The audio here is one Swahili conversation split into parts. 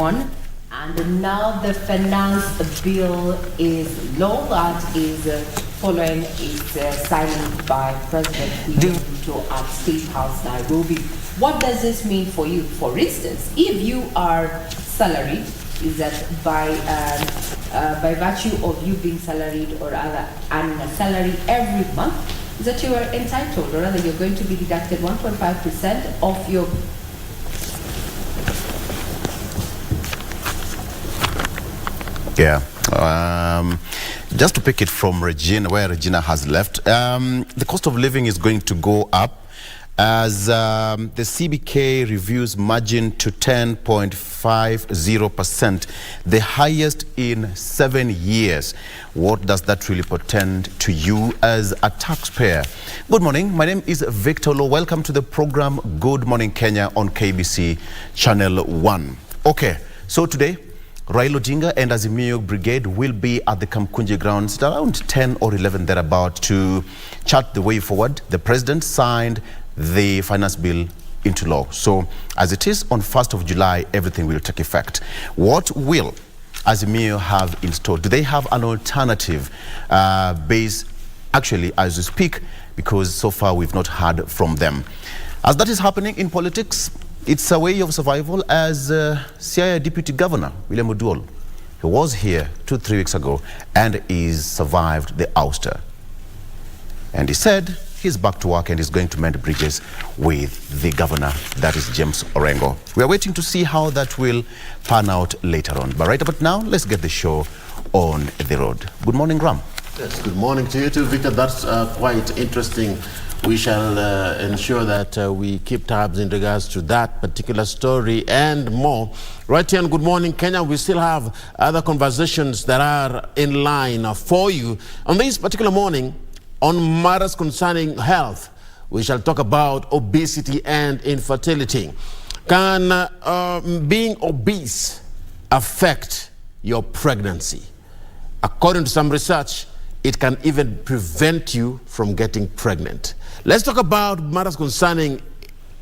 won. And now the finance bill is law that is following its signing by President Ruto at State House, Nairobi. What does this mean for you? For instance, if you are salaried, is that by virtue of you being salaried or other earning a salary every month, is that you are entitled, or rather you're going to be deducted 1.5% of your just to pick it from Regina, where Regina has left, the cost of living is going to go up as the CBK reviews margin to 10.50%, the highest in 7 years. What does that really portend to you as a taxpayer? Good morning. My name is Victor Lo. Welcome to the program Good Morning Kenya on KBC Channel 1. Okay, so today, Raila Odinga and Azimio Brigade will be at the Kamkunji grounds at around 10 or 11 thereabout to chart the way forward. The president signed the finance bill into law. So as it is on 1st of July, everything will take effect. What will Azimio have in store? Do they have an alternative base actually as we speak? Because so far we've not heard from them. As that is happening in politics, it's a way of survival as Siaya Deputy Governor William Oduol, who was here 2-3 weeks ago and is survived the ouster. And he said he's back to work and is going to mend bridges with the governor, that is James Orengo. We are waiting to see how that will pan out later on. But right about now, let's get the show on the road. Good morning, Ram. Yes, good morning to you too, Victor. That's quite interesting. We shall ensure that we keep tabs in regards to that particular story and more. Right here on Good Morning Kenya, we still have other conversations that are in line for you. On this particular morning, on matters concerning health, we shall talk about obesity and infertility. Can being obese affect your pregnancy? According to some research, it can even prevent you from getting pregnant. Let's talk about matters concerning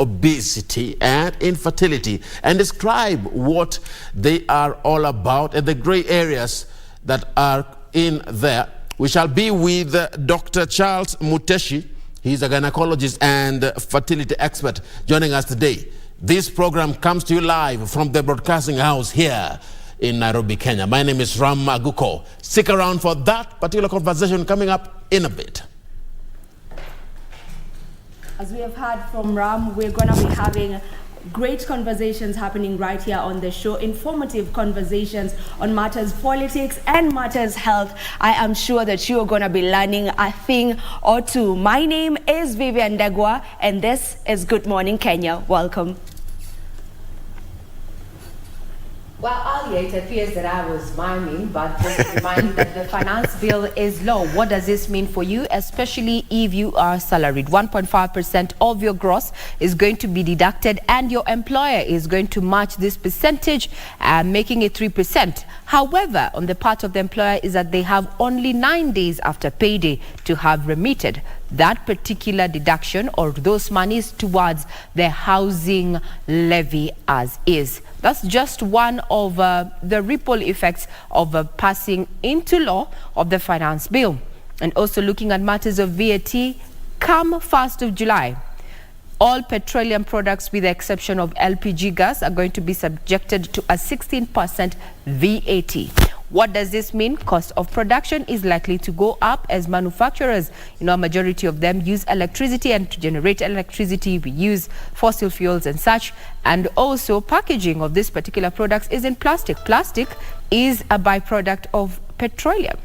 obesity and infertility and describe what they are all about and the gray areas that are in there. We shall be with Dr. Charles Muteshi. He's a gynecologist and fertility expert joining us today. This program comes to you live from the broadcasting house here in Nairobi, Kenya. My name is Ram Aguko. Stick around for that particular conversation coming up in a bit. As we have heard from Ram, we're going to be having great conversations happening right here on the show, informative conversations on matters politics and matters health. I am sure that you are going to be learning a thing or two. My name is Vivian Degwa, and this is Good Morning Kenya. Welcome. Well, earlier it appears that I was miming, but just to remind you that the finance bill is law. What does this mean for you, especially if you are salaried? 1.5% of your gross is going to be deducted, and your employer is going to match this percentage, making it 3%. However, on the part of the employer is that they have only 9 days after payday to have remitted that particular deduction or those monies towards the housing levy as is. That's just one of the ripple effects of passing into law of the finance bill. And also looking at matters of VAT, come 1st of July, all petroleum products with the exception of LPG gas are going to be subjected to a 16% VAT. What does this mean? Cost of production is likely to go up as manufacturers, a majority of them use electricity, and to generate electricity we use fossil fuels and such. And also packaging of this particular products is in plastic. Plastic is a byproduct of petroleum.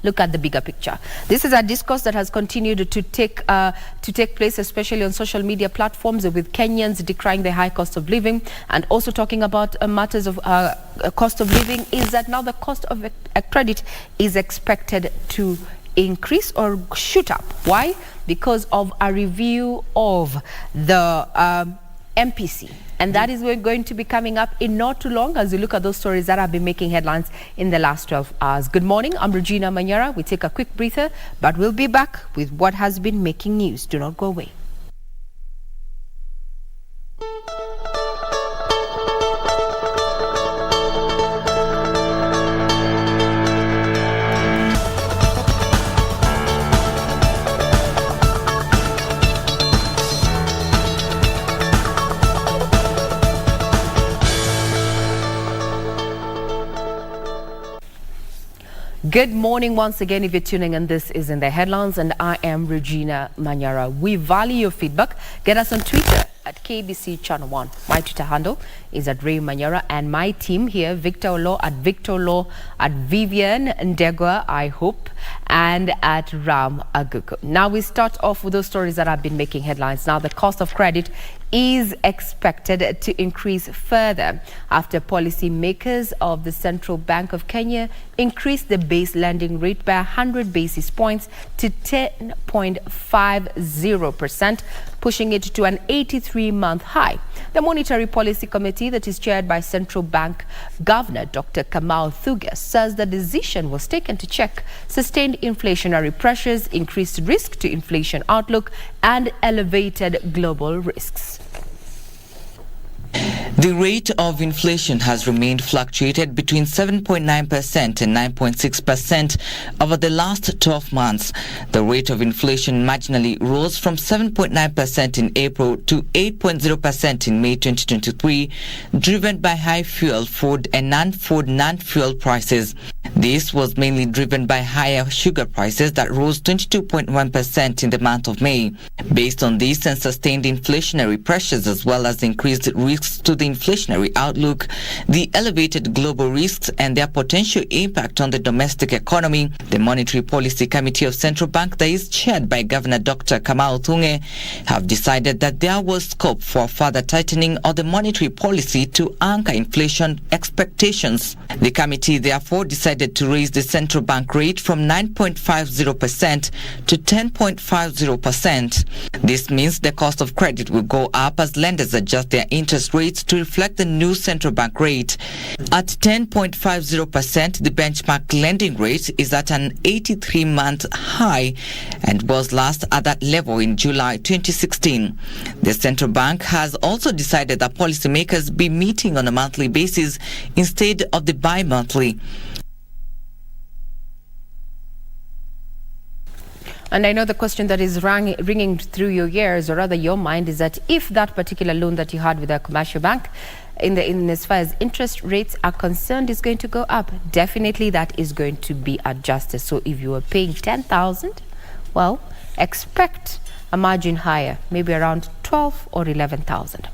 Look at the bigger picture. This is a discourse that has continued to take place, especially on social media platforms, with Kenyans decrying the high cost of living, and also talking about matters of cost of living. Is that now the cost of a credit is expected to increase or shoot up? Why? Because of a review of the MPC. And that is going to be coming up in not too long as we look at those stories that have been making headlines in the last 12 hours. Good morning, I'm Regina Manara. We take a quick breather, but we'll be back with what has been making news. Do not go away. Good morning once again if you're tuning in. This is In the Headlines and I am Regina Manara. We value your feedback. Get us on Twitter at KBC Channel 1. My Twitter handle is at Ray Manara and my team here, Victor Law at Victor Law, at Vivian Ndegwa, I hope, and at Ram Aguko. Now we start off with those stories that have been making headlines. Now the cost of credit is expected to increase further after policymakers of the Central Bank of Kenya increased the base lending rate by 100 basis points to 10.50%, pushing it to an 83-month high. The Monetary Policy Committee that is chaired by Central Bank Governor Dr. Kamau Thuge says the decision was taken to check sustained inflationary pressures, increased risk to inflation outlook, and elevated global risks. The rate of inflation has remained fluctuated between 7.9% and 9.6% over the last 12 months. The rate of inflation marginally rose from 7.9% in April to 8.0% in May 2023, driven by high fuel, food and non-fuel prices. This was mainly driven by higher sugar prices that rose 22.1% in the month of May. Based on this and sustained inflationary pressures as well as increased risks to the inflationary outlook, the elevated global risks and their potential impact on the domestic economy, the Monetary Policy Committee of Central Bank that is chaired by Governor Dr. Kamau Thuge have decided that there was scope for further tightening of the monetary policy to anchor inflation expectations. The committee therefore decided to raise the central bank rate from 9.50% to 10.50%. This means the cost of credit will go up as lenders adjust their interest rates to reflect the new central bank rate. At 10.50%, the benchmark lending rate is at an 83-month high and was last at that level in July 2016. The central bank has also decided that policymakers be meeting on a monthly basis instead of the bi-monthly. And I know the question that is ringing through your ears, or rather your mind, is that if that particular loan that you had with a commercial bank, in as far as interest rates are concerned, is going to go up, definitely that is going to be adjusted. So if you were paying 10,000, well, expect a margin higher, maybe around 12 or 11,000.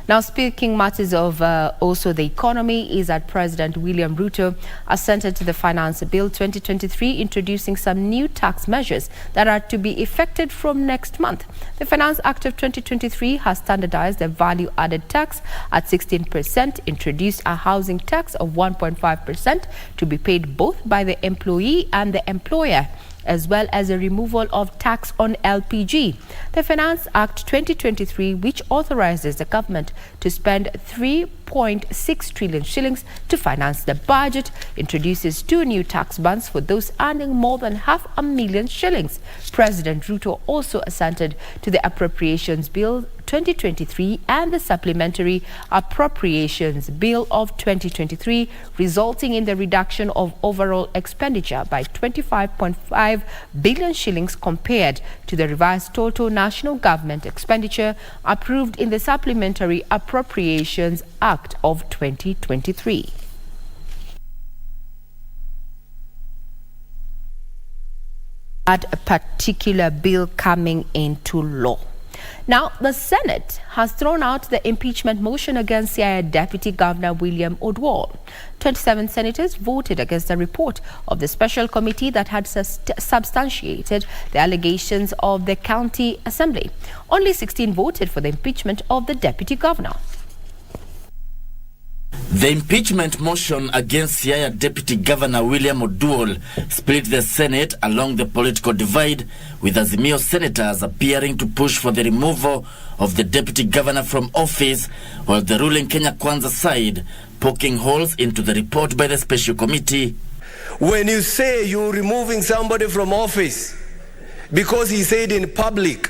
Now, speaking matters of also the economy, is that President William Ruto assented to the Finance Bill 2023, introducing some new tax measures that are to be effected from next month. The Finance Act of 2023 has standardized the value-added tax at 16%, introduced a housing tax of 1.5% to be paid both by the employee and the employer, as well as a removal of tax on LPG. The Finance Act 2023, which authorizes the government to spend 3.6 trillion shillings to finance the budget, introduces two new tax bands for those earning more than 500,000 shillings. President Ruto also assented to the Appropriations Bill 2023 and the Supplementary Appropriations Bill of 2023, resulting in the reduction of overall expenditure by 25.5 billion shillings compared to the revised total national government expenditure approved in the Supplementary Appropriations Act of 2023. That particular bill coming into law. Now, the Senate has thrown out the impeachment motion against Siaya Deputy Governor William Odwal. 27 senators voted against the report of the special committee that had substantiated the allegations of the county assembly. Only 16 voted for the impeachment of the deputy governor. The impeachment motion against Siaya Deputy Governor William Odwal split the Senate along the political divide, with Azimio senators appearing to push for the removal of the Deputy Governor from office, while the ruling Kenya Kwanza side poking holes into the report by the special committee. When you say you're removing somebody from office because he said in public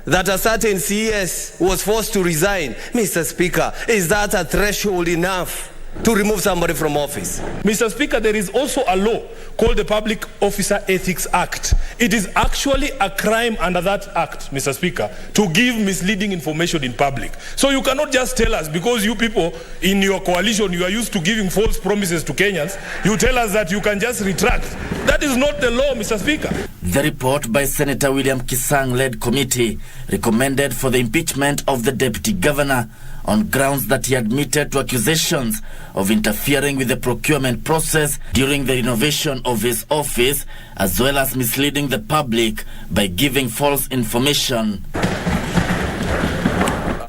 that a certain CS was forced to resign, Mr. Speaker, is that a threshold enough to remove somebody from office. Mr. Speaker, there is also a law called the Public Officer Ethics Act. It is actually a crime under that act, Mr. Speaker, to give misleading information in public. So you cannot just tell us, because you people in your coalition, you are used to giving false promises to Kenyans, you tell us that you can just retract. That is not the law, Mr. Speaker. The report by Senator William Kisang-led committee recommended for the impeachment of the deputy governor on grounds that he admitted to accusations of interfering with the procurement process during the renovation of his office, as well as misleading the public by giving false information.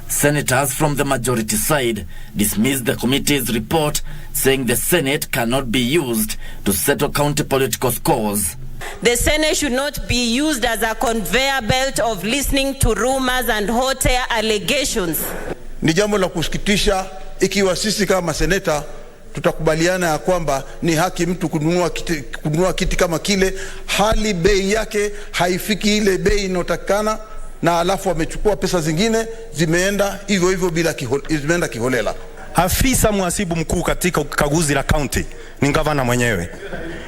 Senators from the majority side dismissed the committee's report, saying the Senate cannot be used to settle county political scores. The Senate should not be used as a conveyor belt of listening to rumors and hot air allegations. Ni jambo la kusikitisha ikiwa sisi kama seneta tutakubaliana ya kwamba ni haki mtu kununua kiti kama kile, hali bei yake haifiki ile bei inotakana, na alafu wamechukua pesa zingine zimeenda hivyo hivyo bila zimeenda kiholela. Afisa mhasibu mkuu katika ukaguzi la county ni gavana mwenyewe.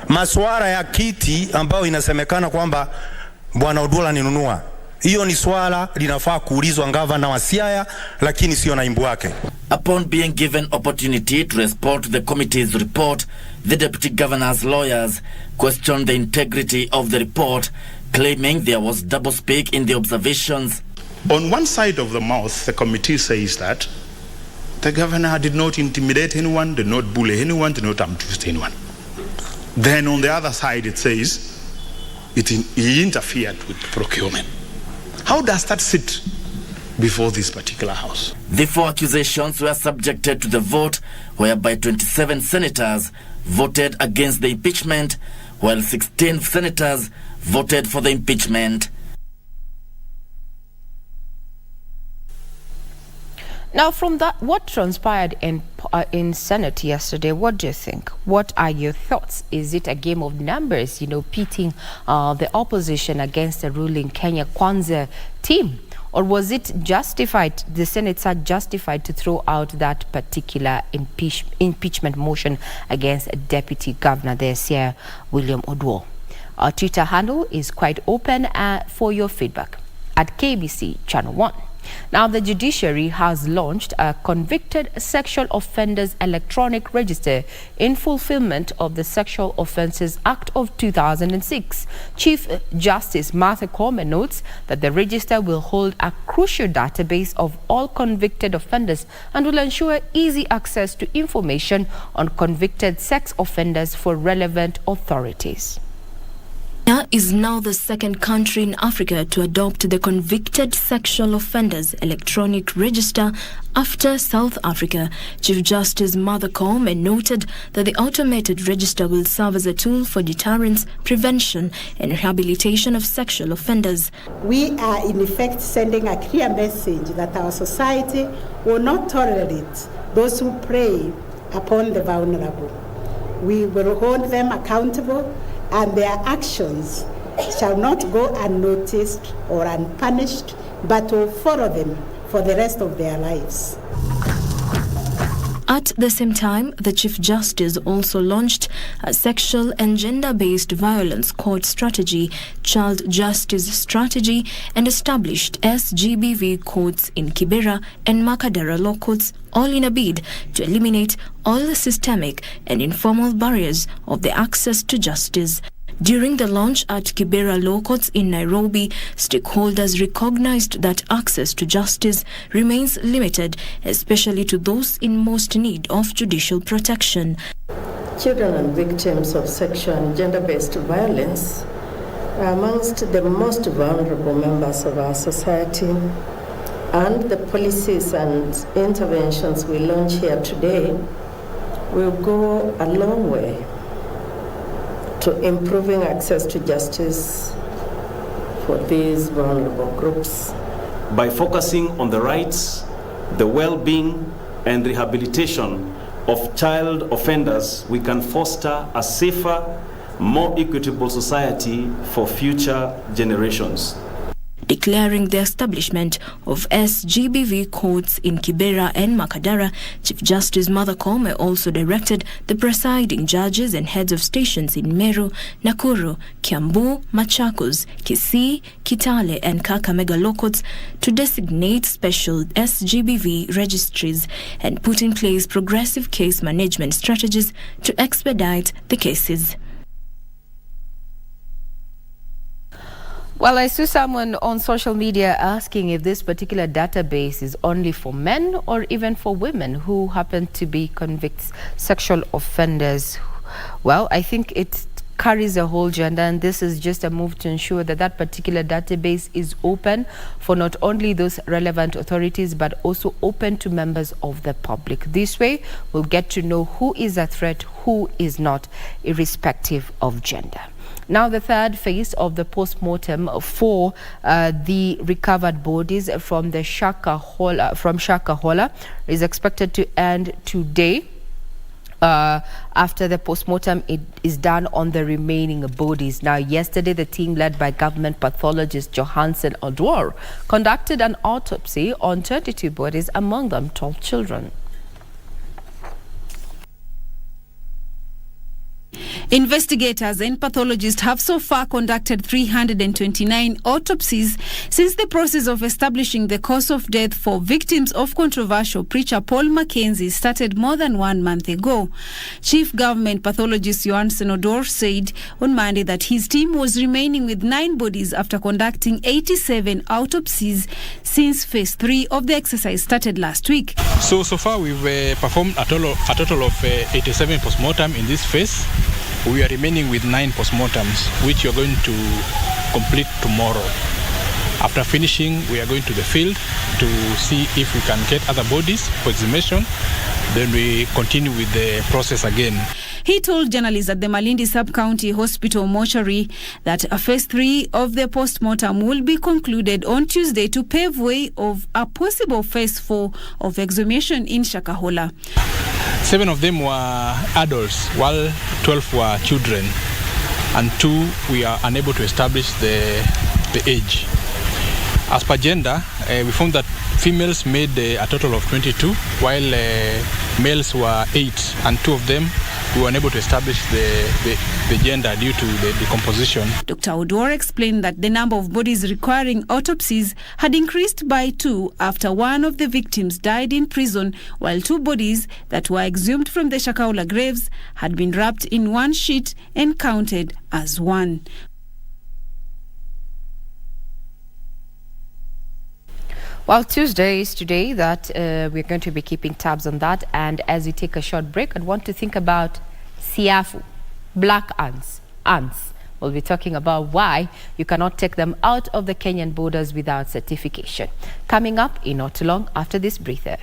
Masuala ya kiti ambayo inasemekana kwamba Bwana Oduola ninunua, hiyo ni swala linafaa kuulizwa gavana wa Siaya, lakini sio naibu wake. Upon being given opportunity to respond to the committee's report, the deputy governor's lawyers questioned the integrity of the report, claiming there was doublespeak in the observations. On one side of the mouth, the committee says that the governor did not intimidate anyone, did not bully anyone, did not abuse anyone. Then on the other side it says he interfered with procurement. How does that sit before this particular house? The four accusations were subjected to the vote, whereby 27 senators voted against the impeachment, while 16 senators voted for the impeachment. Now, from that, what transpired in Senate yesterday, what do you think? What are your thoughts? Is it a game of numbers, pitting the opposition against the ruling Kenya Kwanza team? Or was it justified, the Senate side justified to throw out that particular impeachment motion against Deputy Governor there, Sir William Oduor? Our Twitter handle is quite open for your feedback at KBC Channel 1. Now, the judiciary has launched a convicted sexual offenders electronic register in fulfillment of the Sexual Offences Act of 2006. Chief Justice Martha Koome notes that the register will hold a crucial database of all convicted offenders and will ensure easy access to information on convicted sex offenders for relevant authorities. Kenya is now the second country in Africa to adopt the Convicted Sexual Offenders Electronic Register after South Africa. Chief Justice Martha Koome noted that the automated register will serve as a tool for deterrence, prevention and rehabilitation of sexual offenders. We are in effect sending a clear message that our society will not tolerate those who prey upon the vulnerable. We will hold them accountable, and their actions shall not go unnoticed or unpunished, but will follow them for the rest of their lives. At the same time, the Chief Justice also launched a sexual and gender-based violence court strategy, child justice strategy, and established SGBV courts in Kibera and Makadara law courts, all in a bid to eliminate all the systemic and informal barriers of the access to justice. During the launch at Kibera Law Courts in Nairobi, stakeholders recognized that access to justice remains limited, especially to those in most need of judicial protection. Children and victims of sexual and gender-based violence are amongst the most vulnerable members of our society, and the policies and interventions we launch here today will go a long way to improving access to justice for these vulnerable groups. By focusing on the rights, the well-being and rehabilitation of child offenders, we can foster a safer, more equitable society for future generations. declaring the establishment of SGBV courts in Kibera and Makadara. Chief Justice Martha Koome also directed the presiding judges and heads of stations in Meru, Nakuru, Kiambu, Machakos, Kisii, Kitale and Kakamega law courts to designate special SGBV registries and put in place progressive case management strategies to expedite the cases. Well, I saw someone on social media asking if this particular database is only for men or even for women who happen to be convicted sexual offenders. Well, I think it carries a whole gender, and this is just a move to ensure that that particular database is open for not only those relevant authorities but also open to members of the public. This way, we'll get to know who is a threat, who is not, irrespective of gender. Now, the third phase of the postmortem for the recovered bodies from the Shakahola is expected to end today. After the postmortem is done on the remaining bodies. Now, yesterday, the team led by government pathologist Johansen Odwar conducted an autopsy on 22 bodies, among them 12 children. Investigators and pathologists have so far conducted 329 autopsies since the process of establishing the cause of death for victims of controversial preacher Paul Mackenzie started more than 1 month ago. Chief Government Pathologist Johansen Odwar said on Monday that his team was remaining with 9 bodies after conducting 87 autopsies since phase 3 of the exercise started last week. So far we've performed a total of 87 postmortem in this phase. We are remaining with 9 postmortems, which we are going to complete tomorrow. After finishing, we are going to the field to see if we can get other bodies for exhumation. Then we continue with the process again. He told journalists at the Malindi Sub-County Hospital mortuary that phase 3 of the postmortem will be concluded on Tuesday to pave way of a possible phase 4 of exhumation in Shakahola. 7 of them were adults, while 12 were children, and 2 we are unable to establish the age. As per gender, we found that females made a total of 22, while males were 8, and 2 of them we were unable to establish the gender due to the decomposition. Dr. Odwar explained that the number of bodies requiring autopsies had increased by 2 after one of the victims died in prison, while 2 bodies that were exhumed from the Shakahola graves had been wrapped in one sheet and counted as one. Well, Tuesday is today that we're going to be keeping tabs on that. And as we take a short break, I want to think about siafu, black ants. We'll be talking about why you cannot take them out of the Kenyan borders without certification. Coming up in not too long after this breather.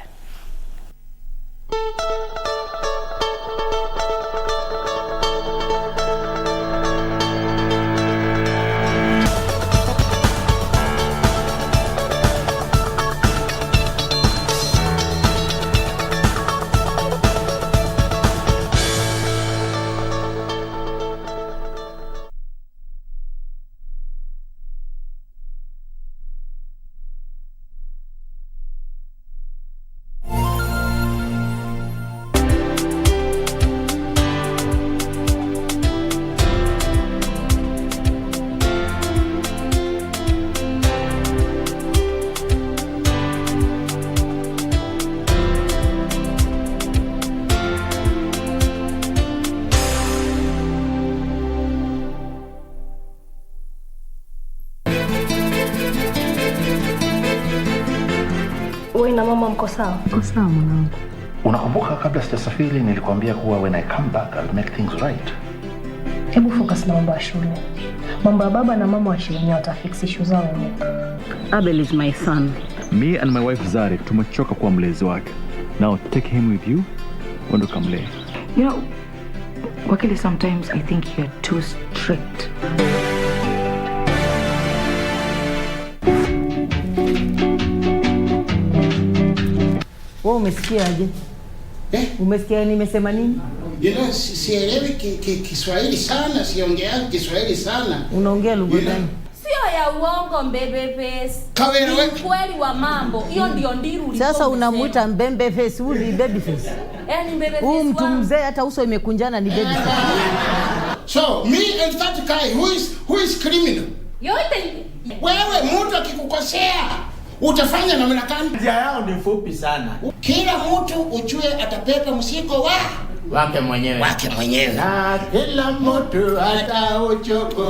Wewe na mama mko sawa? Mko sawa mwanangu. Unakumbuka kabla sijasafiri nilikwambia kuwa when I come back I'll make things right. Hebu focus na mambo ya shule. Mambo ya baba na mama wa shule watafix issue zao wenyewe. Abel is my son. Me and my wife Zari tumechoka kuwa mlezi wake. Now take him with you. Wendo kamlee. You know, Wakili, sometimes I think you're too strict. Wewe umesikiaje? Umesikia nimesema nini? Sielewi Kiswahili sana, siongea Kiswahili sana. Unaongea lugha gani? Si Sio ya uongo Mbembe Face. Ni kweli wa mambo. Hiyo ndio ndiru. Sasa unamuita Mbembe Face, huyu ni baby face. Ni Mbembe Face. Huyu mtu mzee hata uso imekunjana ni baby face. So me and that guy who is criminal. Yote wewe mtu akikukosea utafanya namna gani? Njia yao ni fupi sana. Kila mtu ujue atapeka mzigo wake mwenyewe. Na kila mtu atauchukua.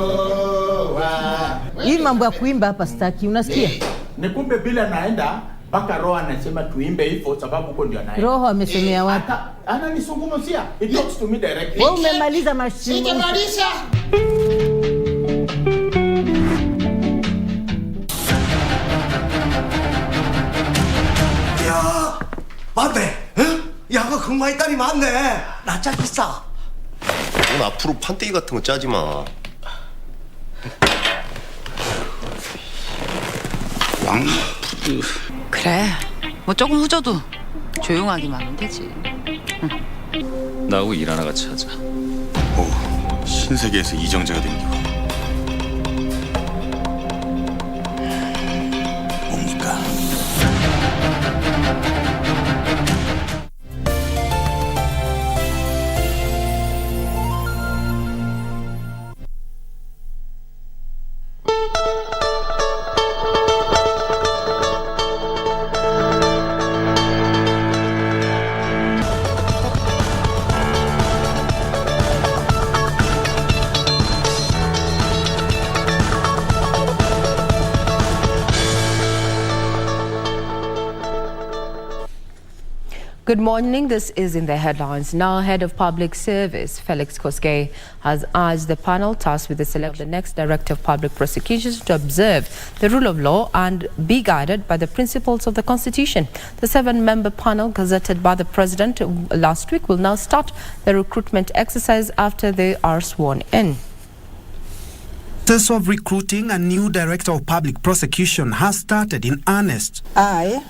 Hii mambo ya kuimba hapa staki, unasikia? Ni kumbe bila naenda mpaka roho anasema tuimbe hivyo sababu huko ndio anaenda. Roho amesemea wapi? Ananisungumzia. He talks to me directly. Wewe umemaliza mashimo. Sijamaliza. 맞네. 야가 금방이 딸이 많네. 나 짜 비싸. 넌 앞으로 판때기 같은 거 짜지 마. 왕푸드. 그래. 뭐 조금 후져도 조용하기만 하면 되지. 나하고 일 하나 같이 하자. 오, 신세계에서 이정재가 댕기고. 뭡니까? Good morning. This is in the headlines. Now, Head of Public Service, Felix Koskei, has urged the panel tasked with the selection of the next Director of Public Prosecutions to observe the rule of law and be guided by the principles of the Constitution. The 7-member panel, gazetted by the President last week, will now start the recruitment exercise after they are sworn in. The process of recruiting a new Director of Public Prosecution has started in earnest. I,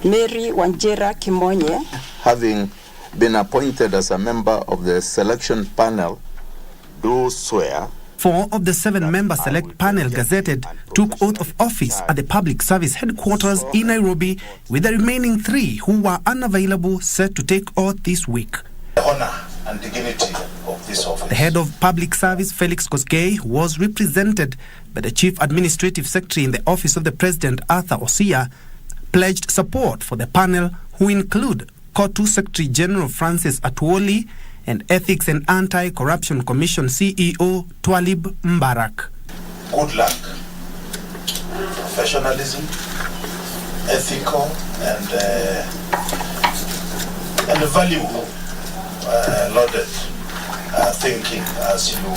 Mary Wanjira Kimonye, having been appointed as a member of the selection panel, do swear. 4 of the 7-member select panel gazetted took oath of office at the Public Service headquarters in Nairobi, with the remaining 3 who were unavailable set to take oath this week. The honor and dignity of this office. The head of Public Service, Felix Koskei, was represented by the Chief Administrative Secretary in the Office of the President, Arthur Osia, pledged support for the panel, who include COTU Secretary General Francis Atuoli and Ethics and Anti-Corruption Commission CEO Twalib Mbarak. Good luck, professionalism, ethical and valuable, loaded thinking as you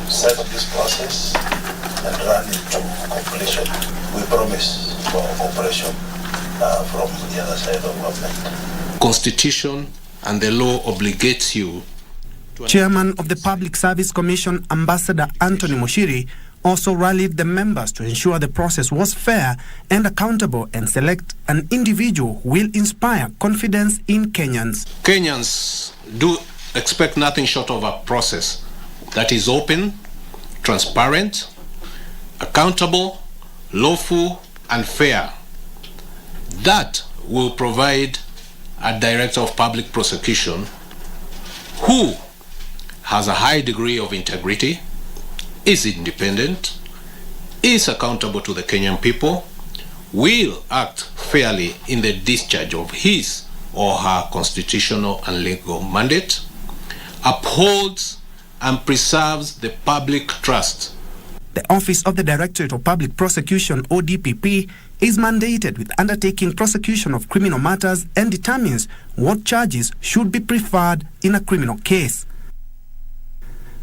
set up this process and run into completion. We promise for cooperation from the other side of government. Constitution and the law obligates you. Chairman of the Public Service Commission, Ambassador Anthony Moshiri, also rallied the members to ensure the process was fair and accountable and select an individual who will inspire confidence in Kenyans. Kenyans do expect nothing short of a process that is open, transparent, accountable, lawful, and fair. That will provide a Director of Public Prosecution who has a high degree of integrity, is independent, is accountable to the Kenyan people, will act fairly in the discharge of his or her constitutional and legal mandate, upholds and preserves the public trust. The Office of the Directorate of Public Prosecution, ODPP, is mandated with undertaking prosecution of criminal matters and determines what charges should be preferred in a criminal case.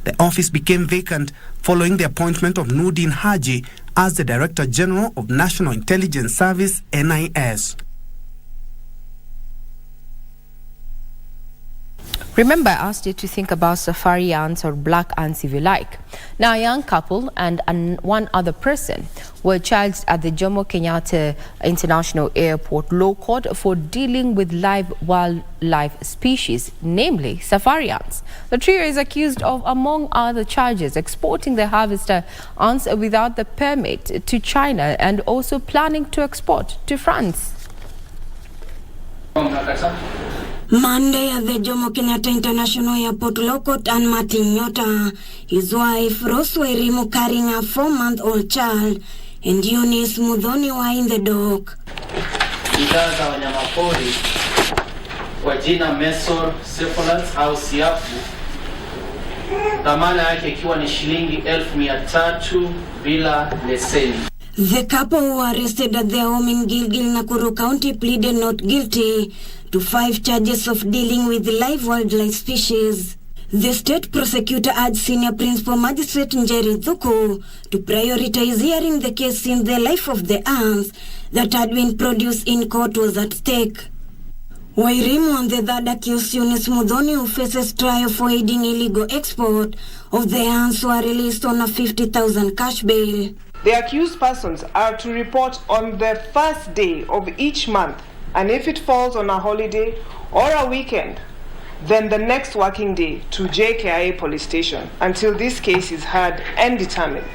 The office became vacant following the appointment of Nurdin Haji as the Director General of National Intelligence Service, NIS. Remember, I asked you to think about safari ants or black ants if you like. Now, a young couple and one other person were charged at the Jomo Kenyatta International Airport Law Court for dealing with live wildlife species, namely safari ants. The trio is accused of, among other charges, exporting the harvester ants without the permit to China and also planning to export to France. Monday at the Jomo Kenyatta International Airport Law Court, and Martin Nyota, his wife Roswell Rimu carrying a 4-month-old child, and Eunice Mudhoni were in the dock. Bidhaa za wanyamapori kwa jina Mesor Cephalax au siafu, dhamana yake ikiwa ni shilingi 1,300 bila leseni. The couple who were arrested at their home in Gilgil, Nakuru County pleaded not guilty to 5 charges of dealing with live wildlife species. The state prosecutor urged Senior Principal Magistrate Njeri Thuku to prioritize hearing the case since the life of the ants that had been produced in court was at stake. Wairimu and the third accused, Eunice Mudhoni, who faces trial for aiding illegal export of the ants, were released on a 50,000 cash bail. The accused persons are to report on the first day of each month, and if it falls on a holiday or a weekend, then the next working day to JKIA police station until this case is heard and determined.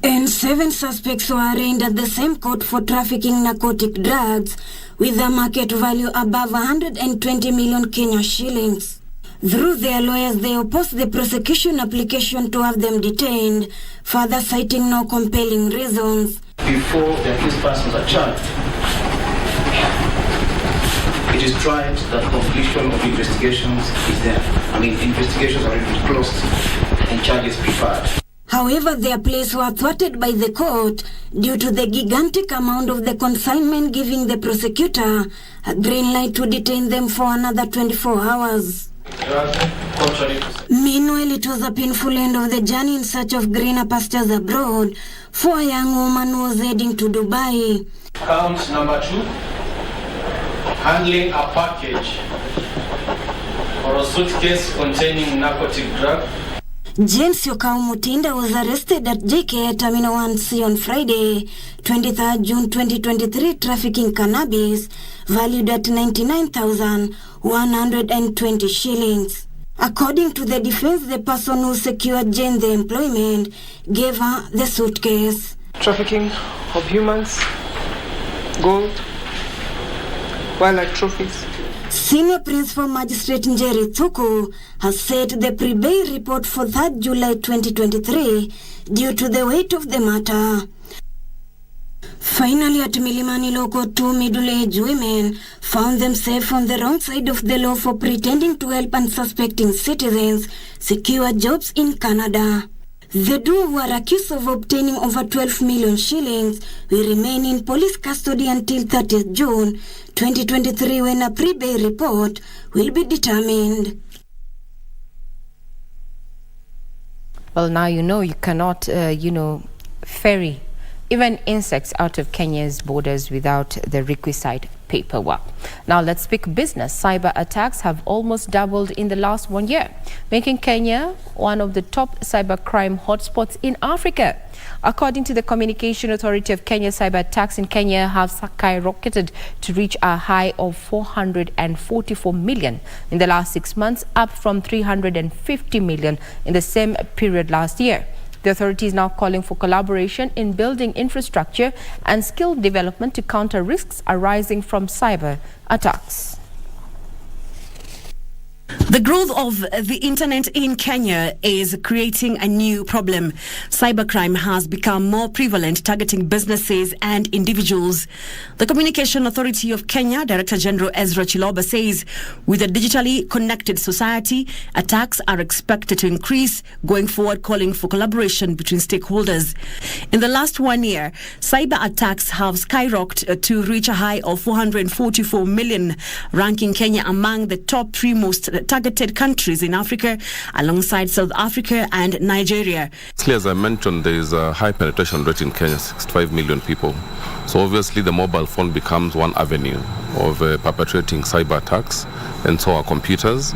And 7 suspects were arraigned at the same court for trafficking narcotic drugs with a market value above 120 million Kenya shillings. Through their lawyers, they opposed the prosecution application to have them detained, further citing no compelling reasons. Before the accused persons are charged, it is tried that completion of investigations is there. Investigations are already closed and charges preferred. However, their pleas were thwarted by the court due to the gigantic amount of the consignment, giving the prosecutor a green light to detain them for another 24 hours. Meanwhile, it was a painful end of the journey in search of greener pastures abroad for a young woman who was heading to Dubai. Count number 2, handling a package or a suitcase containing narcotic drug. James Yokau Mutinda was arrested at JKIA Terminal 1C on Friday, 23rd June 2023, trafficking cannabis valued at 99,120 shillings. According to the defense, the person who secured Jane the employment gave her the suitcase. Trafficking of humans, gold, wildlife trophies. Senior Principal Magistrate Njeri Thuku has set the pre-bail report for 3rd July 2023 due to the weight of the matter. Finally, at Milimani Law Court, 2 middle-aged women found themselves on the wrong side of the law for pretending to help unsuspecting citizens secure jobs in Canada. The duo were accused of obtaining over 12 million shillings will remain in police custody until 30th June 2023, when a pre-bail report will be determined. Well, now you know you cannot, ferry even insects out of Kenya's borders without the requisite paperwork. Now let's speak business. Cyber attacks have almost doubled in the last 1 year, making Kenya one of the top cybercrime hotspots in Africa. According to the Communication Authority of Kenya, cyber attacks in Kenya have skyrocketed to reach a high of 444 million in the last 6 months, up from 350 million in the same period last year. The authority is now calling for collaboration in building infrastructure and skill development to counter risks arising from cyber attacks. The growth of the internet in Kenya is creating a new problem. Cybercrime has become more prevalent, targeting businesses and individuals. The Communication Authority of Kenya Director General Ezra Chiloba says with a digitally connected society, attacks are expected to increase going forward, calling for collaboration between stakeholders. In the last 1 year, cyber attacks have skyrocketed to reach a high of 444 million, ranking Kenya among the top 3 most targeted countries in Africa, alongside South Africa and Nigeria. As I mentioned, there is a high penetration rate in Kenya, 65 million people. So obviously the mobile phone becomes one avenue of perpetrating cyber attacks, and so are computers.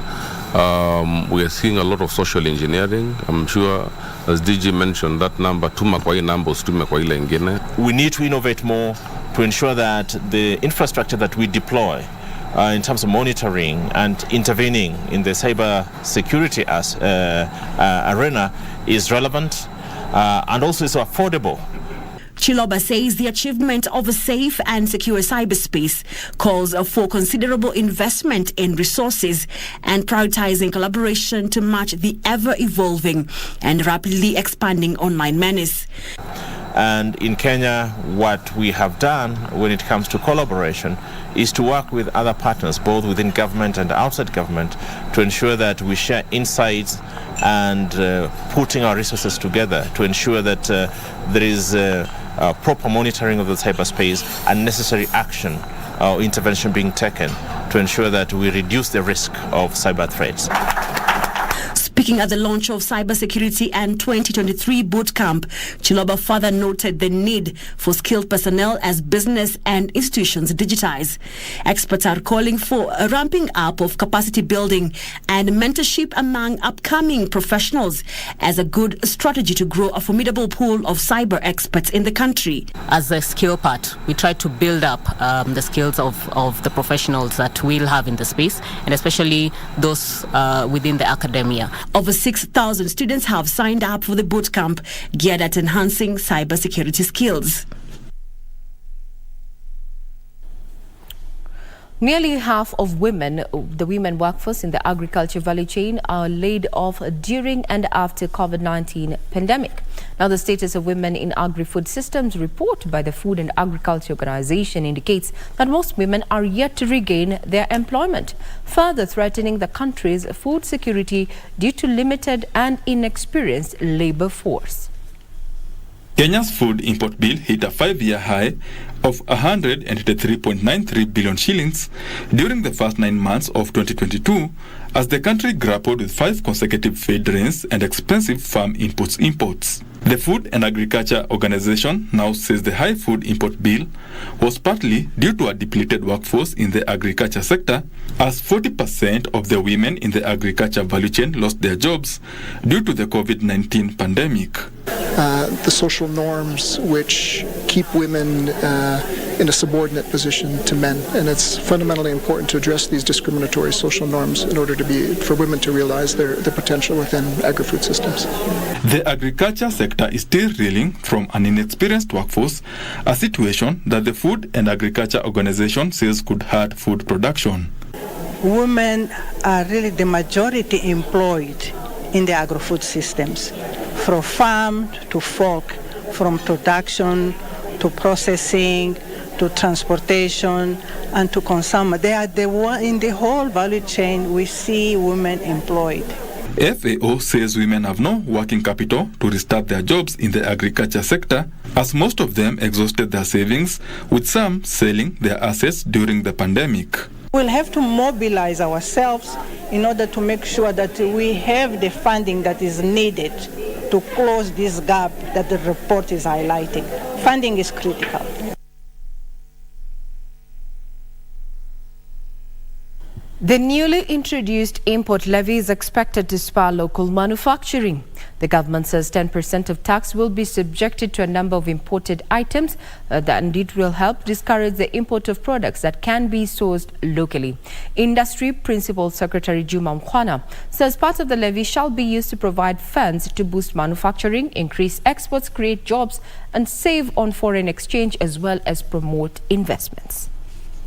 We are seeing a lot of social engineering. I'm sure, as DG mentioned, that number, tuma kwa hii number, usitume kwa ile ingine. We need to innovate more to ensure that the infrastructure that we deploy in terms of monitoring and intervening in the cyber security arena is relevant and also is affordable. Chiloba says the achievement of a safe and secure cyberspace calls for considerable investment in resources and prioritizing collaboration to match the ever-evolving and rapidly expanding online menace. And in Kenya, what we have done when it comes to collaboration is to work with other partners, both within government and outside government, to ensure that we share insights and putting our resources together to ensure that there is proper monitoring of the cyberspace and necessary action or intervention being taken to ensure that we reduce the risk of cyber threats. Speaking at the launch of Cybersecurity and 2023 Bootcamp, Chiloba further noted the need for skilled personnel as business and institutions digitize. Experts are calling for a ramping up of capacity building and mentorship among upcoming professionals as a good strategy to grow a formidable pool of cyber experts in the country. As a skill part, we try to build up the skills of the professionals that we'll have in the space, and especially those within the academia. Over 6,000 students have signed up for the bootcamp geared at enhancing cybersecurity skills. Nearly half of the women workforce in the agriculture value chain are laid off during and after COVID-19 pandemic. Now, the status of women in agri-food systems report by the Food and Agriculture Organization indicates that most women are yet to regain their employment, further threatening the country's food security due to limited and inexperienced labor force. Kenya's food import bill hit a 5-year high of 183.93 billion shillings during the first 9 months of 2022 as the country grappled with 5 consecutive feed rains and expensive farm imports. The Food and Agriculture Organization now says the high food import bill was partly due to a depleted workforce in the agriculture sector, as 40% of the women in the agriculture value chain lost their jobs due to the COVID-19 pandemic. The social norms which keep women in a subordinate position to men, and it's fundamentally important to address these discriminatory social norms in order for women to realize their potential within agri-food systems. The agriculture sector is still reeling from an inexperienced workforce, a situation that the Food and Agriculture Organization says could hurt food production. Women are really the majority employed in the agri-food systems, from farm to fork, from production to processing to transportation and to consumer. They are the one in the whole value chain we see women employed. FAO says women have no working capital to restart their jobs in the agriculture sector, as most of them exhausted their savings, with some selling their assets during the pandemic. We'll have to mobilize ourselves in order to make sure that we have the funding that is needed to close this gap that the report is highlighting. Funding is critical. The newly introduced import levy is expected to spur local manufacturing. The government says 10% of tax will be subjected to a number of imported items and it will help discourage the import of products that can be sourced locally. Industry Principal Secretary Juma Mkwana says part of the levy shall be used to provide funds to boost manufacturing, increase exports, create jobs and save on foreign exchange as well as promote investments.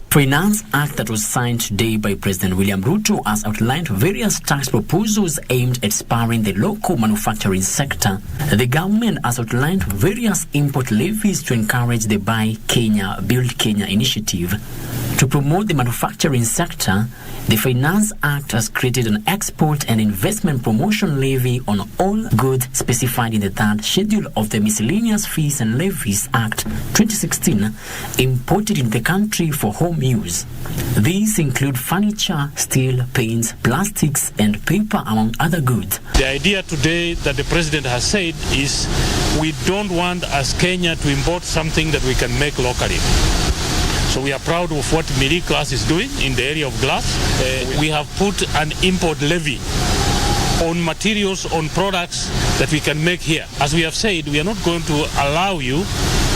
Finance Act that was signed today by President William Ruto has outlined various tax proposals aimed at spurring the local manufacturing sector. The government has outlined various import levies to encourage the Buy Kenya, Build Kenya initiative. To promote the manufacturing sector, the Finance Act has created an export and investment promotion levy on all goods specified in the third schedule of the Miscellaneous Fees and Levies Act 2016 imported in the country for home use. These include furniture, steel, paints, plastics and paper, among other goods. The idea today that the President has said is we don't want as Kenya to import something that we can make locally. So we are proud of what Milik Glass is doing in the area of glass. We have put an import levy on materials, on products that we can make here. As we have said, we are not going to allow you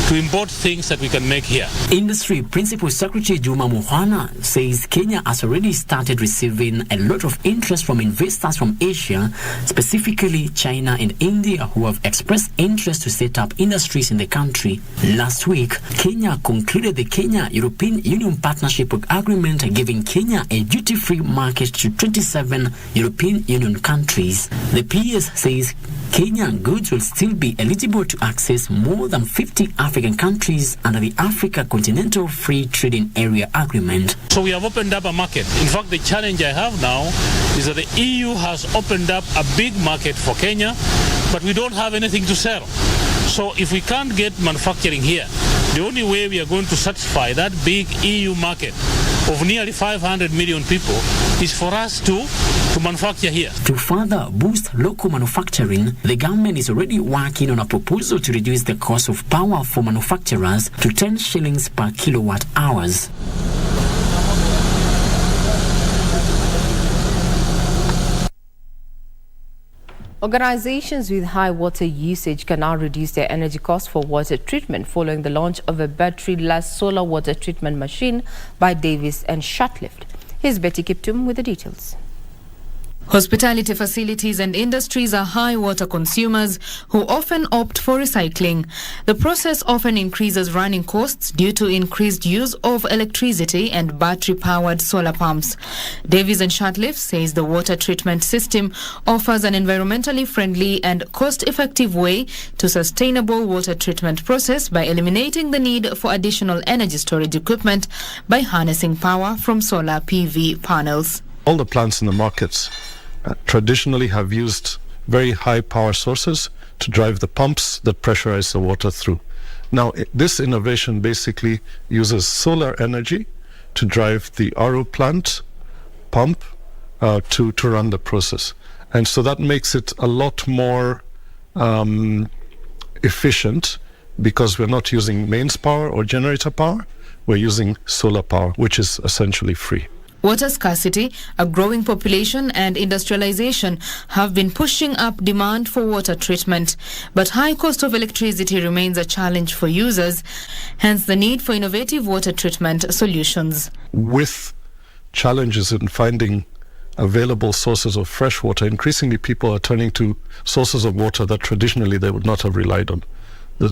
to import things that we can make here. Industry Principal Secretary Juma Muhwana says Kenya has already started receiving a lot of interest from investors from Asia, specifically China and India, who have expressed interest to set up industries in the country. Last week, Kenya concluded the Kenya-European Union Partnership Agreement, giving Kenya a duty-free market to 27 European Union countries. The PS says Kenyan goods will still be eligible to access more than 50 African countries under the Africa Continental Free Trading Area Agreement. So we have opened up a market. In fact, the challenge I have now is that the EU has opened up a big market for Kenya, but we don't have anything to sell. So if we can't get manufacturing here, the only way we are going to satisfy that big EU market of nearly 500 million people is for us to manufacture here. To further boost local manufacturing, the government is already working on a proposal to reduce the cost of power for manufacturers to 10 shillings per kilowatt hours. Organizations with high water usage can now reduce their energy costs for water treatment following the launch of a battery-less solar water treatment machine by Davis and Shortlift. Here's Betty Kiptum with the details. Hospitality facilities and industries are high water consumers who often opt for recycling. The process often increases running costs due to increased use of electricity and battery-powered solar pumps. Davies and Shortlift says the water treatment system offers an environmentally friendly and cost-effective way to sustainable water treatment process by eliminating the need for additional energy storage equipment by harnessing power from solar PV panels. All the plants in the markets traditionally have used very high power sources to drive the pumps that pressurize the water through. Now, this innovation basically uses solar energy to drive the RO plant pump to run the process. And so that makes it a lot more efficient because we're not using mains power or generator power, we're using solar power, which is essentially free. Water scarcity, a growing population and industrialization have been pushing up demand for water treatment. But high cost of electricity remains a challenge for users, hence the need for innovative water treatment solutions. With challenges in finding available sources of fresh water, increasingly people are turning to sources of water that traditionally they would not have relied on.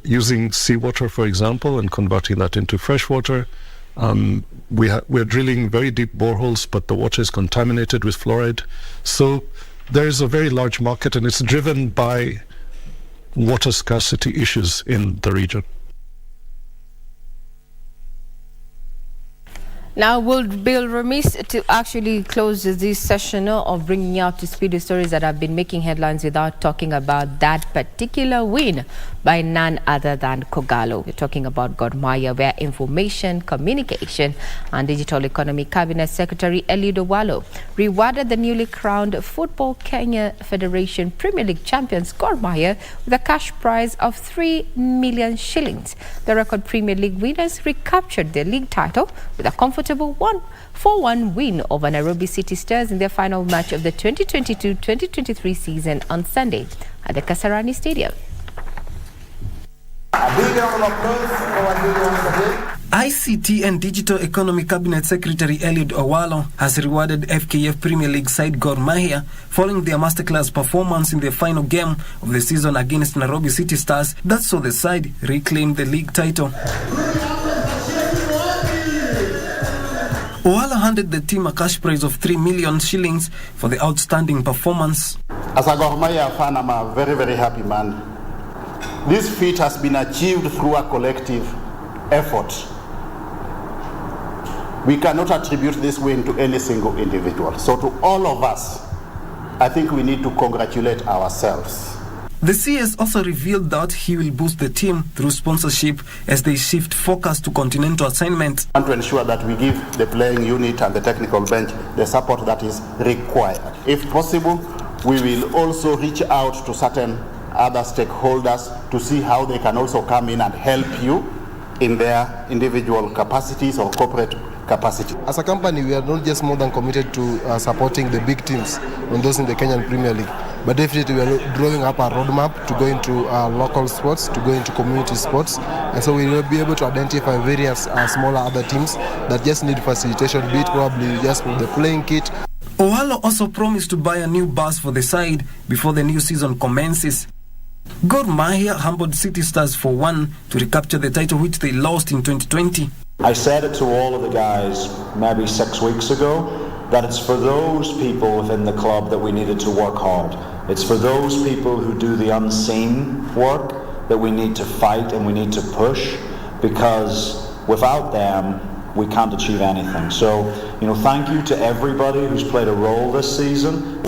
Using seawater, for example, and converting that into fresh water. We're drilling very deep boreholes, but the water is contaminated with fluoride. So there is a very large market, and it's driven by water scarcity issues in the region. Now, we'll be remiss to actually close this session of bringing out to speed the stories that have been making headlines without talking about that particular win by none other than Kogalo. We're talking about Gor Mahia, where Information, Communication and Digital Economy Cabinet Secretary Eliud Owalo rewarded the newly crowned Football Kenya Federation Premier League champions Gor Mahia with a cash prize of 3 million shillings. The record Premier League winners recaptured their league title with a comfortable 4-1 win over Nairobi City Stars in their final match of the 2022-2023 season on Sunday at the Kasarani Stadium. ICT and Digital Economy Cabinet Secretary Eliud Owalo has rewarded FKF Premier League side Gor Mahia following their masterclass performance in their final game of the season against Nairobi City Stars that saw the side reclaim the league title. Owalo handed the team a cash prize of 3 million shillings for the outstanding performance. As a Gor Mahia fan, I'm a very, very happy man. This feat has been achieved through a collective effort. We cannot attribute this win to any single individual. So to all of us, I think we need to congratulate ourselves. The CS also revealed that he will boost the team through sponsorship as they shift focus to continental assignments. And to ensure that we give the playing unit and the technical bench the support that is required. If possible, we will also reach out to certain other stakeholders to see how they can also come in and help you in their individual capacities or corporate capacity. As a company, we are not just more than committed to supporting the big teams and those in the Kenyan Premier League, but definitely we are drawing up a roadmap to go into local sports, to go into community sports, and so we will be able to identify various smaller other teams that just need facilitation, be it probably just with the playing kit. Owalo also promised to buy a new bus for the side before the new season commences. Gor Mahia humbled City Stars for 1 to recapture the title which they lost in 2020. I said it to all of the guys maybe 6 weeks ago that it's for those people within the club that we needed to work hard. It's for those people who do the unseen work that we need to fight and we need to push, because without them we can't achieve anything. So, thank you to everybody who's played a role this season.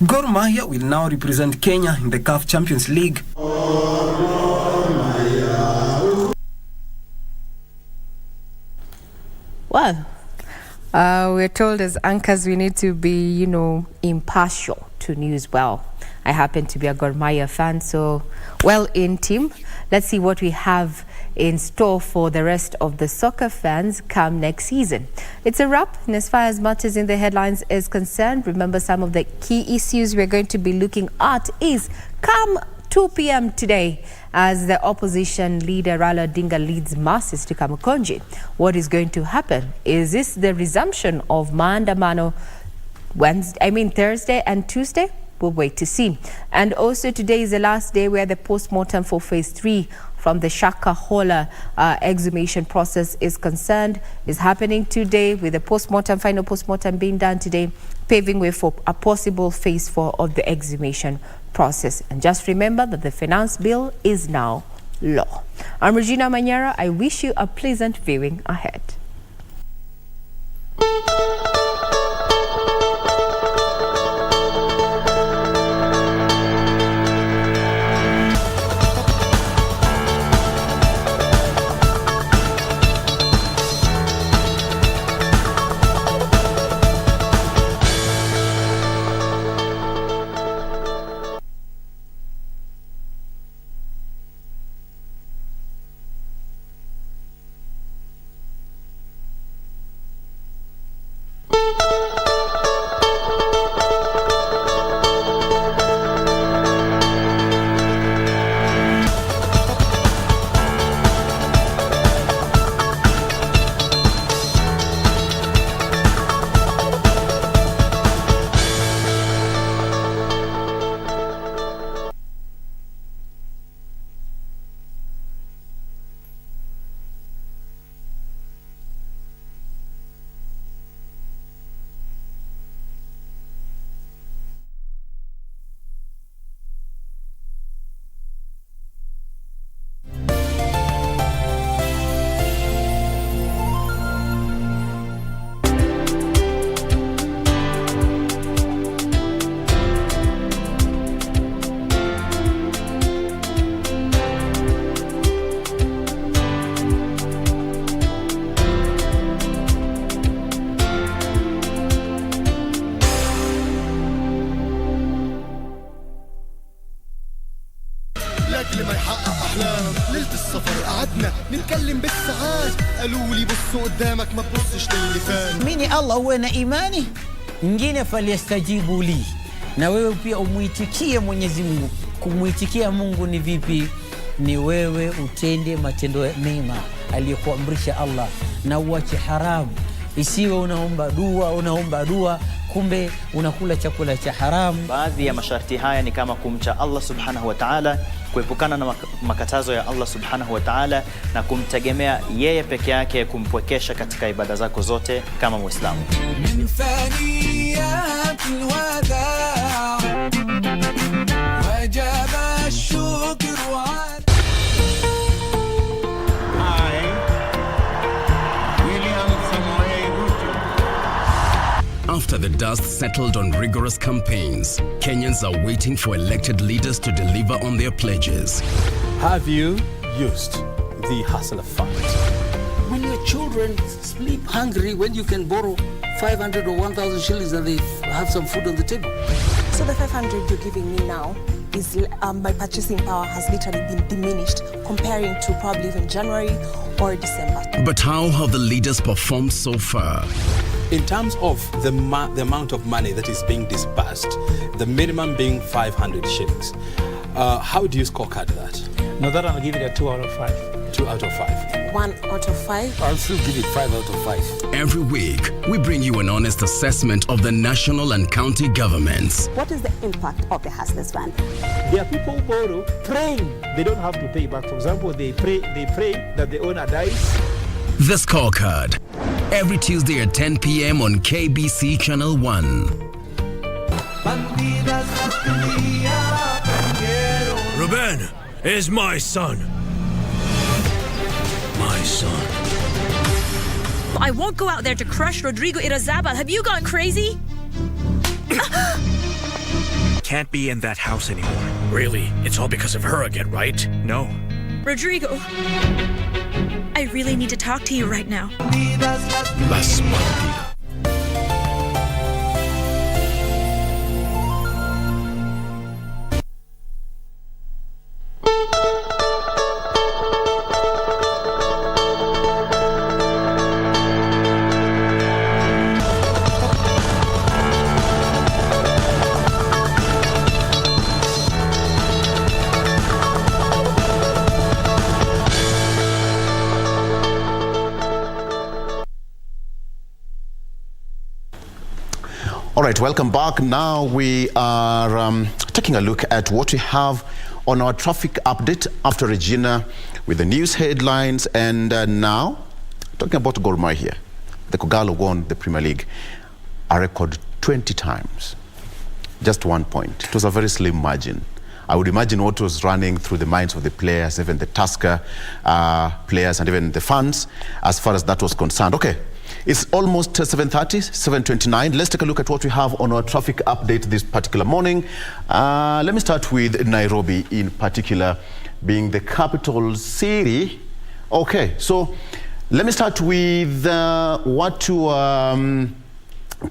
Gor Mahia will now represent Kenya in the CAF Champions League. Well, we're told as anchors we need to be, impartial to news. Well, I happen to be a Gor Mahia fan, so well in team. Let's see what we have in store for the rest of the soccer fans come next season. It's a wrap, and as far as matters in the headlines is concerned, remember some of the key issues we're going to be looking at is come 2 p.m. today as the opposition leader Raila Odinga leads masses to Kamukonji. What is going to happen? Is this the resumption of maandamano Thursday and Tuesday? We'll wait to see. And also today is the last day where the postmortem for phase 3 from the Shakahola exhumation process is concerned, is happening today with the final postmortem being done today, paving way for a possible phase 4 of the exhumation process. And just remember that the finance bill is now law. I'm Regina Manara. I wish you a pleasant viewing ahead. قدامك ما تبصش للي فات mini Allah huwe na imani nyingine falyastajibu li na wewe pia umuitikie Mwenyezi Mungu. Kumuitikia Mungu ni vipi? Ni wewe utende matendo mema aliyokuamrisha Allah na uache haramu. Isiwe unaomba dua kumbe unakula chakula cha haramu. Baadhi ya masharti haya ni kama kumcha Allah subhanahu wa ta'ala, kuepukana na makatazo ya Allah subhanahu wa ta'ala na kumtegemea yeye peke yake, kumpwekesha katika ibada zako zote kama Muislamu. After the dust settled on rigorous campaigns, Kenyans are waiting for elected leaders to deliver on their pledges. Have you used the hustler fund? When your children sleep hungry, when you can borrow 500 or 1,000 shillings and they have some food on the table. So the 500 you're giving me now, is my purchasing power has literally been diminished comparing to probably even January or December. But how have the leaders performed so far? In terms of the amount of money that is being disbursed, the minimum being 500 shillings, how do you scorecard that? No, that I'll give it a 2 out of 5. 2 out of 5. 1 out of 5. I'll still give it 5 out of 5. Every week, we bring you an honest assessment of the national and county governments. What is the impact of the Hustlers Fund? There are people who borrow praying they don't have to pay back. For example, they pray that the owner dies. The Scorecard. Every Tuesday at 10 p.m. on KBC Channel 1. Ruben is my son. My son. I won't go out there to crush Rodrigo Irazabal. Have you gone crazy? Can't be in that house anymore. Really? It's all because of her again, right? No. Rodrigo, I really need to talk to you right now. Las Bandidas. All right, welcome back. Now we are taking a look at what we have on our traffic update after Regina with the news headlines. And now, talking about Gor Mahia, the Kogalo won the Premier League a record 20 times. Just 1 point. It was a very slim margin. I would imagine what was running through the minds of the players, even the Tusker players and even the fans, as far as that was concerned. Okay. It's almost 7:30, 7:29. Let's take a look at what we have on our traffic update this particular morning. Let me start with Nairobi in particular, being the capital city. Okay, so let me start with what you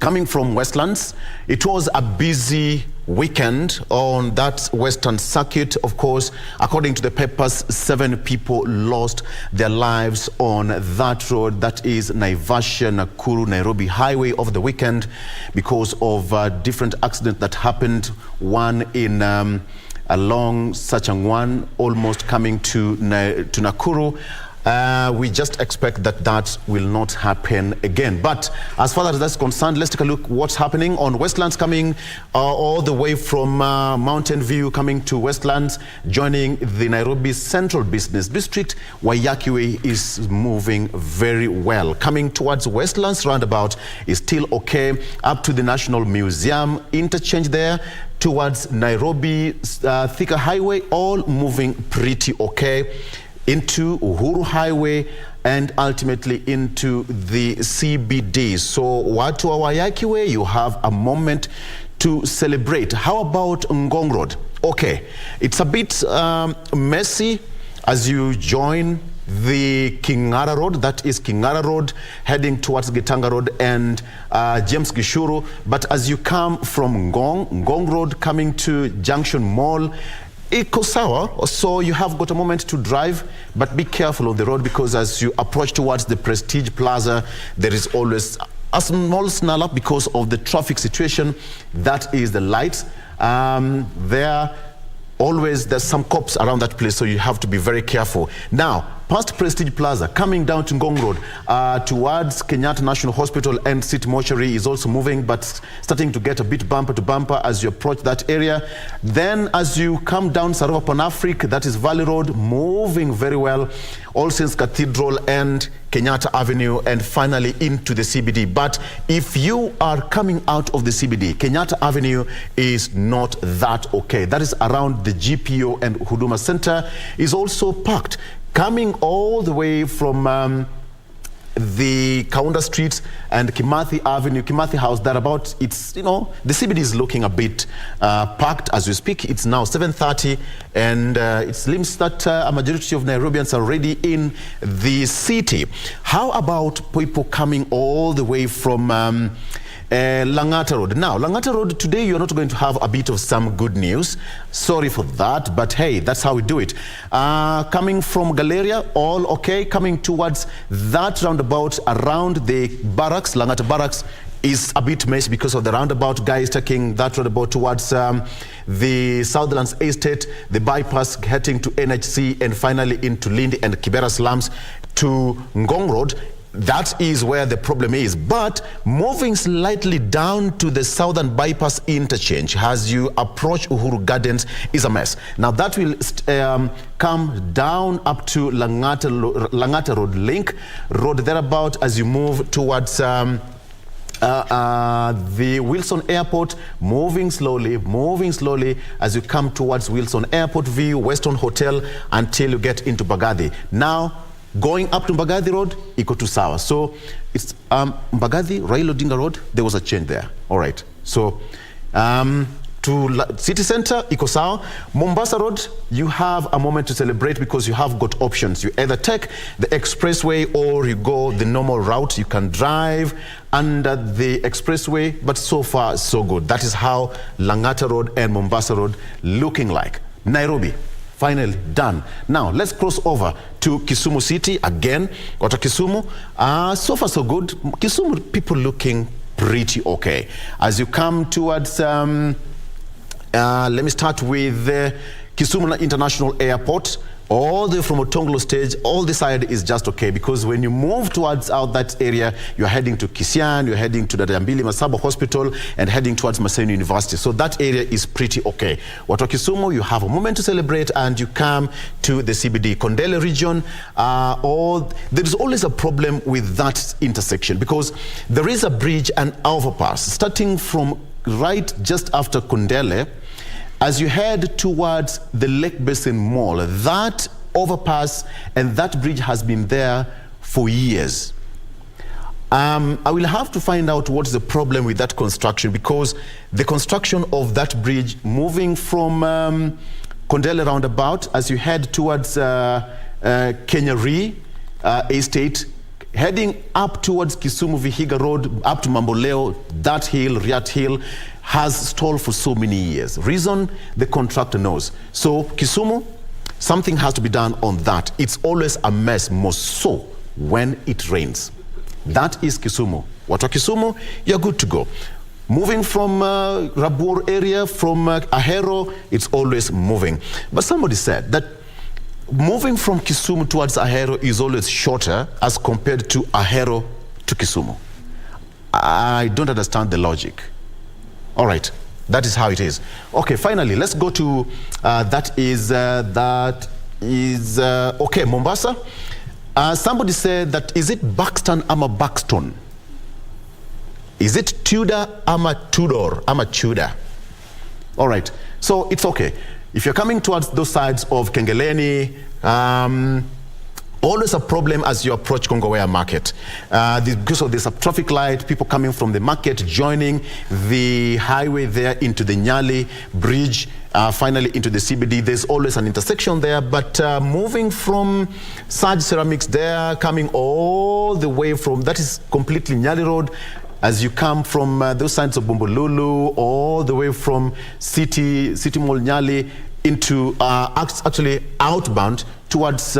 coming from Westlands. It was a busy weekend on that Western circuit. Of course, according to the papers, 7 people lost their lives on that road. That is Naivasha, Nakuru, Nairobi highway over the weekend because of different accidents that happened. One in along Sachangwan, almost coming to Nakuru. We just expect that will not happen again. But as far as that's concerned, let's take a look what's happening on Westlands, coming all the way from Mountain View, coming to Westlands, joining the Nairobi Central Business District. Waiyaki Way is moving very well. Coming towards Westlands roundabout is still okay. Up to the National Museum interchange there, towards Nairobi Thika Highway, all moving pretty okay. Into Uhuru Highway and ultimately into the CBD. So watu wa Waiyaki Way, you have a moment to celebrate. How about Ngong Road? Okay, it's a bit messy as you join the Kingara Road, that is Kingara Road, heading towards Gitanga Road and James Gishuru. But as you come from Ngong Road, coming to Junction Mall, Iko sawa, so you have got a moment to drive, but be careful on the road because as you approach towards the Prestige Plaza, there is always a small snarl up because of the traffic situation. That is the lights. There's some cops around that place, so you have to be very careful. Now, past Prestige Plaza, coming down to Ngong Road, towards Kenyatta National Hospital and City Mortuary is also moving, but starting to get a bit bumper to bumper as you approach that area. Then as you come down Sarova Pan-Afric, that is Valley Road, moving very well. All Saints Cathedral and Kenyatta Avenue, and finally into the CBD. But if you are coming out of the CBD, Kenyatta Avenue is not that okay. That is around the GPO and Huduma Center is also packed. Coming all the way from the Kaunda Street and Kimathi Avenue, Kimathi House, thereabout, it's, the CBD is looking a bit packed as we speak. It's now 7:30 and it seems that a majority of Nairobians are already in the city. How about people coming all the way from Langata Road. Now, Langata Road, today you're not going to have a bit of some good news. Sorry for that, but hey, that's how we do it. Coming from Galeria, all okay. Coming towards that roundabout around the barracks, Langata Barracks, is a bit messy because of the roundabout. Guys taking that roundabout towards the Southlands Estate, the bypass heading to NHC, and finally into Lindi and Kibera slums to Ngong Road. That is where the problem is. But moving slightly down to the southern bypass interchange as you approach Uhuru Gardens is a mess. Now that will come down up to Langata Road Link Road thereabout as you move towards the Wilson Airport, moving slowly as you come towards Wilson Airport View, Weston Hotel, until you get into Mbagathi. Now, going up to Mbagathi Road, iko tu sawa. So, it's Mbagathi, Raila Odinga Road, there was a change there. All right. So, to City Center, iko sawa. Mombasa Road, you have a moment to celebrate because you have got options. You either take the expressway or you go the normal route. You can drive under the expressway, but so far, so good. That is how Langata Road and Mombasa Road looking like. Nairobi, finally done. Now, let's cross over to Kisumu City again. Got to Kisumu. So far, so good. Kisumu, people looking pretty okay. As you come towards... let me start with Kisumu International Airport. All the way from Otonglo stage, all this side is just okay because when you move towards out that area, you're heading to Kisian, you're heading to the Dambili Masaba Hospital, and heading towards Maseno University. So that area is pretty okay. Watu Kisumu, you have a moment to celebrate, and you come to the CBD Kondele region. There is always a problem with that intersection because there is a bridge and overpass starting from right just after Kondele. As you head towards the Lake Basin Mall, that overpass and that bridge has been there for years. I will have to find out what's the problem with that construction because the construction of that bridge moving from Kondele roundabout as you head towards Kenyari Estate, heading up towards Kisumu Vihiga Road, up to Mamboleo, that hill, Riat Hill, has stalled for so many years. Reason, the contractor knows. So Kisumu, something has to be done on that. It's always a mess, most so when it rains. That is Kisumu. Watu Kisumu, you're good to go. Moving from Rabur area, from Ahero, it's always moving. But somebody said that moving from Kisumu towards Ahero is always shorter as compared to Ahero to Kisumu. I don't understand the logic. All right, that is how it is. Okay, finally, let's go to okay, Mombasa. Somebody said that, is it Buxton ama Buxton? Is it Tudor ama Tudor ama Tudor? All right, so it's okay. If you're coming towards those sides of Kengeleni, always a problem as you approach Kongowea Market. Because of this traffic light, people coming from the market, joining the highway there into the Nyali Bridge, finally into the CBD. There's always an intersection there, but moving from Saj Ceramics there, coming all the way from, that is completely Nyali Road, as you come from those sides of Bombolulu, all the way from City Mall Nyali into actually outbound towards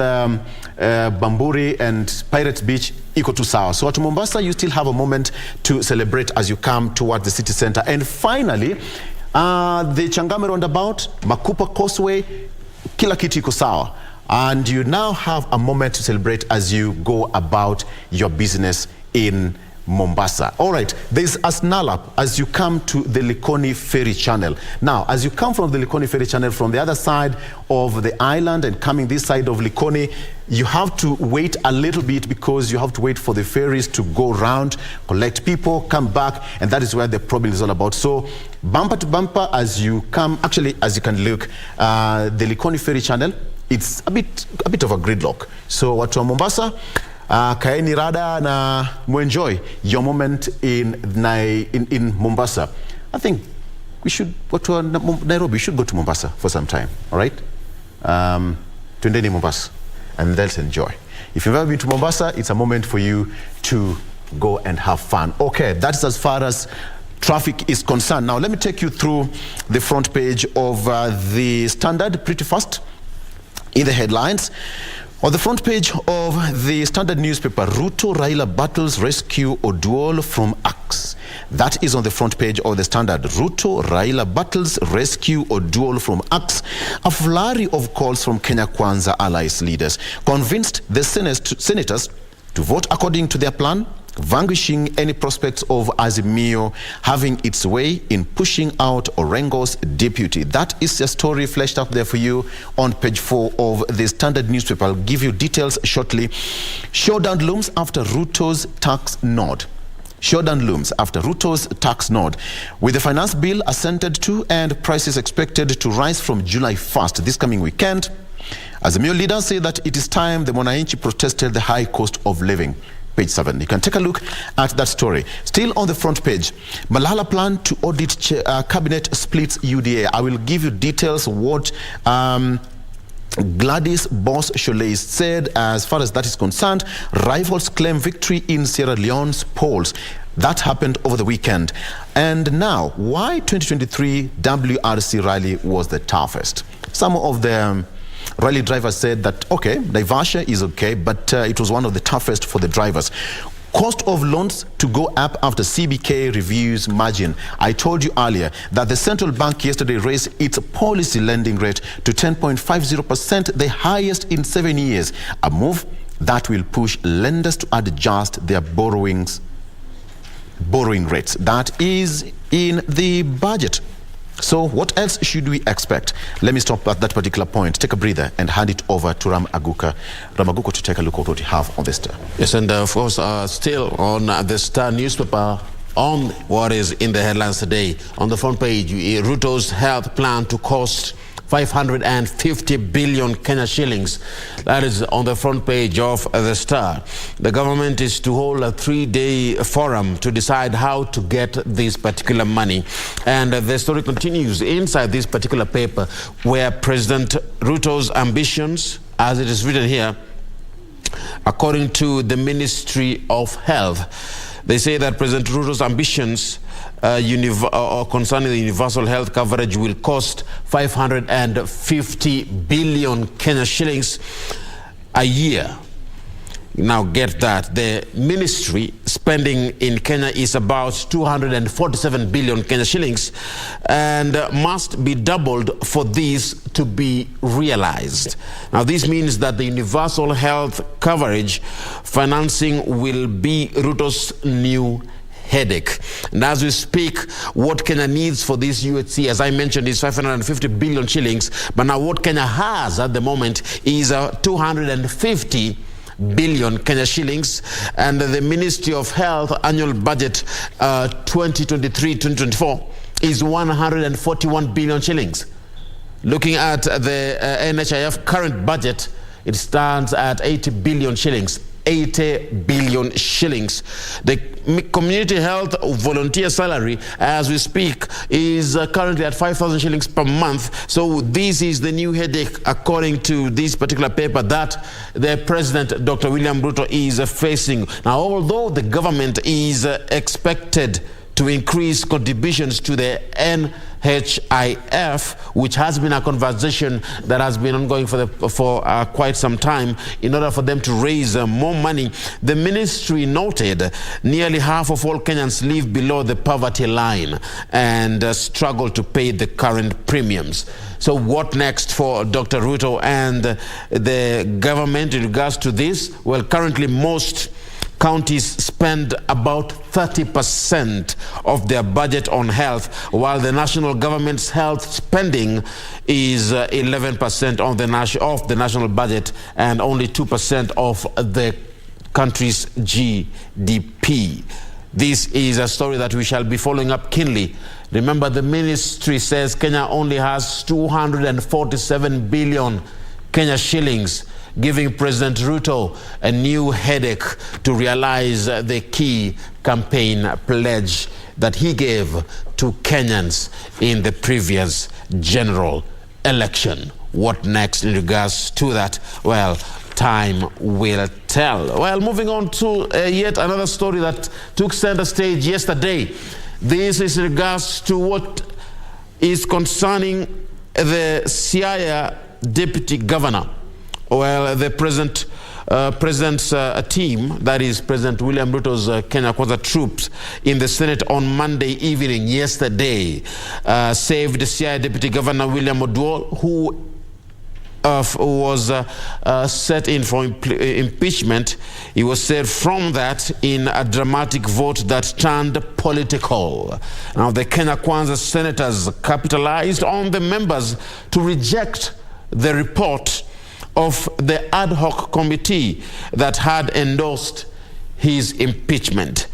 Bamburi and Pirates Beach, iko tu sawa. So at Mombasa, you still have a moment to celebrate as you come towards the city center. And finally, the Changame roundabout, Makupa Causeway, kila kitu iko sawa. And you now have a moment to celebrate as you go about your business in Mombasa. All right, there's Asnalap as you come to the Likoni Ferry Channel. Now, as you come from the Likoni Ferry Channel from the other side of the island and coming this side of Likoni, you have to wait a little bit because you have to wait for the ferries to go round, collect people, come back, and that is where the problem is all about. So, bumper to bumper as you come, actually, as you can look, the Likoni Ferry Channel, it's a bit of a gridlock. So, watu wa Mombasa, kaeni rada na muenjoy your moment in Mombasa. I think we should go to Nairobi. We should go to Mombasa for some time. All right? Twendeni Mombasa, and let's enjoy. If you've ever been to Mombasa, it's a moment for you to go and have fun. Okay, that's as far as traffic is concerned. Now, let me take you through the front page of the Standard pretty fast in the headlines. On the front page of the Standard newspaper, Ruto Raila battles rescue Oduol from axe. That is on the front page of the Standard. Ruto Raila battles rescue Oduol from axe. A flurry of calls from Kenya Kwanza allies leaders convinced the senators to vote according to their plan, vanquishing any prospects of Azimio having its way in pushing out Orengo's deputy. That is a story fleshed out there for you on page 4 of the Standard newspaper. I'll give you details shortly. Showdown looms after Ruto's tax nod. Showdown looms after Ruto's tax nod. With the finance bill assented to and prices expected to rise from July 1st, this coming weekend, Azimio leaders say that it is time the Mwananchi protested the high cost of living. Page 7. You can take a look at that story. Still on the front page, Malala plan to audit cabinet splits UDA. I will give you details what Gladys Boss-Sholay said as far as that is concerned. Rivals claim victory in Sierra Leone's polls. That happened over the weekend. And now, why 2023 WRC rally was the toughest? Some of the rally drivers said that, okay, diversion is okay, but it was one of the toughest for the drivers. Cost of loans to go up after CBK reviews margin. I told you earlier that the central bank yesterday raised its policy lending rate to 10.50%, the highest in 7 years. A move that will push lenders to adjust their borrowing rates. That is in the budget. So what else should we expect? Let me stop at that particular point, take a breather, and hand it over to Ram Aguka. Ram Aguka, to take a look at what we have on the Star. Yes, and of course, still on the Star newspaper, on what is in the headlines today. On the front page, Ruto's health plan to cost 550 billion Kenya shillings. That is on the front page of the Star. The government is to hold a 3-day forum to decide how to get this particular money. And the story continues inside this particular paper, where President Ruto's ambitions, as it is written here, according to the Ministry of Health, they say that President Ruto's ambitions concerning the universal health coverage will cost 550 billion Kenya shillings a year. Now get that, the ministry spending in Kenya is about 247 billion Kenya shillings and must be doubled for this to be realized. Now this means that the universal health coverage financing will be Ruto's new headache. And as we speak, what Kenya needs for this UHC, as I mentioned, is 550 billion shillings. But now what Kenya has at the moment is 250 billion Kenya shillings, and the Ministry of Health annual budget 2023-2024 is 141 billion shillings. Looking at the NHIF current budget, it stands at 80 billion shillings. 80 billion shillings. The community health volunteer salary, as we speak, is currently at 5,000 shillings per month. So this is the new headache, according to this particular paper, that the President, Dr. William Ruto, is facing. Now, although the government is expected to increase contributions to the NHIF, which has been a conversation that has been ongoing for quite some time, in order for them to raise more money. The ministry noted nearly half of all Kenyans live below the poverty line and struggle to pay the current premiums. So what next for Dr. Ruto and the government in regards to this? Well, currently most counties spend about 30% of their budget on health, while the national government's health spending is 11% of the national budget and only 2% of the country's GDP. This is a story that we shall be following up keenly. Remember, the ministry says Kenya only has 247 billion Kenya shillings, giving President Ruto a new headache to realize the key campaign pledge that he gave to Kenyans in the previous general election. What next in regards to that? Well, time will tell. Well, moving on to yet another story that took center stage yesterday. This is in regards to what is concerning the Siaya deputy governor. Well, the president's team, that is President William Ruto's Kenya Kwanza troops in the Senate on Monday evening yesterday, saved Siaya deputy governor William Oduol, who was set in for impeachment. He was saved from that in a dramatic vote that turned political. Now, the Kenya Kwanza senators capitalized on the members to reject the report of the ad hoc committee that had endorsed his impeachment.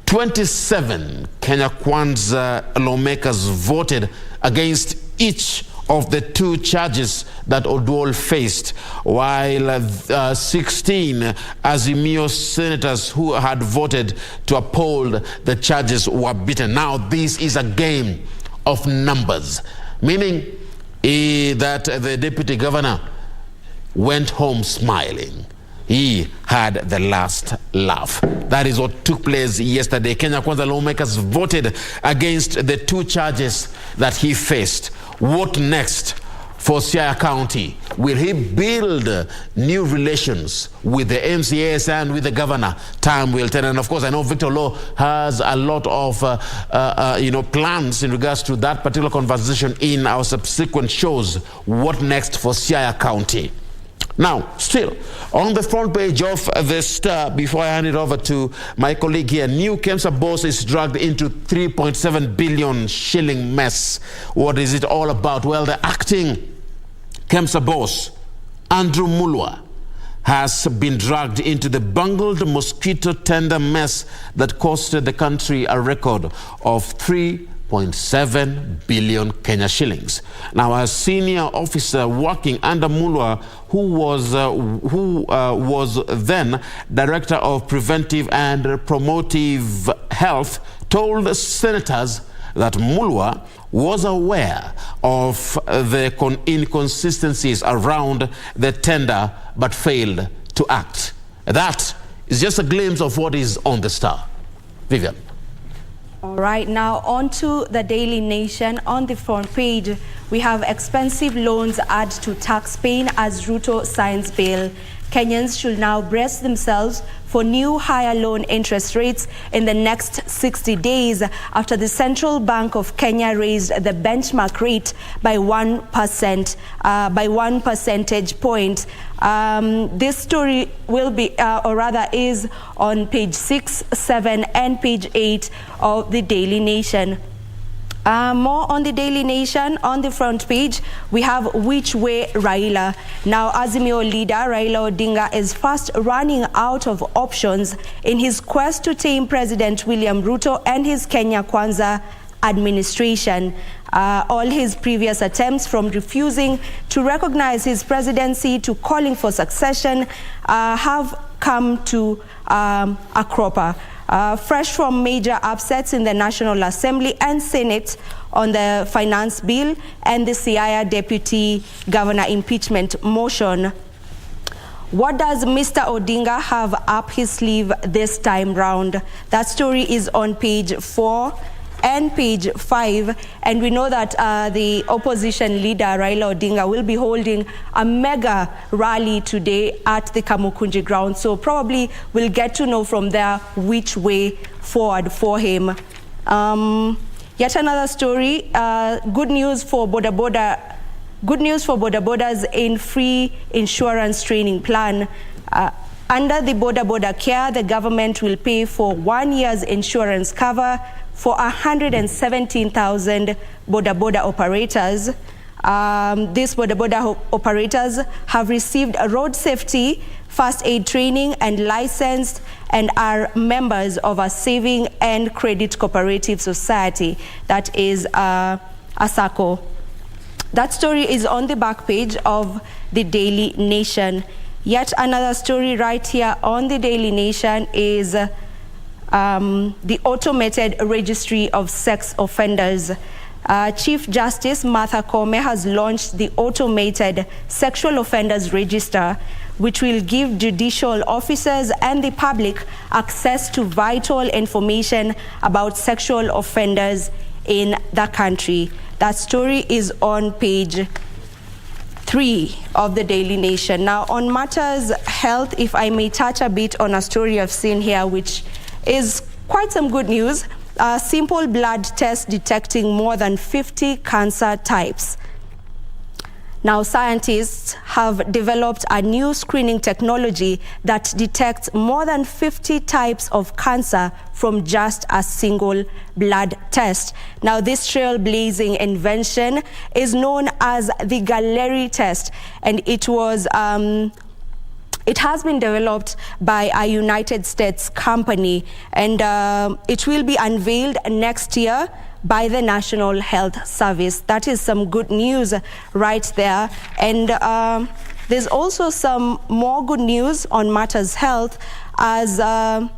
27 Kenya Kwanza lawmakers voted against each of the 2 charges that Oduol faced, while 16 Azimio senators who had voted to uphold the charges were beaten. Now, this is a game of numbers, meaning that the deputy governor went home smiling. He had the last laugh. That is what took place yesterday. Kenya Kwanza lawmakers voted against the 2 charges that he faced. What next for Siaya County? Will he build new relations with the MCAs and with the governor? Time will tell. And of course, I know Victor Law has a lot of plans in regards to that particular conversation in our subsequent shows. What next for Siaya County? Now, still, on the front page of the Star, before I hand it over to my colleague here, new KEMSA boss is dragged into 3.7 billion shilling mess. What is it all about? Well, the acting KEMSA boss, Andrew Mulwa, has been dragged into the bungled mosquito tender mess that costed the country a record of 3.7 billion Kenya shillings. Now, a senior officer working under Mulwa, who was then Director of Preventive and Promotive Health, told senators that Mulwa was aware of the inconsistencies around the tender but failed to act. That is just a glimpse of what is on the Star. Vivian. All right, now on to the Daily Nation. On the front page, we have expensive loans add to tax pain as Ruto signs bill. Kenyans should now brace themselves for new higher loan interest rates in the next 60 days after the Central Bank of Kenya raised the benchmark rate by 1%, by 1 percentage point. This story will be, or rather is on page 6, 7 and page 8 of the Daily Nation. More on the Daily Nation. On the front page, we have Which Way Raila. Now, Azimio leader Raila Odinga is fast running out of options in his quest to tame President William Ruto and his Kenya Kwanza administration. All his previous attempts, from refusing to recognize his presidency to calling for succession, have come to a cropper. Fresh from major upsets in the National Assembly and Senate on the finance bill and the Siaya deputy governor impeachment motion. What does Mr. Odinga have up his sleeve this time round? That story is on page 4 and page 5, and we know that the opposition leader Raila Odinga will be holding a mega rally today at the Kamukunji ground, so probably we'll get to know from there which way forward for him. Yet another story, good news for Boda Bodas in free insurance training plan. Under the Boda Care, the government will pay for 1 year's insurance cover for 117,000 Boda operators. These Boda operators have received a road safety, first aid training and licensed and are members of a saving and credit cooperative society, that is ASACO. That story is on the back page of the Daily Nation. Yet another story right here on the Daily Nation is the automated registry of sex offenders. Chief Justice Martha Koome has launched the automated sexual offenders register, which will give judicial officers and the public access to vital information about sexual offenders in the country. That story is on page 3 of the Daily Nation. Now, on matters health, if I may touch a bit on a story I've seen here, which is quite some good news. A simple blood test detecting more than 50 cancer types. Now, scientists have developed a new screening technology that detects more than 50 types of cancer from just a single blood test. Now, this trailblazing invention is known as the Galleri test, and it has been developed by a United States company, and it will be unveiled next year by the National Health Service. That is some good news right there. And there's also some more good news on matters health, as the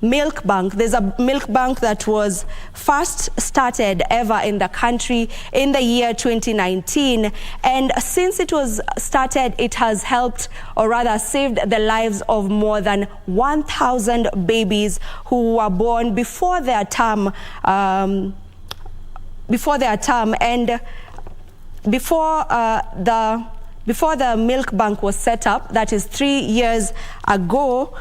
milk bank. There's a milk bank that was first started ever in the country in the year 2019, and since it was started, it has helped, or rather saved, the lives of more than 1,000 babies who were born before their term, and before the milk bank was set up, that is 3 years ago,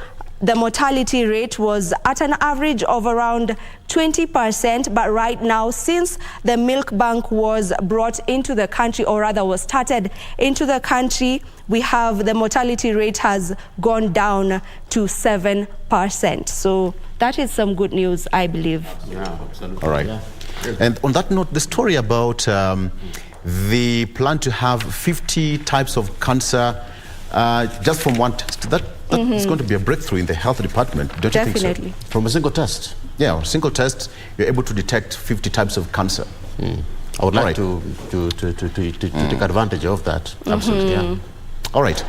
the mortality rate was at an average of around 20%, but right now, since the milk bank was brought into the country, or rather was started into the country, we have the mortality rate has gone down to 7%. So that is some good news, I believe. Yeah, absolutely. All right. Yeah. And on that note, the story about the plan to have 50 types of cancer just from one test, that is going to be a breakthrough in the health department, don't you think so? From a single test? Yeah, a single test, you're able to detect 50 types of cancer. I would like to take advantage of that. Absolutely, yeah. All right.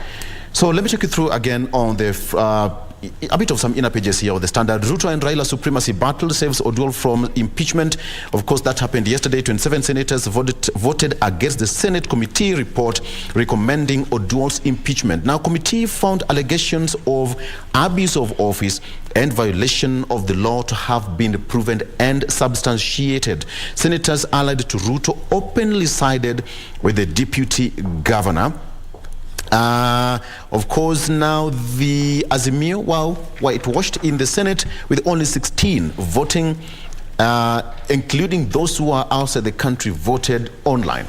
So let me take you through again on the a bit of some inner pages here of the Standard. Ruto and Raila supremacy battle saves Oduol from impeachment. Of course, that happened yesterday. 27 senators voted against the Senate committee report recommending Oduol's impeachment. Now, committee found allegations of abuse of office and violation of the law to have been proven and substantiated. Senators allied to Ruto openly sided with the deputy governor. Of course, now the Azimio, whitewashed in the Senate with only 16 voting, including those who are outside the country, voted online.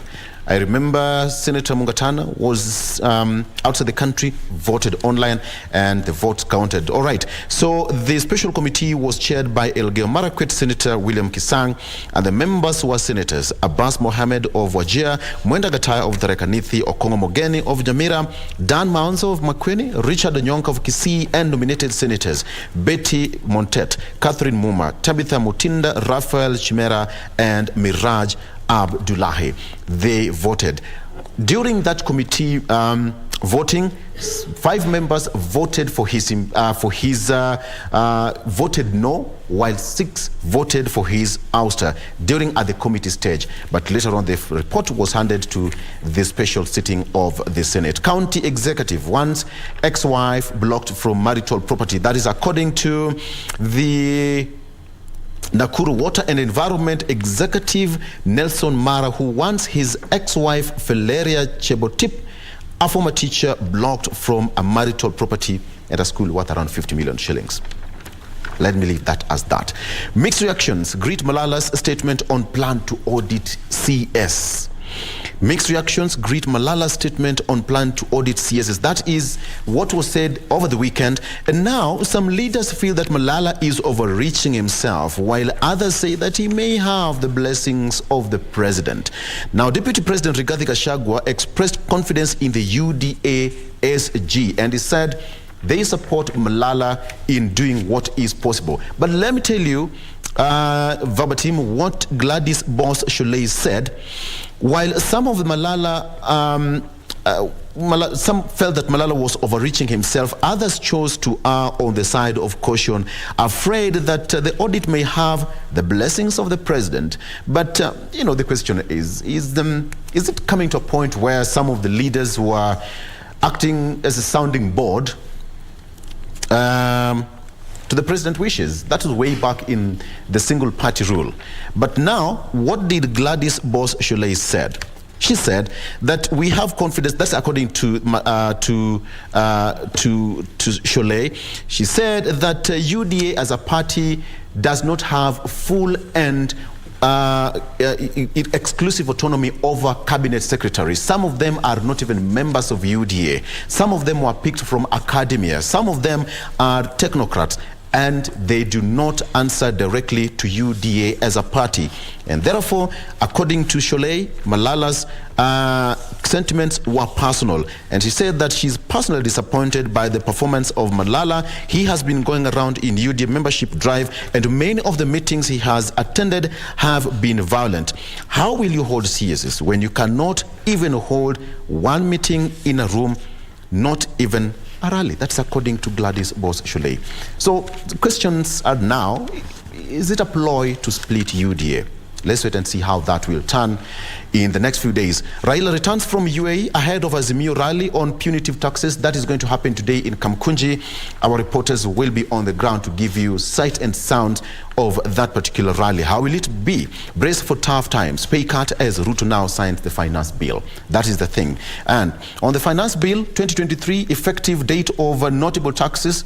I remember Senator Mungatana was outside the country, voted online, and the votes counted. All right. So the special committee was chaired by Elgeyo Marakwet, Senator William Kisang, and the members were Senators Abbas Mohamed of Wajir, Mwenda Gataya of Tharaka Nithi, Okongo Mogeni of Jamira, Dan Maunzo of Makueni, Richard Onyonka of Kisii, and nominated Senators Betty Montet, Catherine Muma, Tabitha Mutinda, Raphael Chimera, and Miraj Abdullahi. They voted. During that committee voting, 5 members voted voted no, while 6 voted for his ouster at the committee stage. But later on, the report was handed to the special sitting of the Senate. County executive wants ex-wife blocked from marital property. That is according to the Nakuru Water and Environment Executive Nelson Mara, who wants his ex-wife Valeria Chebotip, a former teacher, blocked from a marital property at a school worth around 50 million shillings. Let me leave that as that. Mixed reactions greet Malala's statement on plan to audit CS. Mixed reactions greet Malala's statement on plan to audit CSS. That is what was said over the weekend. And now some leaders feel that Malala is overreaching himself, while others say that he may have the blessings of the president. Now, Deputy President Rigathi Gachagua expressed confidence in the UDA-SG, and he said they support Malala in doing what is possible. But let me tell you verbatim what Gladys Boss Sholei said. While some of the Malala some felt that Malala was overreaching himself. Others chose to err on the side of caution, afraid that the audit may have the blessings of the president. But, the question is it coming to a point where some of the leaders who are acting as a sounding board to the president wishes? That was way back in the single party rule. But now, what did Gladys Boss-Sholei said? She said that we have confidence. That's according to Sholei. She said that UDA as a party does not have full and exclusive autonomy over cabinet secretaries. Some of them are not even members of UDA. Some of them were picked from academia. Some of them are technocrats, and they do not answer directly to UDA as a party. And therefore, according to Sholei, Malala's sentiments were personal. And she said that she's personally disappointed by the performance of Malala. He has been going around in UDA membership drive, and many of the meetings he has attended have been violent. How will you hold CSs when you cannot even hold one meeting in a room, not even a rally? That's according to Gladys Boss-Sholei. So the questions are now, is it a ploy to split UDA? Let's wait and see how that will turn in the next few days. Raila returns from UAE ahead of Azimio rally on punitive taxes. That is going to happen today in Kamkunji. Our reporters will be on the ground to give you sight and sound of that particular rally. How will it be? Brace for tough times. Pay cut as Ruto now signs the finance bill. That is the thing. And on the finance bill, 2023 effective date of notable taxes.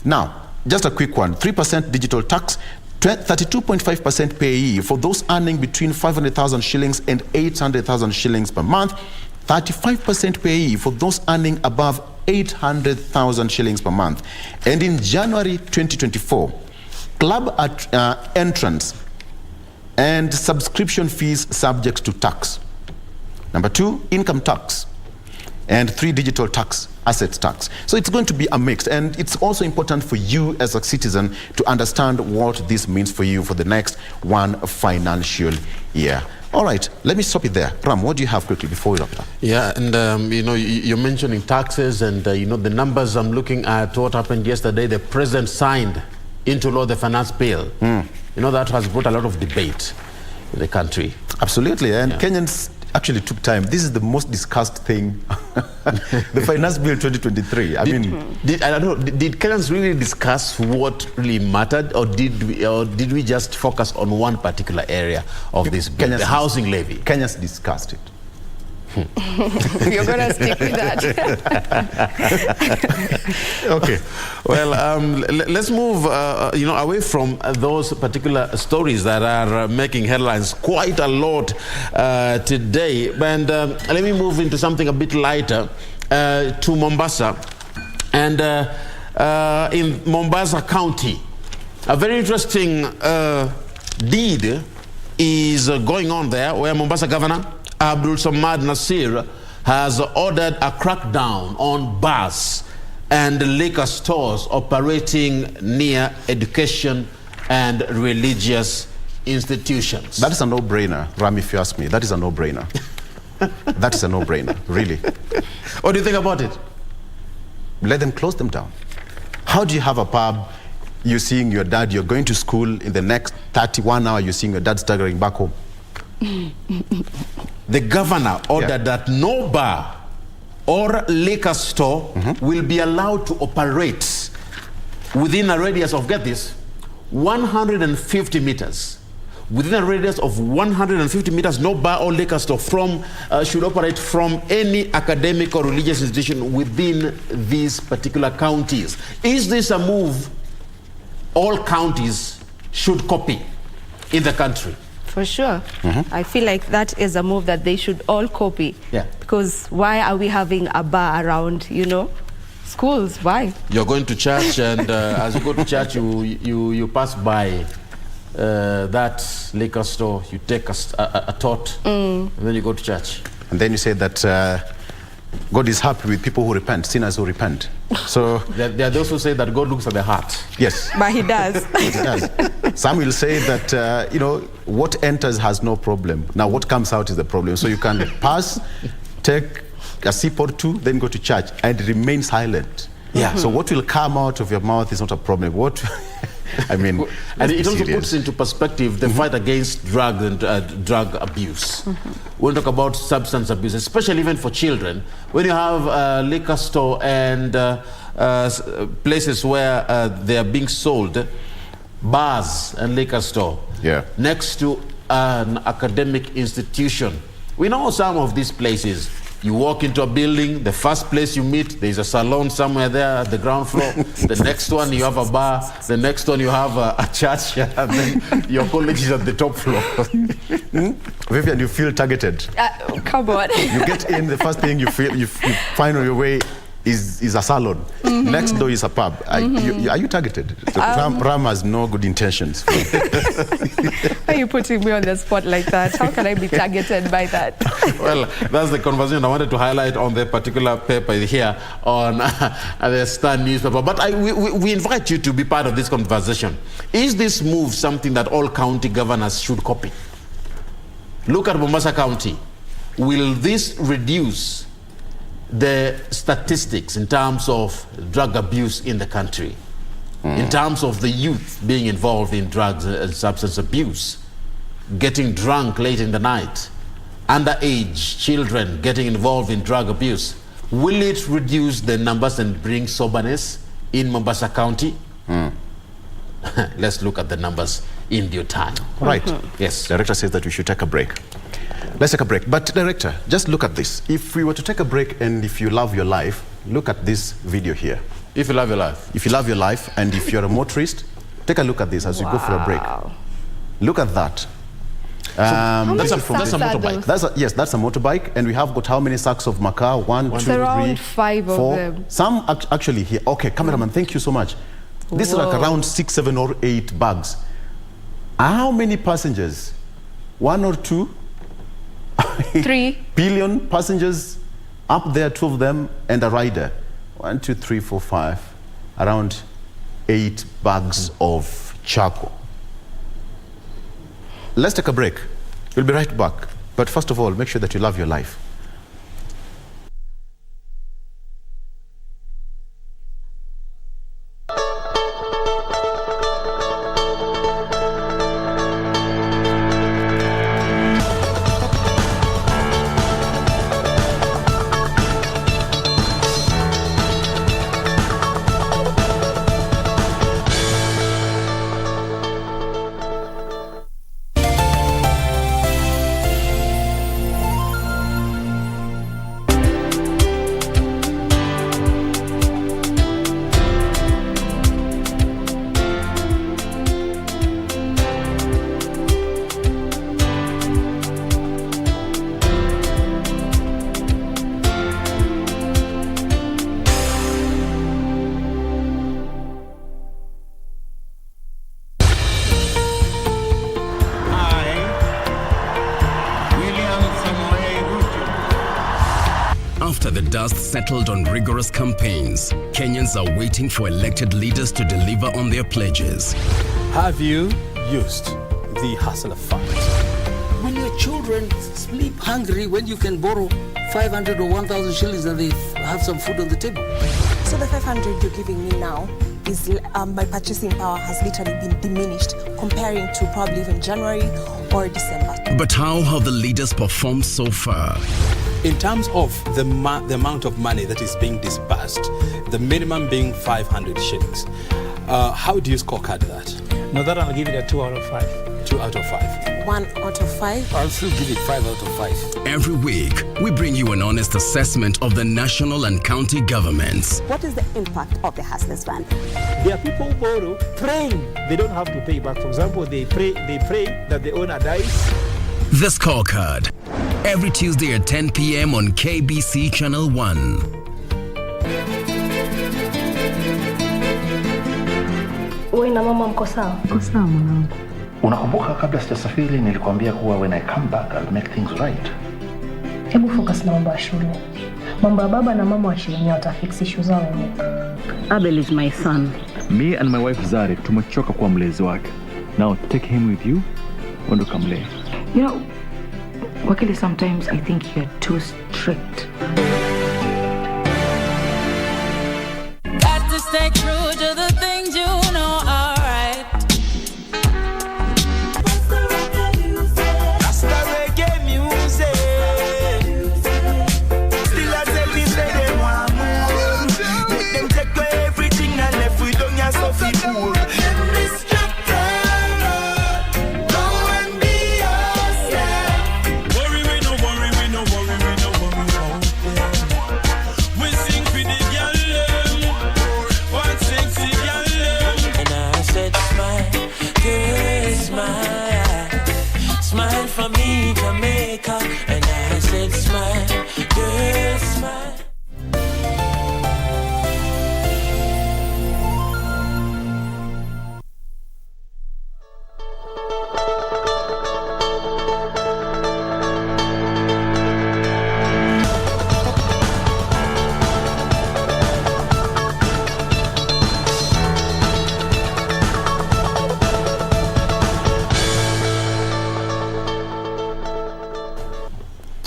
Now, just a quick one. 3% digital tax, 32.5% payee for those earning between 500,000 shillings and 800,000 shillings per month. 35% payee for those earning above 800,000 shillings per month. And in January 2024, club entrance and subscription fees subject to tax. Number 2, income tax. And 3, digital tax, assets tax. So it's going to be a mix, and it's also important for you as a citizen to understand what this means for you for the next one financial year. All right, let me stop it there. Ram, what do you have quickly before we wrap it up? Yeah, and you're mentioning taxes, and the numbers. I'm looking at what happened yesterday. The president signed into law the finance bill. That has brought a lot of debate in the country. Absolutely, and Kenyans actually took time. This is the most discussed thing. The finance bill 2023. Did Kenyans really discuss what really mattered, or did we just focus on one particular area of this bill, the housing levy? Kenyans discussed it. You're going to stick with that. Okay. Well, let's move, away from those particular stories that are making headlines quite a lot today. And let me move into something a bit lighter, to Mombasa. And in Mombasa County, a very interesting deed is going on there, where Mombasa Governor Abdul Samad Nasir has ordered a crackdown on bars and liquor stores operating near education and religious institutions. That is a no-brainer, Ram, if you ask me. That is a no-brainer. That is a no-brainer, really. What do you think about it? Let them close them down. How do you have a pub, you're seeing your dad, you're going to school, in the next 31 hours, you're seeing your dad staggering back home? The governor ordered that no bar or liquor store will be allowed to operate within a radius of, get this, 150 meters. Within a radius of 150 meters, no bar or liquor store should operate from any academic or religious institution within these particular counties. Is this a move all counties should copy in the country? For sure. I feel like that is a move that they should all copy. Yeah. Because why are we having a bar around, schools? Why? You're going to church, and as you go to church, you pass by that liquor store, you take a tot, and then you go to church. And then you say that God is happy with people who repent, sinners who repent. So there are those who say that God looks at the heart. Yes. But he does. He does. Some will say that, what enters has no problem. Now, what comes out is the problem. So you can pass, take a sip or two, then go to church and remain silent. Yeah. So what will come out of your mouth is not a problem. What I mean, and it also serious. puts into perspective the fight against drug and drug abuse. When we talk about substance abuse, especially even for children, when you have a liquor store and places where they are being sold, bars and liquor store, next to an academic institution. We know some of these places. You walk into a building, the first place you meet, there's a salon somewhere there at the ground floor. The next one, you have a bar. The next one, you have a church. And then your college is at the top floor. Vivian, you feel targeted. Come on. You get in, the first thing you find on your way is a salon. Next door is a pub. Are you targeted? Ram has no good intentions. Why are you putting me on the spot like that? How can I be targeted by that? Well, that's the conversation I wanted to highlight on the particular paper here on the Star newspaper. But we invite you to be part of this conversation. Is this move something that all county governors should copy? Look at Mombasa County. Will this reduce the statistics in terms of drug abuse in the country, in terms of the youth being involved in drugs and substance abuse, getting drunk late in the night, underage children getting involved in drug abuse? Will it reduce the numbers and bring soberness in Mombasa County? Let's look at the numbers in due time. Right. Yes. Director says that we should take a break. Let's take a break. But Director, just look at this. If we were to take a break and if you love your life, look at this video here. If you love your life. If you love your life and if you're a motorist, take a look at this as you go for a break. Look at that. That's a motorbike. Yes, that's a motorbike. And we have got how many sacks of maca? 1, 2, 3, around 5 4. of them. Some actually here. Okay, cameraman, thank you so much. This is like around 6, 7 or 8 bags. How many passengers? 1 or 2? 3 billion passengers up there, 2 of them and a rider. 1, 2, 3, 4, 5. Around 8 bags of charcoal. Let's take a break. We'll be right back. But first of all, make sure that you love your life. After the dust settled on rigorous campaigns, Kenyans are waiting for elected leaders to deliver on their pledges. Have you used the hustler fund? When your children sleep hungry, when you can borrow 500 or 1,000 shillings and they have some food on the table. So the 500 you're giving me now is my purchasing power has literally been diminished comparing to probably even January or December. But how have the leaders performed so far? In terms of the amount of money that is being disbursed, the minimum being 500 shillings, how do you scorecard that? No, that I'll give it a 2 out of 5. 2 out of 5. 1 out of 5. I'll still give it 5 out of 5. Every week, we bring you an honest assessment of the national and county governments. What is the impact of the Hustlers Fund? There are people who borrow praying they don't have to pay back. For example, they pray that the owner dies. The Scorecard. Every Tuesday at 10 p.m. on KBC Channel 1. Wewe na mama mko sawa? Mko sawa mwanangu. Unakumbuka kabla sijasafiri nilikwambia kuwa when I come back I'll make things right. Hebu focus na mambo ya shule. Mambo ya baba na mama wa shule watafix issue zao wenyewe. Abel is my son. Me and my wife Zari tumechoka kuwa mlezi wake. Now take him with you. Ondoka mlee. You know, Wakili, sometimes I think you're too strict strict. Got to stay true to the things you know are right. That's the reggae music. Still I tell me say they want more. Make them take away everything and left with them your Sophie pool. For me, Jamaica, and I said smile, girl, smile.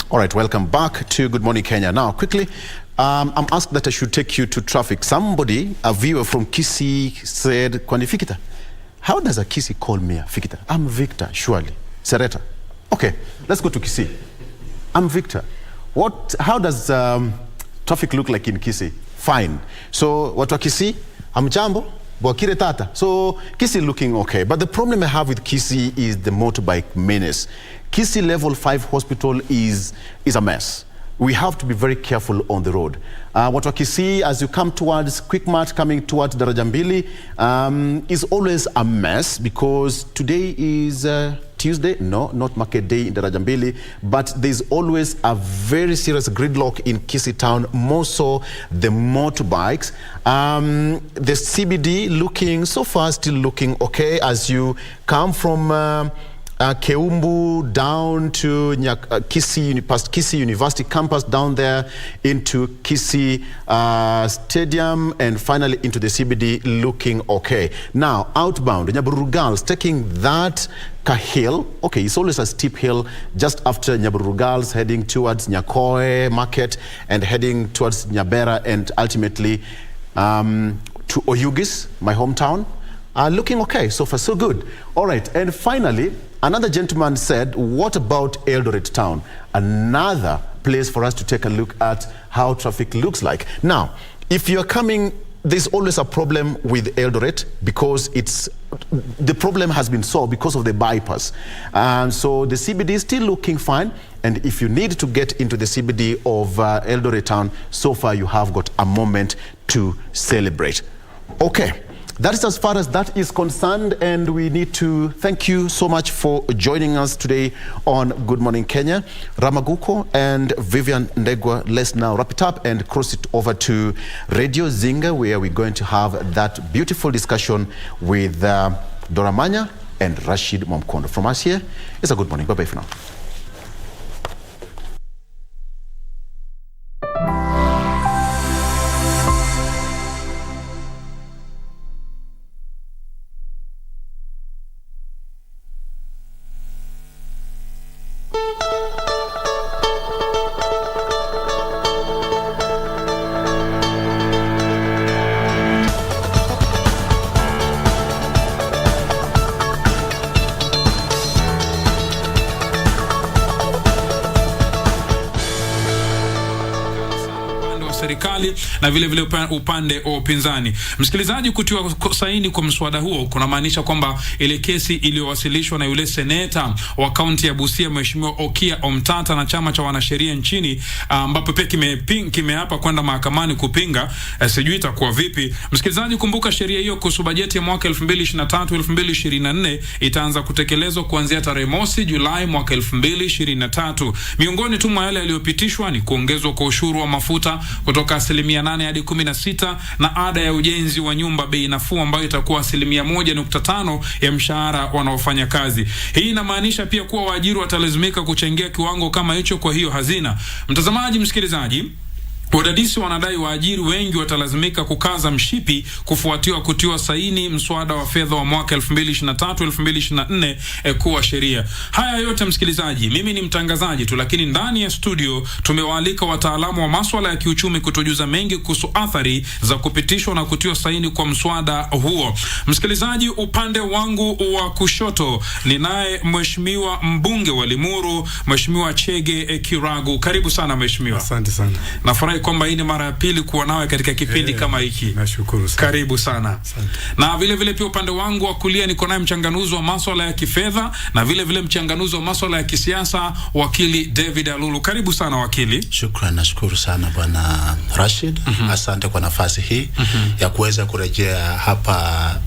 All right, welcome back to Good Morning Kenya. Now, quickly, I'm asked that I should take you to traffic. Somebody, a viewer from Kisii, said, Kwani Fikita, how does a Kisii call me a Fikita? I'm Victor, surely. Sereta. Okay, let's go to Kisii. I'm Victor. How does traffic look like in Kisii? Fine. So, watu wa Kisii, I'm Jambo, Bwakire Tata. So, Kisii looking okay. But the problem I have with Kisii is the motorbike menace. Kisii Level 5 Hospital is a mess. We have to be very careful on the road. Watu wa Kisii, as you come towards Quickmart, coming towards Darajambili, is always a mess because today is Tuesday. No, not market day in Darajambili, but there's always a very serious gridlock in Kisii town, more so the motorbikes. The CBD looking, so far still looking okay as you come from Keumbu down to Kisii, past Kisii University campus down there into Kisii Stadium and finally into the CBD looking okay. Now, outbound, Nyaburu Girls taking that hill. Okay, it's always a steep hill just after Nyaburu Girls, heading towards Nyakoe Market and heading towards Nyabera and ultimately to Oyugis, my hometown. Looking okay, so far so good. All right, and finally, another gentleman said, what about Eldoret town? Another place for us to take a look at how traffic looks like. Now, if you're coming, there's always a problem with Eldoret because the problem has been solved because of the bypass. So the CBD is still looking fine. And if you need to get into the CBD of Eldoret town, so far you have got a moment to celebrate. Okay. That is as far as that is concerned, and we need to thank you so much for joining us today on Good Morning Kenya. Ramaguko and Vivian Ndegwa, let's now wrap it up and cross it over to Radio Zinga, where we're going to have that beautiful discussion with Dora Manya and Rashid Mwamkondo. From us here, it's a good morning. Bye-bye for now. serikali na vile vile upande wa upinzani. Msikilizaji, kutiwa saini kwa mswada huo kunamaanisha kwamba ile kesi iliyowasilishwa na yule seneta wa kaunti ya Busia Mheshimiwa Okia Omtata na chama cha wanasheria nchini, ambapo pia kimeapa kwenda mahakamani kupinga, sijui itakuwa vipi. Msikilizaji, kumbuka sheria hiyo kuhusu bajeti ya mwaka 2023-2024 itaanza kutekelezwa kuanzia tarehe mosi Julai mwaka 2023. Miongoni tu mwa yale yaliyopitishwa ni kuongezwa kwa ushuru wa mafuta kutoka 8% hadi 16% na ada ya ujenzi wa nyumba bei nafuu ambayo itakuwa 1.5% ya mshahara wanaofanya kazi. Hii inamaanisha pia kuwa waajiri watalazimika kuchangia kiwango kama hicho kwa hiyo hazina. Mtazamaji, msikilizaji, Wadadisi wanadai waajiri wengi watalazimika kukaza mshipi kufuatiwa kutiwa saini mswada wa fedha wa mwaka 2023-2024 kuwa sheria. Haya yote msikilizaji, mimi ni mtangazaji tu, lakini ndani ya studio tumewaalika wataalamu wa masuala ya kiuchumi kutujuza mengi kuhusu athari za kupitishwa na kutiwa saini kwa mswada huo. Msikilizaji, upande wangu wa kushoto ninaye mheshimiwa mbunge wa Limuru, Mheshimiwa Chege Kiragu. Karibu sana mheshimiwa. Asante sana. Nafurahi kwamba hii ni mara ya pili kuwa nawe katika kipindi kama hiki. Nashukuru sana. Karibu sana. Asante. Na vile vile pia upande wangu wa kulia niko naye mchanganuzi wa masuala ya kifedha na vile vile mchanganuzi wa masuala ya kisiasa, wakili David Alulu. Karibu sana wakili. Shukrani, nashukuru sana bwana Rashid. Asante kwa nafasi hii ya kuweza kurejea hapa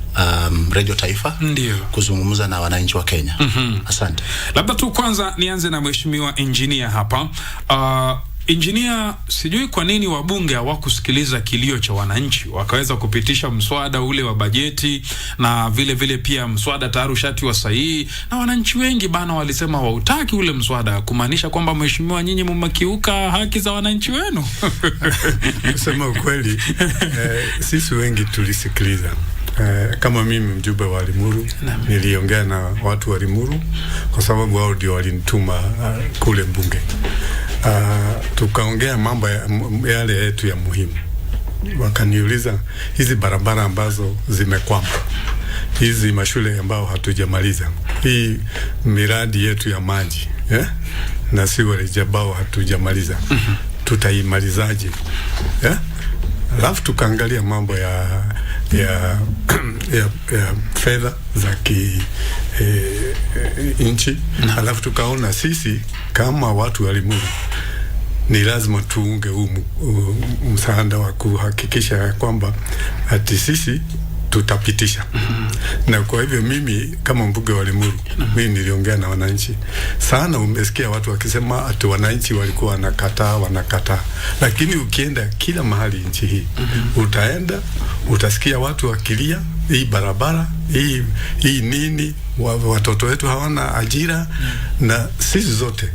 Radio Taifa. Ndio. Kuzungumza na wananchi wa Kenya. Asante. Labda tu kwanza nianze na mheshimiwa engineer hapa. Engineer, sijui kwa nini wabunge hawakusikiliza kilio cha wananchi wakaweza kupitisha mswada ule wa bajeti, na vile vile pia mswada tayari ushatiwa sahihi na wananchi wengi bana walisema hautaki ule mswada, kumaanisha kwamba mheshimiwa nyinyi mmekiuka haki za wananchi wenu. Kusema ukweli, sisi wengi tulisikiliza. Kama mimi mjumbe wa Limuru, niliongea na watu wa Limuru kwa sababu wao ndio walinituma kule mbunge. Tukaongea mambo yale yetu ya muhimu. Wakaniuliza hizi barabara ambazo zimekwama, hizi mashule ambao hatujamaliza, hii miradi yetu ya maji na sewerage ambao hatujamaliza, tutaimalizaje? Alafu tukaangalia mambo ya fedha za nchi. Alafu tukaona sisi kama watu wa Limuru ni lazima tuunge msaada wa kuhakikisha kwamba ati sisi tutapitisha. Na kwa hivyo mimi kama mbunge wa Limuru, mimi niliongea na wananchi sana. Umesikia watu wakisema ati wananchi walikuwa wanakataa, lakini ukienda kila mahali nchi hii, utaenda utasikia watu wakilia hii barabara, hii nini, watoto wetu hawana ajira. Na sisi zote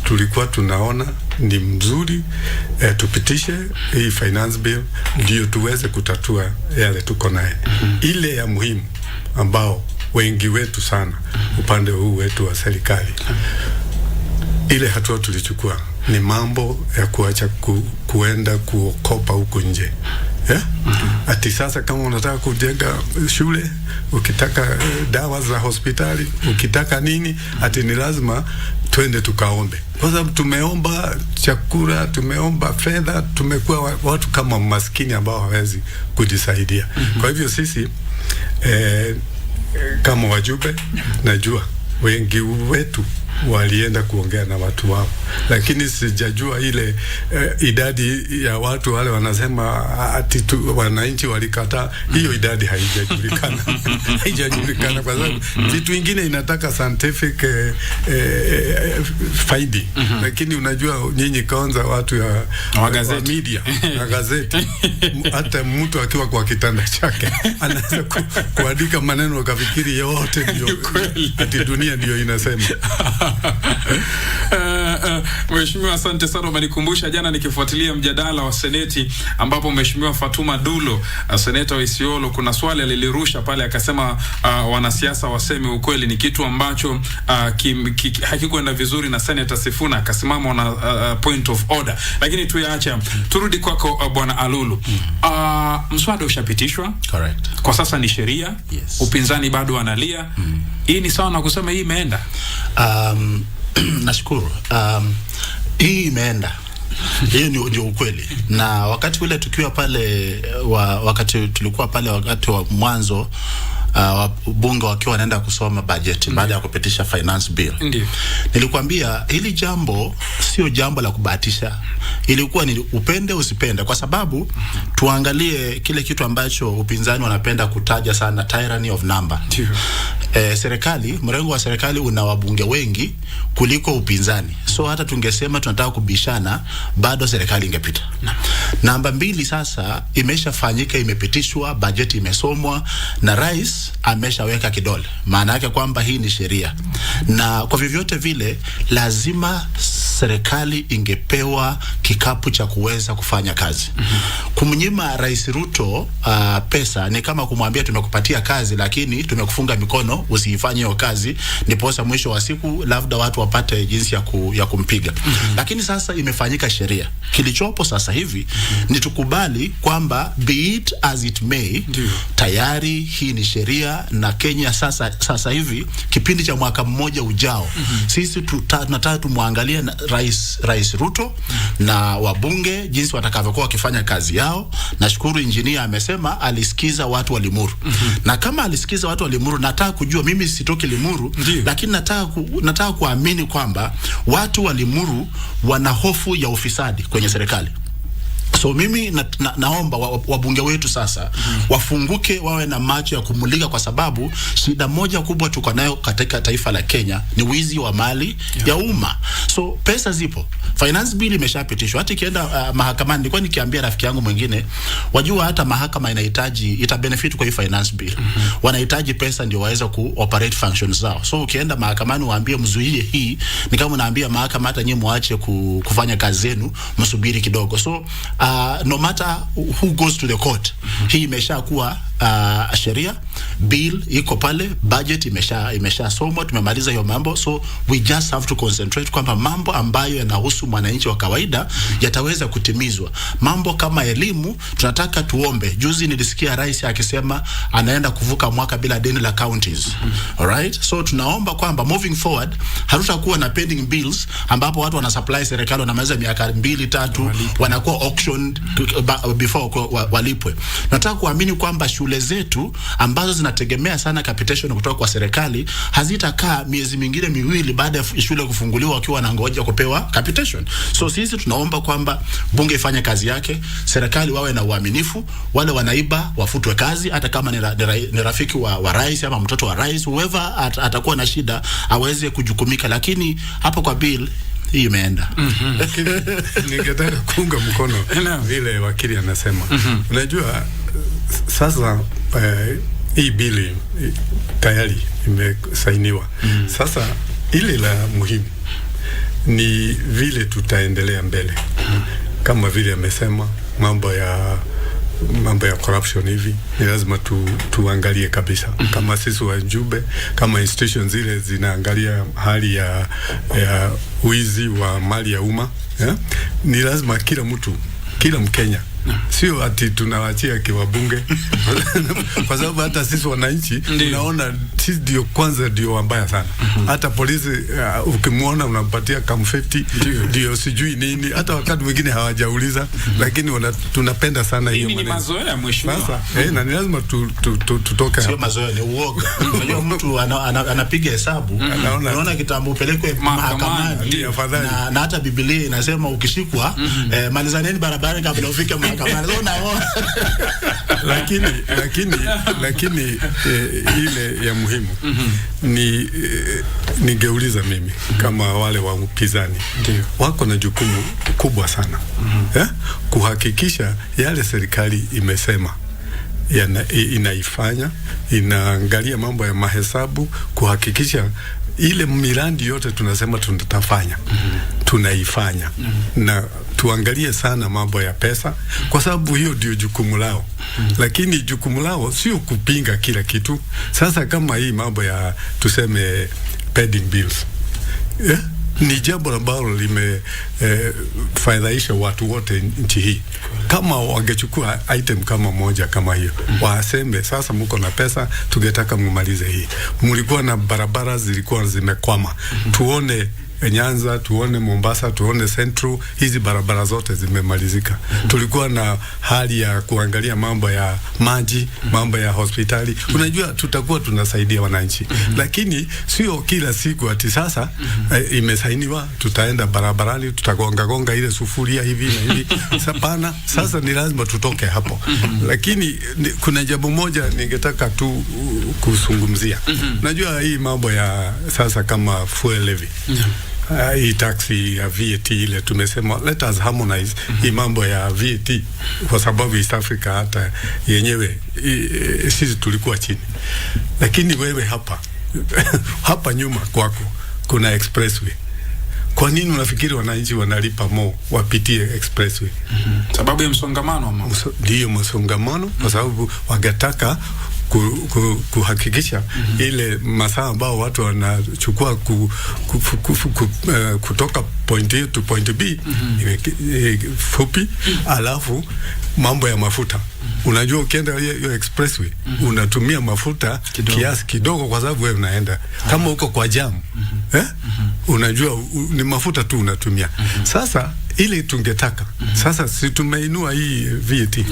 tulikuwa tunaona ni mzuri tupitishe hii finance bill ndio tuweze kutatua yale tuko naye. Ile ya muhimu ambao wengi wetu sana upande huu wetu wa serikali, ile hatua tulichukua ni mambo ya kuacha kuenda kuokopa huko nje. Ati sasa kama unataka kujenga shule, ukitaka dawa za hospitali, ukitaka nini, ati ni lazima twende tukaombe. Kwa sababu tumeomba chakula, tumeomba fedha, tumekuwa watu kama maskini ambao hawezi kujisaidia. Kwa hivyo sisi kama wajumbe, najua wengi wetu walienda kuongea na watu wao, lakini sijajua ile idadi ya watu wale wanasema ati wananchi walikataa. Hiyo idadi haijajulikana. Haijajulikana kwa sababu vitu vingine inataka scientific finding. Lakini unajua nyinyi kwanza watu wa media na gazeti, hata mtu akiwa kwa kitanda chake anaweza kuandika maneno akafikiri yote ndio ati dunia ndio inasema. Mheshimiwa, asante sana. Umenikumbusha jana nikifuatilia mjadala wa Seneti ambapo Mheshimiwa Fatuma Dulo, seneta wa Isiolo, kuna swali alilirusha pale akasema wanasiasa waseme ukweli, ni kitu ambacho hakikwenda vizuri na Senator Sifuna akasimama na point of order. Lakini tuyaache, turudi kwako bwana Alulu. Mswada ushapitishwa. Correct. Kwa sasa ni sheria. Yes. Upinzani bado analia. Hii ni sawa na kusema hii imeenda? Nashukuru. Hii imeenda. Hiyo ndio ukweli. Na wakati ule tukiwa pale wakati tulikuwa pale wakati wa mwanzo bunge wakiwa wanaenda kusoma budget baada ya kupitisha finance bill. Nilikwambia hili jambo sio jambo la kubahatisha. Ilikuwa ni upende usipende, kwa sababu tuangalie kile kitu ambacho upinzani wanapenda kutaja sana, tyranny of number. Serikali, mrengo wa serikali una wabunge wengi kuliko upinzani. So hata tungesema tunataka kubishana, bado serikali ingepita. Namba 2 sasa imeshafanyika, imepitishwa, budget imesomwa na rais ameshaweka kidole. Maana yake kwamba hii ni sheria. Na kwa vyovyote vile lazima serikali ingepewa kikapu cha kuweza kufanya kazi. Kumnyima Rais Ruto pesa ni kama kumwambia tumekupatia kazi lakini tumekufunga mikono usiifanye hiyo kazi, ndiposa mwisho wa siku labda watu wapate jinsi ya kumpiga. Lakini sasa imefanyika sheria. Kilichopo sasa hivi ni tukubali kwamba be it as it may, tayari hii ni sheria na Kenya sasa hivi kipindi cha mwaka mmoja ujao sisi tunataka tumwangalie Rais Ruto na wabunge jinsi watakavyokuwa wakifanya kazi yao. Nashukuru engineer amesema alisikiza watu wa Limuru. Na kama alisikiza watu wa Limuru, nataka kujua, mimi sitoki Limuru, lakini nataka kuamini kwamba watu wa Limuru wana hofu ya ufisadi kwenye serikali. So mimi naomba wabunge wetu sasa wafunguke, wawe na macho ya kumulika, kwa sababu shida moja kubwa tuko nayo katika taifa la Kenya ni wizi wa mali ya umma. So pesa zipo, finance bill imeshapitishwa, hata ikienda mahakamani. Nilikuwa nikiambia rafiki yangu mwingine, wajua hata mahakama ita benefit kwa hii finance bill. Wanahitaji pesa ndio waweza operate functions zao. So ukienda mahakamani waambie mzuie hii, ni kama unaambia mahakama hata nyinyi muache kufanya kazi zenu, msubiri kidogo. So no matter who goes to the court, hii imesha kuwa sheria, bill iko pale, budget imesha somwa, tumemaliza hiyo mambo. So we just have to concentrate kwamba mambo ambayo yanahusu mwananchi wa kawaida yataweza kutimizwa. Mambo kama elimu tunataka tuombe. Juzi nilisikia rais akisema anaenda kuvuka mwaka bila deni la counties. Alright? So tunaomba kwamba moving forward hatutakuwa na pending bills ambapo watu wana supply serikali wanamaliza miaka 2-3 wanakuwa auctioned before walipwe. Nataka kuamini kwamba shule zetu ambazo zinategemea sana capitation kutoka kwa serikali hazitakaa miezi mingine miwili baada ya shule kufunguliwa wakiwa wanangoja kupewa capitation. So sisi tunaomba kwamba bunge ifanye kazi yake, serikali wawe na uaminifu, wale wanaiba wafutwe kazi, hata kama ni rafiki wa rais ama mtoto wa rais, whoever atakuwa na shida aweze kujukumika. Lakini hapo kwa bill hii imeenda. Ningetaka kuunga mkono vile wakili anasema. Unajua sasa hii bili tayari imesainiwa. Sasa ile la muhimu ni vile tutaendelea mbele. Kama vile amesema mambo ya corruption hivi ni lazima tuangalie kabisa. Kama sisi wa Njube, kama institutions zile zinaangalia hali ya wizi wa mali ya umma, ni lazima kila Mkenya, sio ati tunawachia kiwabunge kwa sababu hata sisi wananchi tunaona sisi ndio wambaya sana. Hata polisi ukimwona unampatia kama 50 ndio sijui nini, hata wakati mwingine hawajauliza, lakini tunapenda sana hiyo maneno. Ni mazoea mheshimiwa. Sasa na ni lazima tutoke sio mazoea, ni uoga. Unajua mtu anapiga hesabu, unaona kitambo upelekwe mahakamani, na hata Biblia inasema ukishikwa malizaneni barabara kabla ufike mahakamani. Lakini ile ya muhimu ni ningeuliza mimi kama wale wa upinzani wako na jukumu kubwa sana kuhakikisha yale serikali imesema inaifanya, inaangalia mambo ya mahesabu, kuhakikisha ile miradi yote tunasema tunatafanya tunaifanya, na tuangalie sana mambo ya pesa, kwa sababu hiyo ndio jukumu lao. Lakini jukumu lao sio kupinga kila kitu. Sasa kama hii mambo ya tuseme pending bills, ni jambo ambalo limefaidhaisha watu wote nchi hii. Kama wangechukua item kama moja kama hiyo, waseme sasa mko na pesa, tungetaka mumalize hii. Mlikuwa na barabara zilikuwa zimekwama, tuone Nyanza, tuone Mombasa, tuone Central, hizi barabara zote zimemalizika. Tulikuwa na hali ya kuangalia mambo ya maji, mambo ya hospitali. Unajua tutakuwa tunasaidia wananchi. Lakini sio kila siku ati sasa imesainiwa tutaenda barabarani tutagonga ile sufuria hivi na hivi. Sapana, sasa ni lazima tutoke hapo. Lakini kuna jambo moja ningetaka tu kuzungumzia. Najua hii mambo ya sasa kama fuel levy, hii taxi ya VAT ile tumesema let us harmonize hii mambo ya VAT, kwa sababu East Africa hata yenyewe sisi tulikuwa chini. Lakini wewe hapa nyuma kwako kuna expressway, Kwa nini unafikiri wananchi wanalipa more wapitie expressway? Sababu ya msongamano. Ndio msongamano, kwa sababu wangetaka kuhakikisha ile masaa ambao watu wanachukua kutoka point A to point B fupi, alafu mambo ya mafuta. Unajua ukienda hiyo expressway unatumia mafuta kiasi kidogo, kwa sababu wewe unaenda kama uko kwa jam unajua ni mafuta tu unatumia. Sasa ile tungetaka sasa, si tumeinua hii VAT,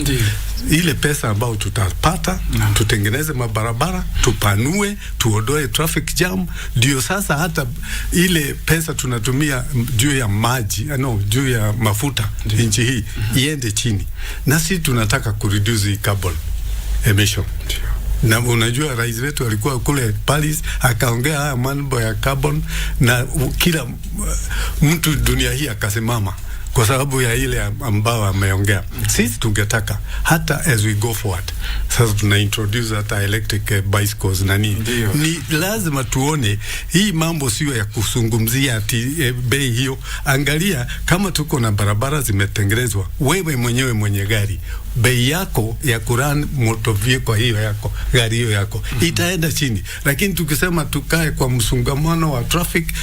ile pesa ambayo tutapata tutengeneze mabarabara, tupanue, tuondoe traffic jam, ndio sasa hata ile pesa tunatumia juu ya maji juu ya mafuta nchi hii iende chini. Na sisi tunataka kureduce carbon emission. Na unajua rais wetu alikuwa kule Paris akaongea haya mambo ya carbon, na kila mtu dunia hii akasimama kwa sababu ya ile ambao ameongea. Sisi tungetaka hata as we go forward, sasa tuna introduce hata electric bicycles na nini. Ni lazima tuone hii mambo sio ya kusungumzia ati bei hiyo. Angalia kama tuko na barabara zimetengenezwa, wewe mwenyewe mwenye gari, bei yako ya kuran motor vehicle hiyo yako, gari hiyo yako itaenda chini. Lakini tukisema tukae kwa msongamano wa traffic,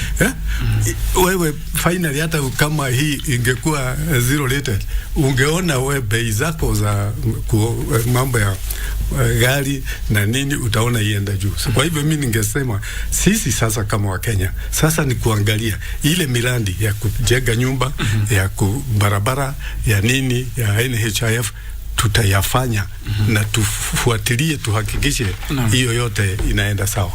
wewe finally hata kama hii ingekuwa zero rated, ungeona wewe bei zako za mambo ya gari na nini utaona ienda juu. So, kwa hivyo mimi ningesema sisi sasa kama Wakenya sasa ni kuangalia ile miradi ya kujenga nyumba, ya barabara, ya nini, ya NHIF tutayafanya na tufuatilie, tuhakikishe hiyo yote inaenda sawa.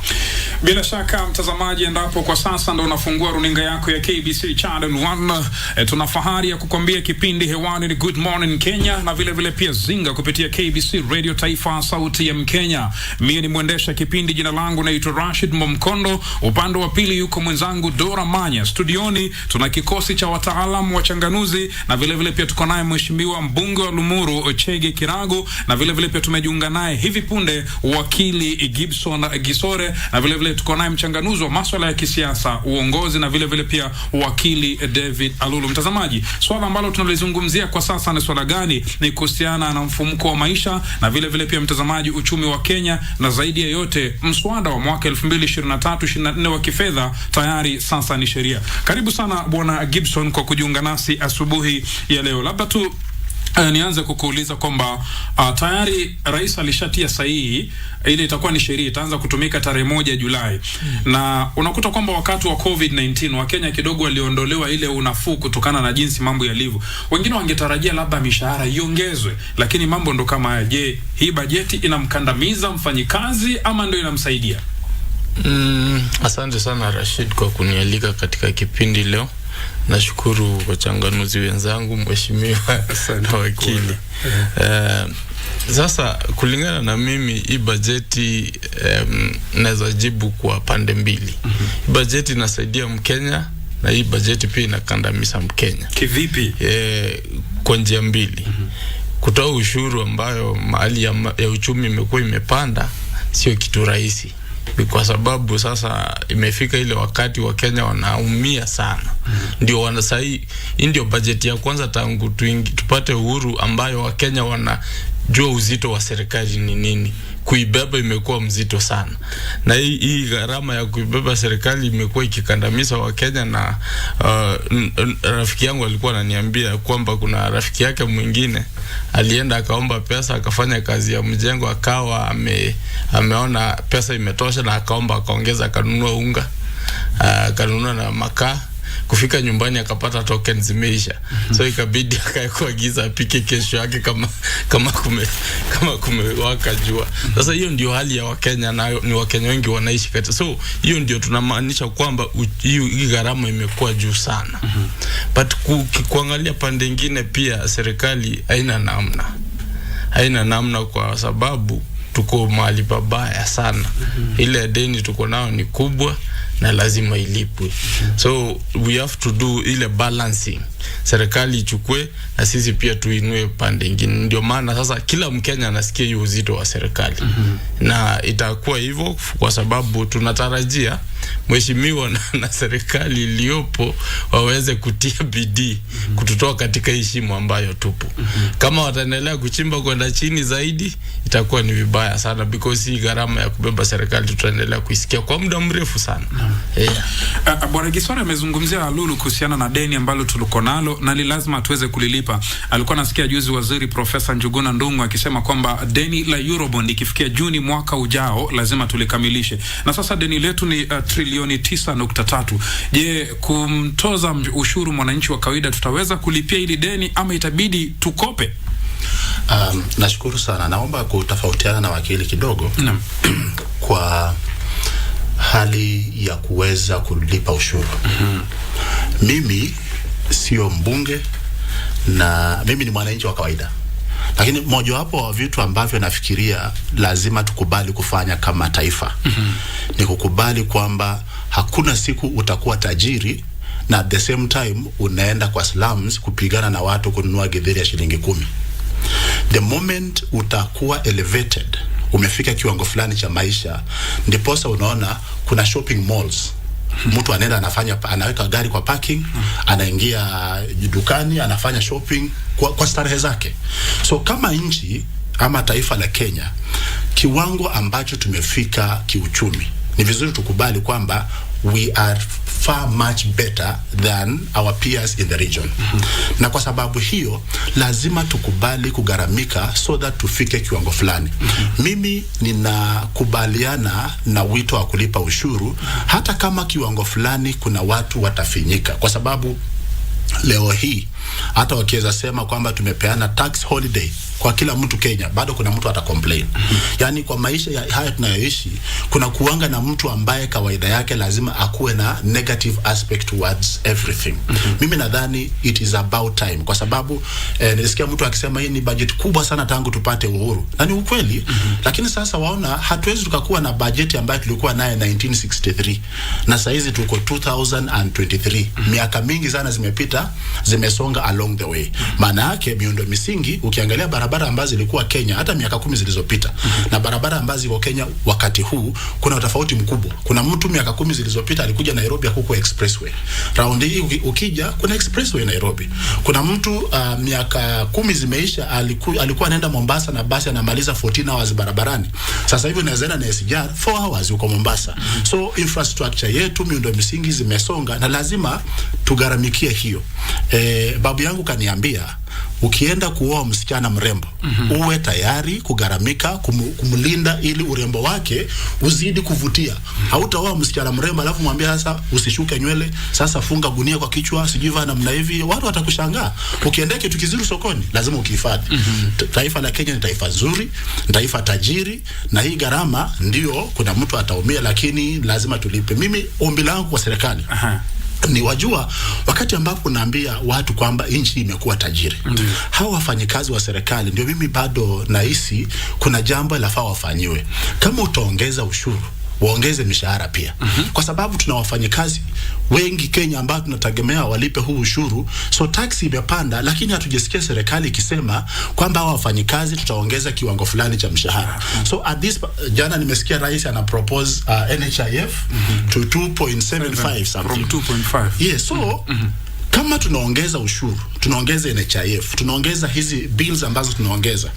Bila shaka mtazamaji, endapo kwa sasa ndo unafungua runinga yako ya KBC Channel 1, tuna fahari ya kukwambia kipindi hewani ni Good Morning Kenya, na vile vile pia zinga kupitia KBC Radio Taifa, sauti ya Mkenya. Mimi ni mwendesha kipindi, jina langu naitwa Rashid Momkondo, upande wa pili yuko mwenzangu Dora Manya. Studioni tuna kikosi cha wataalamu wachanganuzi, na vile vile pia tuko naye mheshimiwa mbunge wa Lumuru Chege Kirago, na vile vile pia tumejiunga naye hivi punde wakili Gibson Gisore, na vile vile tuko naye mchanganuzi wa masuala ya kisiasa, uongozi, na vile vile pia wakili David Alulu. Mtazamaji, swala ambalo tunalizungumzia kwa sasa ni swala gani? Ni kuhusiana na mfumuko wa maisha, na vile vile pia mtazamaji, uchumi wa Kenya, na zaidi ya yote mswada wa mwaka 2023-24 wa kifedha tayari sasa ni sheria. Karibu sana bwana Gibson kwa kujiunga nasi asubuhi ya leo. Labda tu nianze kukuuliza kwamba tayari rais alishatia sahihi, ile itakuwa ni sheria, itaanza kutumika tarehe 1 Julai. Na unakuta kwamba wakati wa COVID-19 Wakenya kidogo waliondolewa ile unafuu kutokana na jinsi mambo yalivyo. Wengine wangetarajia labda mishahara iongezwe, lakini mambo ndo kama haya. Je, hii bajeti inamkandamiza mfanyikazi ama ndio inamsaidia? Asante sana Rashid kwa kunialika katika kipindi leo. Nashukuru wachanganuzi wenzangu, mheshimiwa na wakili. Sasa kulingana na mimi, hii bajeti naweza jibu kwa pande mbili. Hii bajeti inasaidia Mkenya na hii bajeti pia inakandamiza Mkenya. Kivipi? Kwa njia mbili. Kutoa ushuru ambayo mahali ya uchumi imekuwa imepanda sio kitu rahisi, kwa sababu sasa imefika ile wakati wa Kenya wanaumia sana. Ndio wanasai, ndio bajeti ya kwanza tangu tupate uhuru ambayo Wakenya wanajua uzito wa serikali ni nini. Kuibeba imekuwa mzito sana, na hii gharama ya kuibeba serikali imekuwa ikikandamiza Wakenya. Na rafiki yangu alikuwa ananiambia kwamba kuna rafiki yake mwingine alienda akaomba pesa, akafanya kazi ya mjengo, akawa ameona pesa imetosha, na akaomba akaongeza, akanunua unga, akanunua na makaa. Kufika nyumbani akapata tokens zimeisha. So ikabidi akakuagiza apike kesho yake kama kumewaka jua. Sasa hiyo ndio hali ya Wakenya, na ni Wakenya wengi wanaishi katika. So hiyo ndio tunamaanisha kwamba hii gharama imekuwa juu sana. But kuangalia pande nyingine pia serikali haina namna kwa sababu tuko mahali pabaya sana. Ile deni tuko nao ni kubwa na lazima ilipwe. So we have to do ile balancing serikali ichukue na sisi pia tuinue pande nyingine. Ndio maana sasa kila Mkenya anasikia hiyo uzito wa serikali. Na itakuwa hivyo kwa sababu tunatarajia mheshimiwa na serikali iliyopo waweze kutia bidii kututoa katika heshima ambayo tupo. Kama wataendelea kuchimba kwenda chini zaidi, itakuwa ni vibaya sana, because hii gharama ya kubeba serikali tutaendelea kuisikia kwa muda mrefu sana. Bwana Giswara amezungumzia Lulu kuhusiana na deni ambalo tuliko nalo na lazima tuweze kulilipa. Alikuwa nasikia juzi Waziri Profesa Njuguna Ndung'u akisema kwamba deni la Eurobond ikifikia Juni mwaka ujao lazima tulikamilishe. Na sasa deni letu ni trilioni 9.3. Je, kumtoza ushuru mwananchi wa kawaida tutaweza kulipia hili deni ama itabidi tukope? Nashukuru sana. Naomba kutofautiana na wakili kidogo kwa hali ya kuweza kulipa ushuru. Mimi sio mbunge na mimi ni mwananchi wa kawaida. Lakini mojawapo wa vitu ambavyo nafikiria lazima tukubali kufanya kama taifa ni kukubali kwamba hakuna siku utakuwa tajiri na at the same time unaenda kwa slums kupigana na watu kununua githeri ya shilingi 10. The moment utakuwa elevated, umefika kiwango fulani cha maisha, ndiposa unaona kuna shopping malls. Mtu anaenda anaweka gari kwa parking, anaingia dukani, anafanya shopping kwa starehe zake. So kama nchi ama taifa la Kenya, kiwango ambacho tumefika kiuchumi, ni vizuri tukubali kwamba we are far much better than our peers in the region. Na kwa sababu hiyo lazima tukubali kugaramika so that tufike kiwango fulani. Mimi ninakubaliana na wito wa kulipa ushuru hata kama kiwango fulani kuna watu watafinyika, kwa sababu leo hii hata wakiweza sema kwamba tumepeana tax holiday kwa kila mtu Kenya, bado kuna mtu atacomplain. Yani kwa maisha ya haya tunayoishi, kuna kuanga na mtu ambaye kawaida yake lazima akuwe na negative aspect towards everything. Mimi nadhani it is about time, kwa sababu nilisikia mtu akisema hii ni budget kubwa sana tangu tupate uhuru. Na ni ukweli, lakini sasa waona hatuwezi tukakuwa na budget ambayo tulikuwa naye 1963 na sasa hizi tuko 2023. Miaka mingi sana zimepita, zimesonga along the way. Maana yake miundo misingi, ukiangalia barabara ambazo zilikuwa Kenya hata miaka 10 zilizopita na barabara ambazo ziko Kenya wakati huu, kuna tofauti mkubwa. Kuna mtu miaka 10 zilizopita alikuja Nairobi huko expressway. Raundi hii ukija kuna expressway Nairobi. Kuna mtu miaka 10 zimeisha alikuwa anaenda Mombasa na basi anamaliza 14 hours barabarani. Sasa hivi unaenda na SGR 4 hours uko Mombasa. So infrastructure yetu, miundo misingi zimesonga na lazima tugaramikie hiyo. Babu yangu kaniambia, ukienda kuoa msichana mrembo, uwe tayari kugaramika kumlinda ili urembo wake uzidi kuvutia. Hautaoa msichana mrembo alafu mwambie sasa usishuke nywele, sasa funga gunia kwa kichwa, sijiva namna hivi, watu watakushangaa. Ukienda kitu kizuri sokoni, lazima ukihifadhi. Taifa la Kenya ni taifa zuri, ni taifa tajiri, na hii gharama ndio kuna mtu ataumia, lakini lazima tulipe. Mimi ombi langu kwa serikali ni wajua, wakati ambapo naambia watu kwamba nchi imekuwa tajiri, hao wafanyikazi wa serikali ndio mimi bado nahisi kuna jambo lafaa wafanyiwe. Kama utaongeza ushuru, waongeze mishahara pia. Kwa sababu tuna wafanyikazi wengi Kenya ambao tunategemea walipe huu ushuru. So taxi imepanda, lakini hatujasikia serikali ikisema kwamba hao wafanyikazi tutaongeza kiwango fulani cha mshahara. So at this, jana nimesikia rais ana propose NHIF to 2.75 something. From 2.5. Yes, so kama tunaongeza ushuru, tunaongeza NHIF, tunaongeza hizi bills ambazo tunaongeza,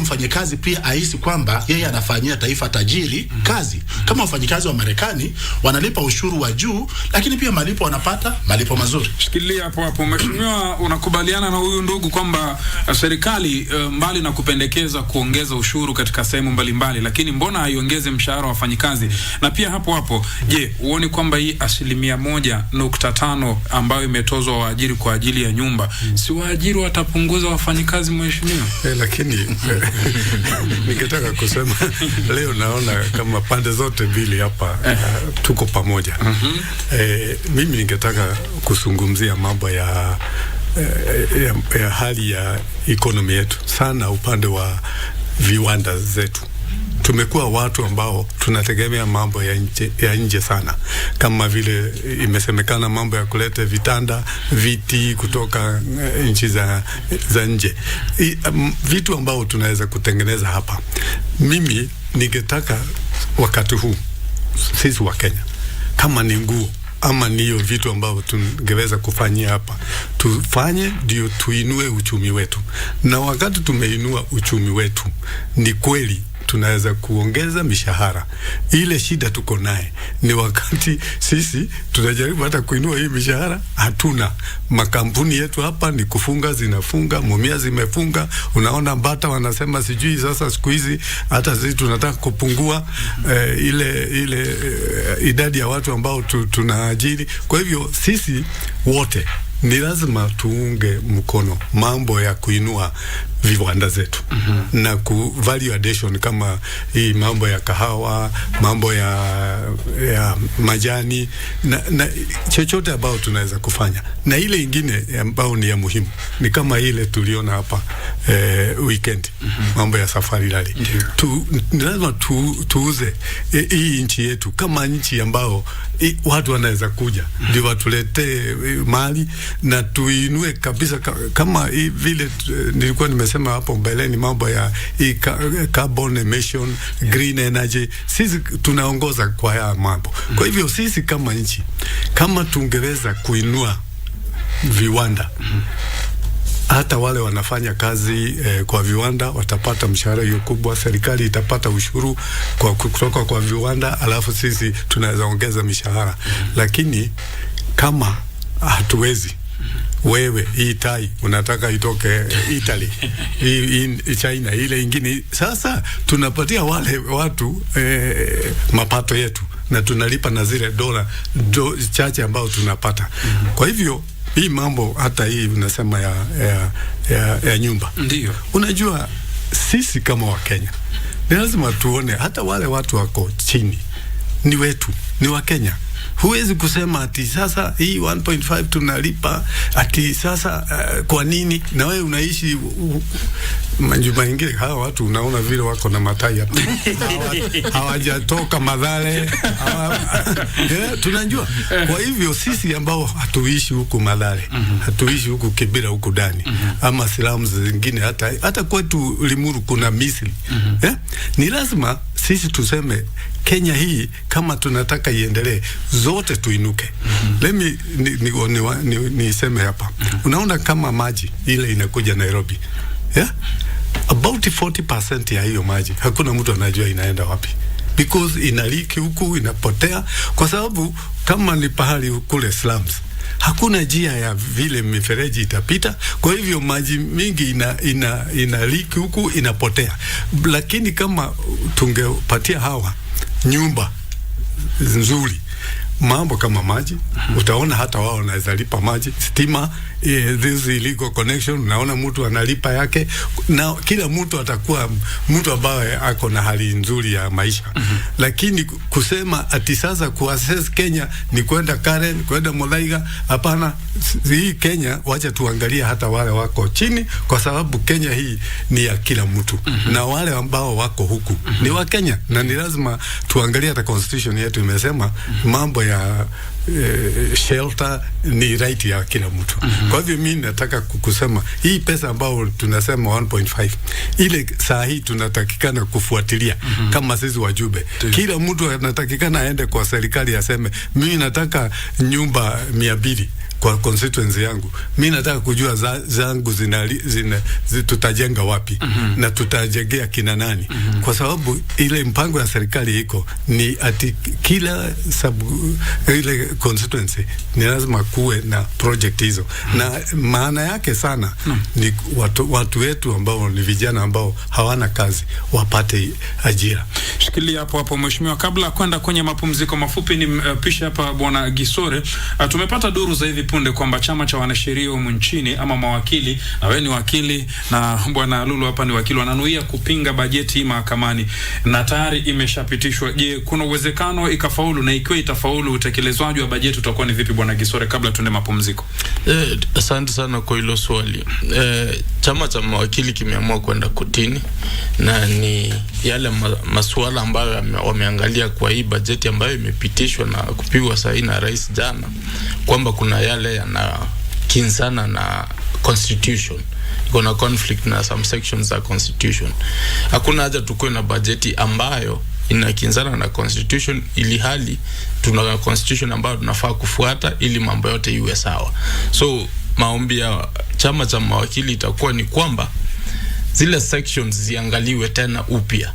mfanyikazi pia ahisi kwamba yeye anafanyia taifa tajiri kazi. Kama wafanyikazi wa Marekani wanalipa ushuru wa juu, lakini pia malipo wanapata malipo mazuri. Shikilia hapo hapo. Mheshimiwa, unakubaliana na huyu ndugu kwamba serikali mbali na kupendekeza kuongeza ushuru katika sehemu mbalimbali, lakini mbona haiongeze mshahara wa wafanyikazi? Na pia hapo hapo, je, uone kwamba hii 1.5 ambayo imetozwa waajiri kwa ajili ya nyumba, si waajiri watapunguza wafanyikazi, mheshimiwa? Lakini ningetaka kusema leo naona kama pande zote mbili hapa tuko pamoja. Mimi ningetaka kuzungumzia mambo ya hali ya economy yetu, sana upande wa viwanda zetu. tumekuwa watu ambao tunategemea mambo ya nje sana, kama vile imesemekana mambo ya kuleta vitanda, viti kutoka nchi za nje, vitu ambao tunaweza kutengeneza hapa. Mimi ningetaka wakati huu sisi wa Kenya, kama ni nguo ama niyo vitu ambavyo tungeweza kufanyia hapa, tufanye ndio tuinue uchumi wetu. Na wakati tumeinua uchumi wetu, ni kweli tunaweza kuongeza mishahara. Ile shida tuko naye ni wakati sisi tunajaribu hata kuinua hii mishahara, hatuna. Makampuni yetu hapa ni kufunga, zinafunga, Mumia zimefunga. Unaona Bata wanasema sijui sasa siku hizi hata sisi tunataka kupungua ile idadi ya watu ambao tunaajiri. Kwa hivyo sisi wote ni lazima tuunge mkono mambo ya kuinua viwanda zetu na ku value addition, kama hii mambo ya kahawa, mambo ya majani na chochote ambao tunaweza kufanya. Na ile ingine ambao ni ya muhimu ni kama ile tuliona hapa weekend, mambo ya safari rally. Ni lazima tuuze hii nchi yetu kama nchi ambao watu wanaweza kuja ndio watuletee mali na tuinue kabisa, kama vile nilikuwa nimesema hapo mbeleni, mambo ya carbon emission, green energy. Sisi tunaongoza kwa haya mambo. Kwa hivyo sisi kama nchi, kama tungeweza kuinua viwanda, hata wale wanafanya kazi kwa viwanda watapata mshahara hiyo kubwa, serikali itapata ushuru kutoka kwa viwanda, alafu sisi tunaweza ongeza mishahara. Lakini kama hatuwezi, wewe hii tai unataka itoke Italy, hii China, ile ingine, sasa tunapatia wale watu mapato yetu na tunalipa na zile dola chache ambao tunapata. Kwa hivyo hii mambo, hata hii unasema ya nyumba, ndio unajua sisi kama wa Kenya ni lazima tuone hata wale watu wako chini ni wetu, ni wa Kenya. Huwezi kusema ati sasa hii 1.5 tunalipa ati sasa kwa nini? Na wewe unaishi majumba mengine, hawa watu unaona vile wako na matai hapa hawajatoka Madhare tunajua. Kwa hivyo sisi ambao hatuishi huku Madhare, hatuishi huku Kibera huku ndani, ama Silamu zingine, hata kwetu Limuru kuna Misri, ni lazima sisi tuseme Kenya hii kama tunataka iendelee, zote tuinuke. Let me niseme hapa. Unaona kama maji ile inakuja Nairobi, about 40% ya hiyo maji hakuna mtu anajua inaenda wapi, because inaliki huku, inapotea, kwa sababu kama ni pahali kule slums, hakuna njia ya vile mifereji itapita. Kwa hivyo maji mingi inaliki huku, inapotea. Lakini kama tungepatia hawa nyumba nzuri, mambo kama maji, utaona hata wao wanaweza lipa maji, stima, this illegal connection, unaona mtu analipa yake, na kila mtu atakuwa mtu ambaye ako na hali nzuri ya maisha. Lakini kusema ati sasa kuassess Kenya ni kwenda Karen, kwenda Muthaiga, hapana. Hii Kenya, wacha tuangalie hata wale wako chini, kwa sababu Kenya hii ni ya kila mtu, na wale ambao wako huku ni wa Kenya, na ni lazima tuangalie. Hata constitution yetu imesema mambo ya shelter ni right ya kila mtu. Kwa hivyo mimi nataka kusema hii pesa ambao tunasema 1.5, ile saa hii tunatakikana kufuatilia kama sisi wajumbe. Kila mtu anatakikana aende kwa serikali aseme, mimi nataka nyumba 200 kwa constituency yangu. Mimi nataka kujua zangu tutajenga wapi na tutajengea kina nani, kwa sababu ile mpango ya serikali iko ni ati kila ile constituency ni lazima kuwe na project hizo. Na maana yake sana ni watu wetu ambao ni vijana ambao hawana kazi wapate ajira. Shikilia hapo mheshimiwa, kabla kwenda kwenye mapumziko mafupi, ni pisha hapa bwana Gisore. Tumepata duru za hivi punde kwamba chama cha wanasheria humu nchini, ama mawakili, na wewe ni wakili na bwana Lulu hapa ni wakili, wananuia kupinga bajeti mahakamani na tayari imeshapitishwa. Je, kuna uwezekano ikafaulu? Na ikiwa itafaulu, utekelezaji wa wa bajeti utakuwa ni vipi bwana Gisore, kabla tuende mapumziko? Asante sana kwa hilo swali. Chama cha mawakili kimeamua kwenda kotini, na ni yale masuala ambayo wameangalia kwa hii bajeti ambayo imepitishwa na kupigwa sahihi na rais jana, kwamba kuna yale yanakinzana na constitution, kuna conflict na some sections za constitution. Hakuna haja tukue na bajeti ambayo inakinzana na constitution, ili hali tuna constitution ambayo tunafaa kufuata ili mambo yote iwe sawa. So maombi ya chama cha mawakili itakuwa ni kwamba zile sections ziangaliwe tena upya,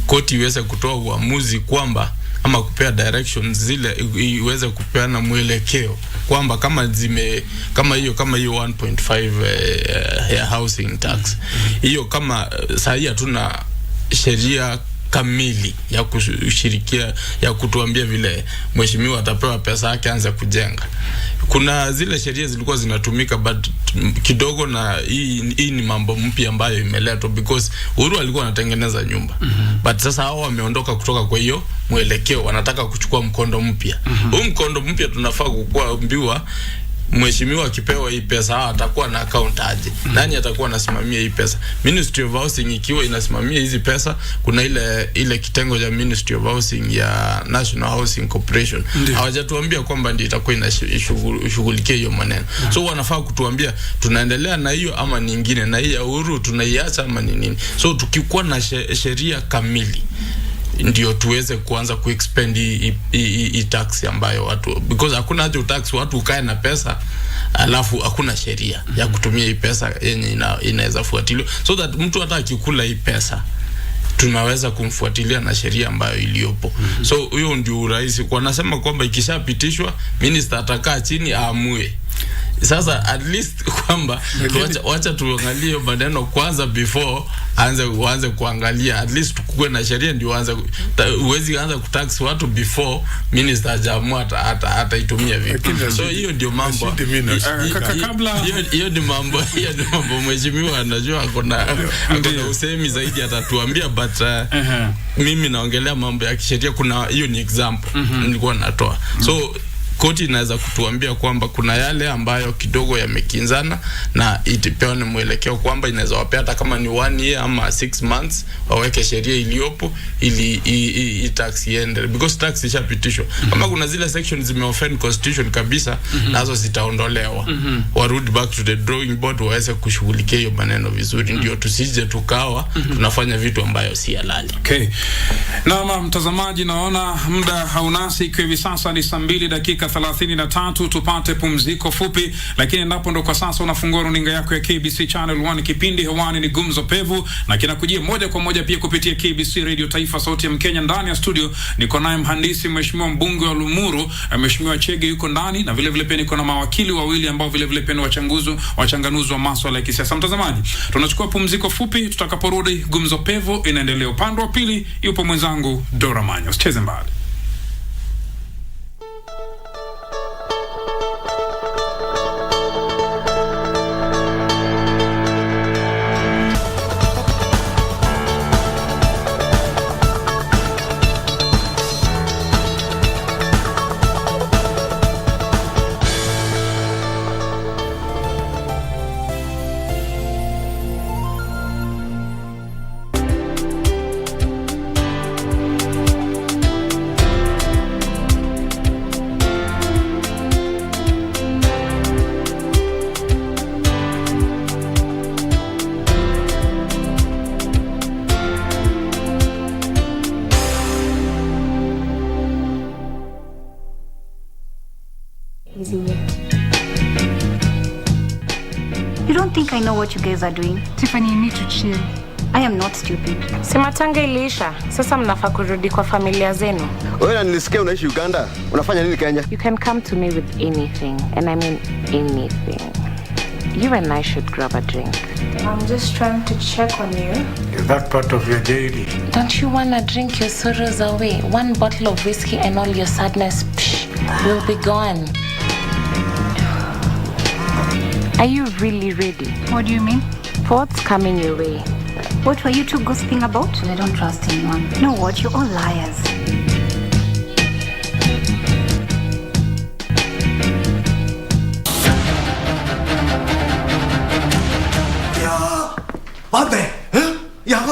koti iweze kutoa uamuzi kwamba, ama kupea directions zile, iweze kupeana mwelekeo kwamba kama hiyo 1.5 ya housing tax, hiyo kama sahi hatuna sheria kamili ya kushirikia ya kutuambia vile mheshimiwa atapewa pesa yake anze kujenga. Kuna zile sheria zilikuwa zinatumika but kidogo, na hii ni mambo mpya ambayo imeletwa because Uhuru alikuwa anatengeneza nyumba. But sasa hao wameondoka kutoka kwa hiyo mwelekeo, wanataka kuchukua mkondo mpya. Huu mkondo mpya tunafaa kuambiwa mheshimiwa akipewa hii pesa atakuwa na account aje, nani atakuwa anasimamia hii pesa. Ministry of Housing ikiwa inasimamia hizi pesa, kuna ile kitengo ya Ministry of Housing ya National Housing Corporation, hawajatuambia kwamba ndio itakuwa inashughulikia hiyo maneno. So wanafaa kutuambia tunaendelea na hiyo ama nyingine, na hii ya Uhuru tunaiacha ama ni nini. So tukikuwa na sheria kamili ndio tuweze kuanza kuexpend hii tax ambayo watu, because hakuna haja tax watu ukae na pesa alafu hakuna sheria ya kutumia hii pesa yenye inaweza fuatiliwa, so that mtu hata akikula hii pesa tunaweza kumfuatilia na sheria ambayo iliyopo. So huyo ndio rais kwa nasema kwamba ikishapitishwa minister atakaa chini aamue. Sasa at least kwamba wacha tuangalie maneno kwanza before uanze kuangalia, at least tukue na sheria ndio uwezi anza kutax watu before minister jamua hata itumia vipi. So hiyo ndio mambo hiyo ndio mambo mheshimiwa anajua kuna usemi zaidi atatuambia, but mimi naongelea mambo ya kisheria. Kuna hiyo ni example nilikuwa natoa. So koti inaweza kutuambia kwamba kuna yale ambayo kidogo yamekinzana na itipeane mwelekeo kwamba inaweza wapea hata kama ni 1 year ama 6 months waweke sheria iliyopo ili tax iende, because tax ishapitishwa. Kama kuna zile sections zimeoffend constitution kabisa, nazo zitaondolewa. Warudi back to the drawing board waweze kushughulikia hiyo maneno vizuri, ndio tusije tukawa tunafanya vitu ambayo si halali. Okay. Na mtazamaji, naona muda haunasi, kwa hivi sasa ni saa 2:33, tupate pumziko fupi, lakini endapo ndo kwa sasa unafungua runinga yako ya KBC Channel 1, kipindi hewani ni Gumzo Pevu, na kinakujia moja kwa moja pia kupitia KBC Radio Taifa, sauti ya Mkenya. Ndani ya studio niko naye mhandisi mheshimiwa mbunge wa Lumuru, mheshimiwa Chege yuko ndani, na vile vile pia niko na mawakili wawili ambao vile vile pia ni wachanganuzi wa masuala ya kisiasa. Mtazamaji, tunachukua pumziko fupi, tutakaporudi Gumzo Pevu inaendelea. Upande wa pili yupo mwenzangu Dora Manyo, usicheze mbali. You don't think I know what you guys are doing? Tiffany, you need to chill. I am not stupid. Simatanga iliisha. Sasa mnafaa kurudi kwa familia zenu. Wewe nilisikia unaishi Uganda. Unafanya nini Kenya? You can come to me with anything, and I mean anything. You and I should grab a drink. I'm just trying to check on you. Is that part of your daily? Don't you want to drink your sorrows away? 1 bottle of whiskey and all your sadness will be gone. Are you really ready? What do you mean? For what's coming your way? What were you two gossiping about? I don't trust anyone. You know what? You're all liars.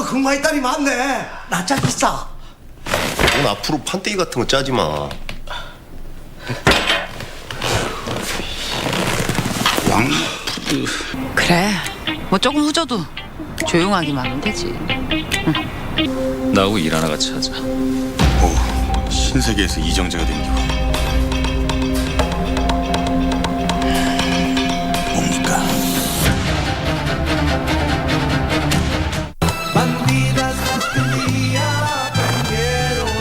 근무할 딸이 많네. 나 짜 비싸. 넌 앞으로 판때기 같은 거 짜지 마. 왕푸드. 그래. 뭐 조금 후져도 조용하기만 하면 되지. 응. 나하고 일 하나 같이 하자. 오, 신세계에서 이정재가 된겨. 뭡니까?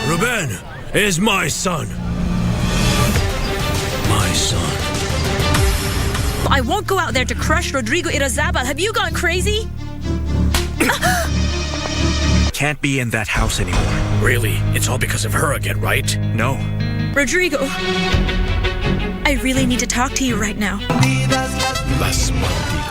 Ruben is my son. My son. I won't go out there to crush Rodrigo Irazabal. Have you gone crazy? Can't be in that house anymore. Really? It's all because of her again, right? No. Rodrigo, I really need to talk to you right now. Las Malditas.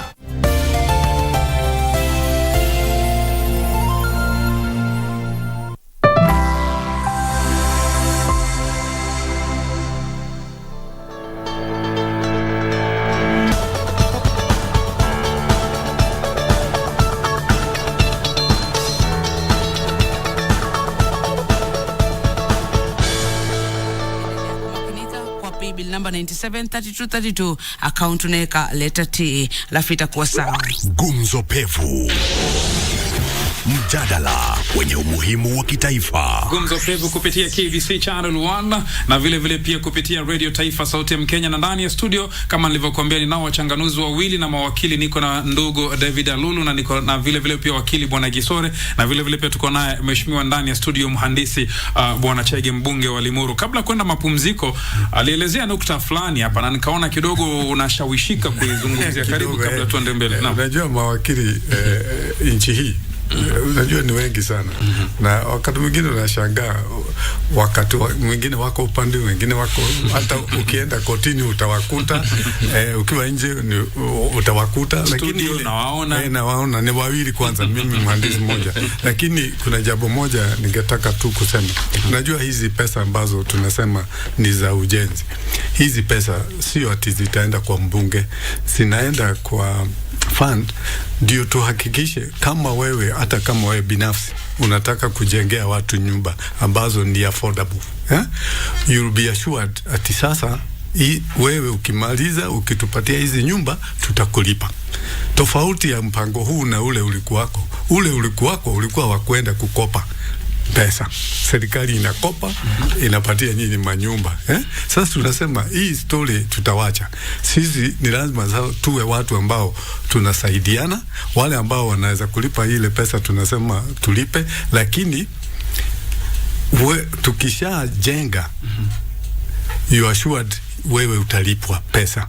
Number 973232 account unaweka letter T lafita kuwa sawa. Gumzo pevu, mjadala wenye umuhimu wa kitaifa. Gumzo pevu kupitia KBC Channel 1 na vile vile pia kupitia Radio Taifa Sauti ya Mkenya, na ndani ya studio kama nilivyokuambia ninao wachanganuzi wawili na mawakili. Niko na ndugu David Alulu na niko na vile vile pia wakili bwana Gisore, na vile vile pia tuko naye mheshimiwa ndani ya studio mhandisi bwana Chege, mbunge wa Limuru. Kabla kwenda mapumziko alielezea nukta fulani hapa na nikaona kidogo unashawishika kuizungumzia. Karibu kabla tuende mbele. Naam. Unajua mawakili nchi hii unajua ni wengi sana. Na wakati mwingine unashangaa, wakati mwingine wako upande, wengine wako hata ukienda kotini utawakuta, ukiwa nje utawakuta, lakini nawaona ni wawili kwanza, mimi mhandisi mmoja. Lakini kuna jambo moja ningetaka tu kusema. Unajua hizi pesa ambazo tunasema ni za ujenzi, hizi pesa sio ati zitaenda kwa mbunge, zinaenda kwa fund, ndio tuhakikishe kama wewe, hata kama wewe binafsi unataka kujengea watu nyumba ambazo ni affordable, you'll be assured ati sasa wewe ukimaliza ukitupatia hizi nyumba tutakulipa. Tofauti ya mpango huu na ule ulikuwako, ulikuwa wa kwenda kukopa pesa. Serikali inakopa, inapatia nyinyi manyumba. Sasa tunasema hii story tutawacha. Sisi ni lazima tuwe watu ambao tunasaidiana. Wale ambao wanaweza kulipa ile pesa tunasema tulipe, lakini tukisha jenga, you are assured wewe utalipwa pesa.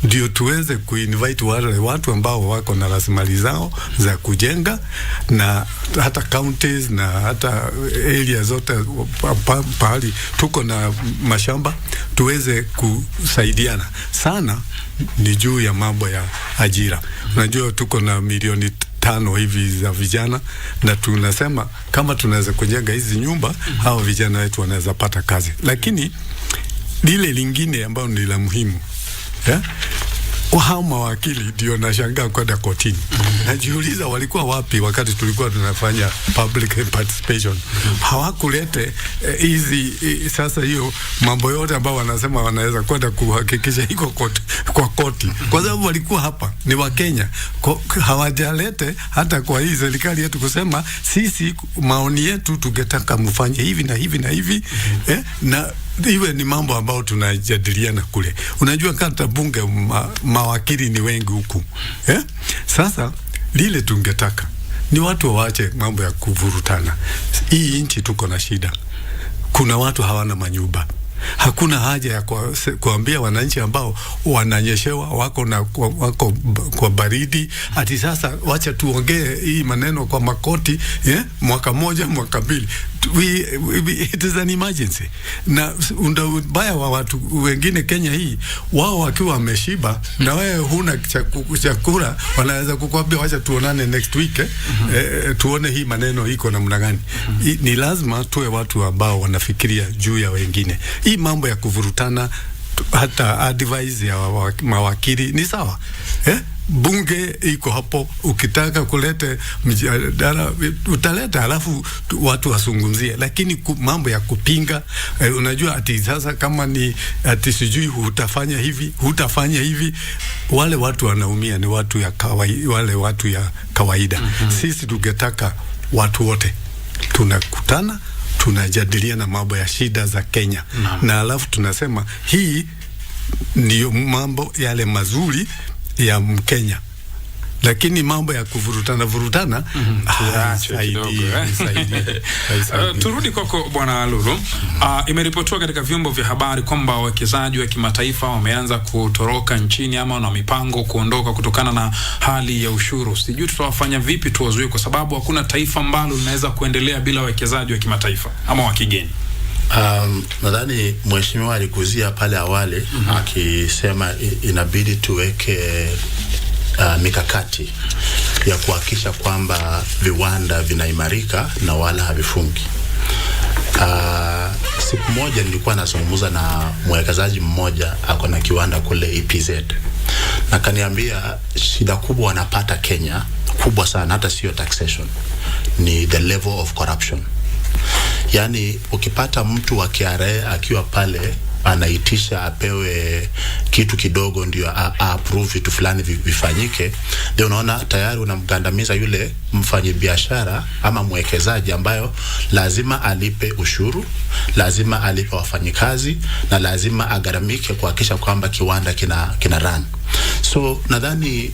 Ndio tuweze kuinvite wale watu ambao wako na rasilimali zao za kujenga, na hata counties na hata area zote pahali tuko na mashamba tuweze kusaidiana sana. Ni juu ya mambo ya ajira. Unajua tuko na milioni 5 hivi za vijana, na tunasema kama tunaweza kujenga hizi nyumba, hao vijana wetu wanaweza pata kazi. Lakini lile lingine ambalo ni la muhimu, hao mawakili ndio nashangaa kwenda kotini. Najiuliza walikuwa wapi wakati tulikuwa tunafanya public participation. Hawakulete hizi sasa hiyo mambo yote ambao wanasema wanaweza kwenda kuhakikisha iko kwa koti. Kwa sababu walikuwa hapa ni wa Kenya. Hawajalete hata kwa hii serikali yetu kusema sisi maoni yetu tungetaka mfanye hivi na hivi na hivi, na iwe ni mambo ambao tunajadiliana kule. Unajua kata bunge mawakili ni wengi huku. Sasa lile tungetaka ni watu waache mambo ya kuvurutana. Hii nchi tuko na shida. Kuna watu hawana manyumba. Hakuna haja ya kuambia wananchi ambao wananyeshewa wako kwa baridi ati sasa wacha tuongee hii maneno kwa makoti, mwaka moja mwaka mbili. It is an emergency. Na ubaya wa watu wengine Kenya hii, wao wakiwa wameshiba na wewe huna chakula, wanaweza kukwambia wacha tuonane next week, tuone hii maneno iko namna gani. Ni lazima tuwe watu ambao wanafikiria juu ya wengine. Hii mambo ya kuvurutana, hata advice ya mawakili ni sawa, bunge iko hapo, ukitaka kulete mjadala utaleta, alafu watu wasungumzie. Lakini mambo ya kupinga, unajua ati sasa kama ni ati sijui hutafanya hivi, wale watu wanaumia ni watu ya wale watu ya kawaida. Sisi tungetaka watu wote tunakutana, tunajadiliana mambo ya shida za Kenya, na alafu tunasema hii ndiyo mambo yale mazuri ya Mkenya. Lakini mambo ya kuvurutana turudi kwako Bwana Lulu. Imeripotiwa katika vyombo vya habari kwamba wawekezaji wa kimataifa wameanza kutoroka nchini ama wana mipango kuondoka kutokana na hali ya ushuru. Sijui tutawafanya vipi tuwazuie, kwa sababu hakuna taifa ambalo linaweza kuendelea bila wawekezaji wa kimataifa ama wa kigeni. Nadhani mheshimiwa alikuzia pale awali akisema inabidi tuweke mikakati ya kuhakikisha kwamba viwanda vinaimarika na wala havifungi. Siku moja nilikuwa nazungumza na mwekezaji mmoja ako na kiwanda kule EPZ, na kaniambia shida kubwa wanapata Kenya, kubwa sana, hata sio taxation, ni the level of corruption. Yani ukipata mtu wa KRA akiwa pale anaitisha apewe kitu kidogo ndio approve vitu fulani vifanyike, ndio unaona tayari unamgandamiza yule mfanyabiashara ama mwekezaji ambayo lazima alipe ushuru, lazima alipe wafanyikazi, na lazima agaramike kuhakikisha kwamba kiwanda kina run. So nadhani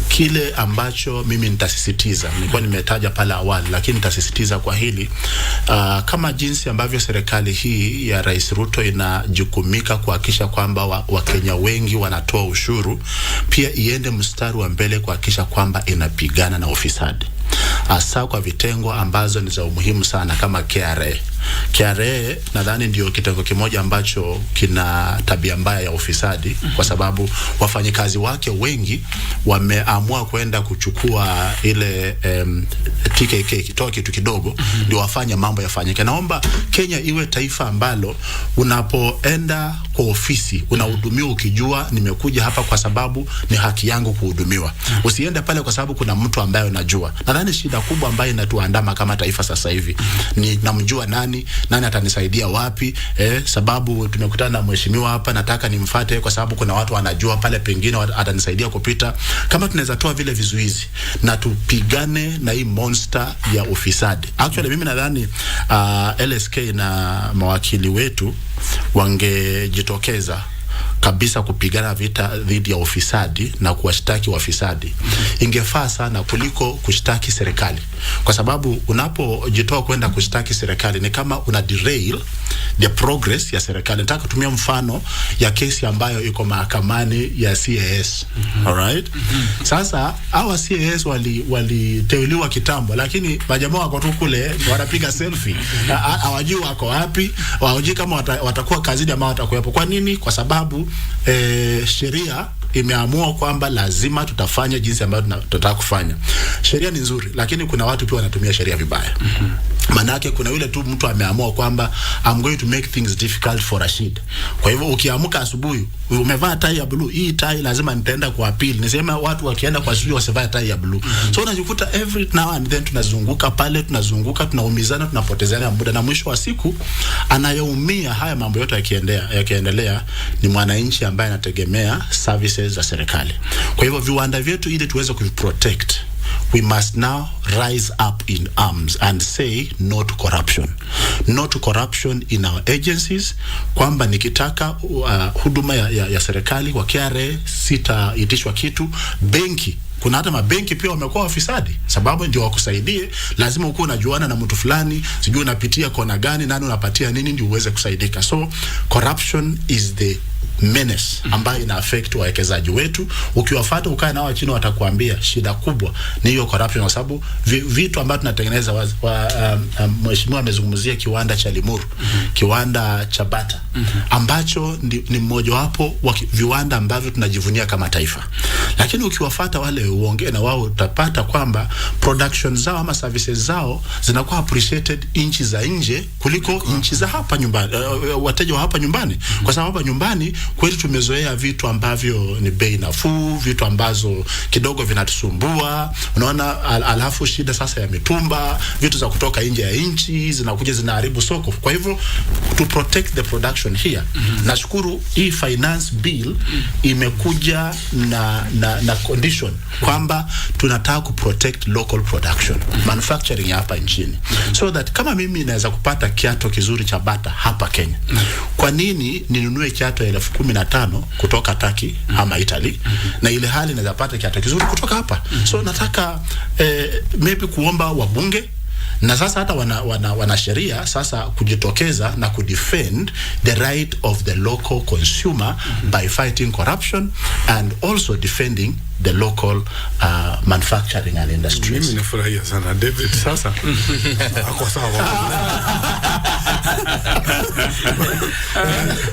kile ambacho mimi nitasisitiza, nilikuwa nimetaja pale awali, lakini nitasisitiza kwa hili, kama jinsi ambavyo serikali hii ya Rais Ruto inajukumika kuhakikisha kwamba Wakenya wengi wanatoa ushuru, pia iende mstari wa mbele kuhakikisha kwamba inapigana na ufisadi, hasa kwa vitengo ambazo ni za umuhimu sana kama KRA. KRA nadhani ndio kitengo kimoja ambacho kina tabia mbaya ya ufisadi, kwa sababu wafanyikazi wake wengi wameamua kwenda kuchukua ile TKK, kitoa kitu kidogo ndio wafanya mambo yafanyike. Naomba Kenya iwe taifa ambalo unapoenda kwa ofisi unahudumiwa ukijua nimekuja hapa kwa sababu ni haki yangu kuhudumiwa. Usiende pale kwa sababu kuna mtu ambaye unajua. Nadhani shida kubwa ambayo inatuandama kama taifa sasa hivi ni namjua nani atanisaidia wapi, sababu tumekutana na mheshimiwa hapa, nataka nimfuate kwa sababu kuna watu wanajua pale pengine atanisaidia kupita. Kama tunaweza toa vile vizuizi na tupigane na hii monster ya ufisadi. Actually mimi nadhani LSK na mawakili wetu wangejitokeza kabisa kupigana vita dhidi ya ufisadi na kuwashtaki wafisadi. Ingefaa sana kuliko kushtaki serikali, kwa sababu unapojitoa kwenda kushtaki serikali ni kama una derail the progress ya serikali. Nataka kutumia mfano ya kesi ambayo iko mahakamani ya CAS. Alright? Sasa hawa CAS waliteuliwa kitambo, lakini majamaa wako tu kule wanapiga selfie. Hawajui wako wapi, hawajui kama watakuwa kazini ama watakuwepo. Kwa nini? Kwa sababu sheria imeamua kwamba lazima tutafanya jinsi ambavyo tunataka kufanya. Sheria ni nzuri, lakini kuna watu pia wanatumia sheria vibaya. Manake kuna yule tu mtu ameamua kwamba I'm going to make things difficult for Rashid. Kwa hivyo ukiamka asubuhi umevaa tai ya blue, hii tai lazima nitaenda kwa appeal. Nisema watu wakienda kwa shule wasivae tai ya blue. So unajikuta every now and then tunazunguka pale, tunaumizana, tunapotezana muda, na mwisho wa siku anayeumia haya mambo yote yakiendelea ni mwananchi ambaye anategemea services za serikali. Kwa hivyo viwanda vyetu, ili tuweze kuprotect, we must now rise up in arms and say no to corruption. No to corruption in our agencies, kwamba nikitaka huduma ya serikali kwa KRA sitaitishwa kitu. Benki, kuna hata mabenki pia wamekuwa wafisadi, sababu ndio wakusaidie lazima uko unajuana na mtu fulani, sijui unapitia kona gani, nani unapatia nini ndio uweze kusaidika. So corruption is the menace ambayo ina affect wawekezaji wetu. Ukiwafuata ukae nao chini watakuambia shida kubwa ni hiyo corruption, kwa sababu vitu ambavyo tunatengeneza mheshimiwa amezungumzia kiwanda cha Limuru, kiwanda cha Bata, ambacho ni mmojawapo wa viwanda ambavyo tunajivunia kama taifa. Lakini ukiwafuata wale uongee na wao utapata kwamba production zao ama services zao zinakuwa appreciated inchi za nje kuliko inchi za hapa nyumbani, wateja wa hapa nyumbani. Kwa sababu hapa nyumbani kweli tumezoea vitu ambavyo ni bei nafuu, vitu ambazo kidogo vinatusumbua. Unaona, alafu shida sasa ya mitumba, vitu za kutoka nje ya nchi zinakuja zinaharibu soko. Kwa hivyo to protect the production here, nashukuru hii finance bill imekuja na condition kwamba tunataka ku protect local production, manufacturing hapa nchini. So that kama mimi naweza kupata kiato kizuri cha bata hapa Kenya, kwa nini ninunue kiato 15,000 kutoka Turkey ama Italy na ile hali naweza pata kiato kizuri kutoka hapa? So nataka maybe kuomba wabunge na sasa hata wana sheria sasa kujitokeza na kudefend the right of the local consumer by fighting corruption and also defending the local manufacturing and industries. Mimi nafurahia sana David sasa ako sawa.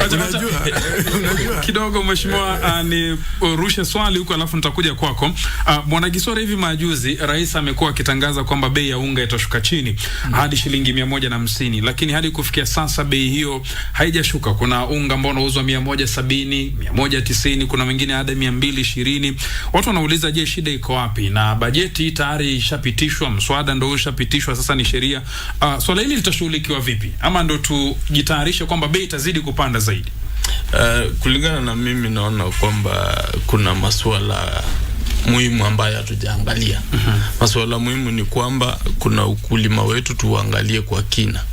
Unajua kidogo mheshimiwa, ni rushe swali huko alafu nitakuja kwako. Bwana Gisore, hivi majuzi rais amekuwa akitangaza kwamba bei ya unga itashuka chini hadi shilingi 150, lakini hadi kufikia sasa bei hiyo haijashuka. Kuna unga ambao unauzwa 170, 190, kuna wengine hadi 220. Watu wanauliza, je, shida iko wapi? Na bajeti tayari ishapitishwa, mswada ndio ushapitishwa, sasa ni sheria. Swala hili litashughulikiwa vipi? Ama ndo tujitayarishe kwamba bei itazidi kupanda zaidi? Kulingana na mimi naona kwamba kuna masuala muhimu ambayo hatujaangalia. Masuala muhimu ni kwamba kuna ukulima wetu tuangalie kwa kina.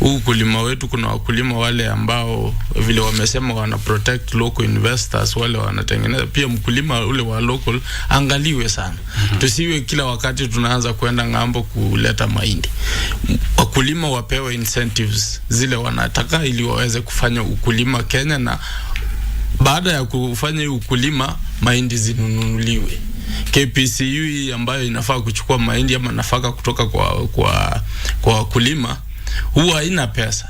Ukulima wetu, kuna wakulima wale ambao vile wamesema wana protect local investors, wale wanatengeneza. Pia mkulima ule wa local angaliwe sana. Tusiwe kila wakati tunaanza kwenda ngambo kuleta mahindi. Wakulima wapewe incentives zile wanataka ili waweze kufanya ukulima Kenya, na baada ya kufanya ukulima mahindi zinunuliwe. KBC ambayo inafaa kuchukua mahindi ama nafaka kutoka kwa wakulima huwa haina pesa.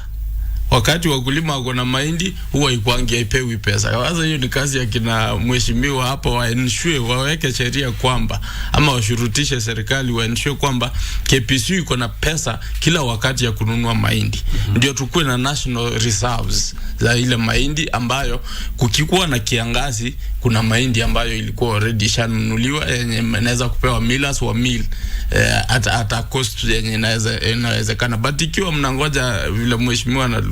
Wakati wakulima wako na mahindi huwa ikwangi haipewi pesa. Sasa hiyo ni kazi ya kina mheshimiwa hapo, waensure waweke sheria kwamba, ama washurutishe serikali waensure kwamba KBC iko na pesa kila wakati ya kununua mahindi. Ndio tukue na national reserves za ile mahindi ambayo kukikuwa na kiangazi kuna mahindi ambayo ilikuwa already shanunuliwa yenye inaweza kupewa millers wa mill at cost yenye inawezekana. But ikiwa mnangoja vile mheshimiwa na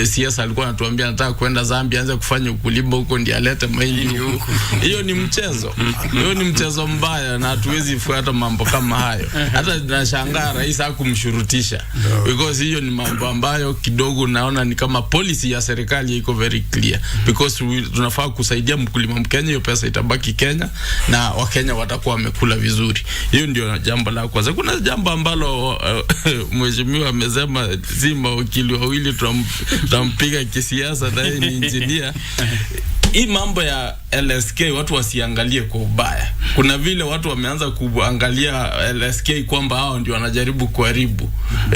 siasa alikuwa anatuambia nataka kwenda Zambia anze kufanya ukulima huko ndio alete mahindi huko, hiyo ni mchezo. Hiyo ni mchezo mbaya na hatuwezi fuata mambo kama hayo. Hata nashangaa rais hakumshurutisha, because hiyo ni mambo ambayo kidogo naona ni kama policy ya serikali iko very clear, because tunafaa kusaidia mkulima Mkenya, hiyo pesa itabaki Kenya na Wakenya watakuwa wamekula vizuri. Hiyo ndio jambo la kwanza. Kuna jambo ambalo mheshimiwa amesema si mawakili wawili tutampiga kisiasa na ni engineer. Hii mambo ya LSK watu wasiangalie kwa ubaya. Kuna vile watu wameanza kuangalia LSK kwamba hao ndio wanajaribu kuharibu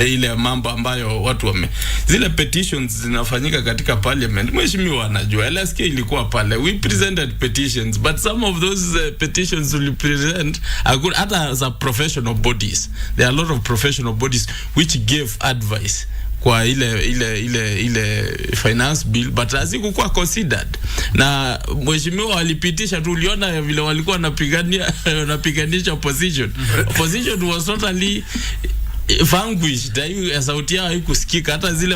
ile mambo ambayo watu zile petitions zinafanyika katika parliament. Mheshimiwa anajua LSK ilikuwa pale, we presented petitions, but some of those petitions we present are good as a professional bodies. There are a lot of professional bodies which gave advice kwa ile finance bill, but hazikuwa considered. Na mheshimiwa walipitisha tu, uliona vile walikuwa wanapiganisha opposition. Opposition was totally vanquished. Sauti yao haikusikika. Hata zile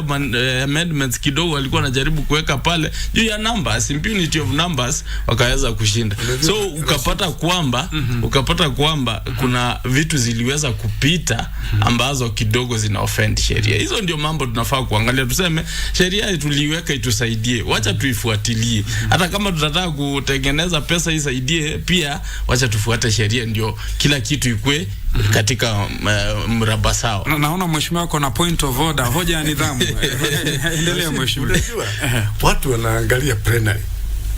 amendments kidogo walikuwa wanajaribu kuweka pale juu ya numbers, impunity of numbers, wakaweza kushinda. So ukapata kwamba kuna vitu ziliweza kupita ambazo kidogo zina offend sheria. Hizo ndio mambo tunafaa kuangalia, tuseme sheria tuliweka itusaidie, wacha tuifuatilie. Hata kama tunataka kutengeneza pesa isaidie, pia wacha tufuate sheria ndio kila kitu ikue katika mraba sawa. Naona mheshimiwa kuna point of order, hoja ya nidhamu. Endelea mheshimiwa. Watu wanaangalia plenary,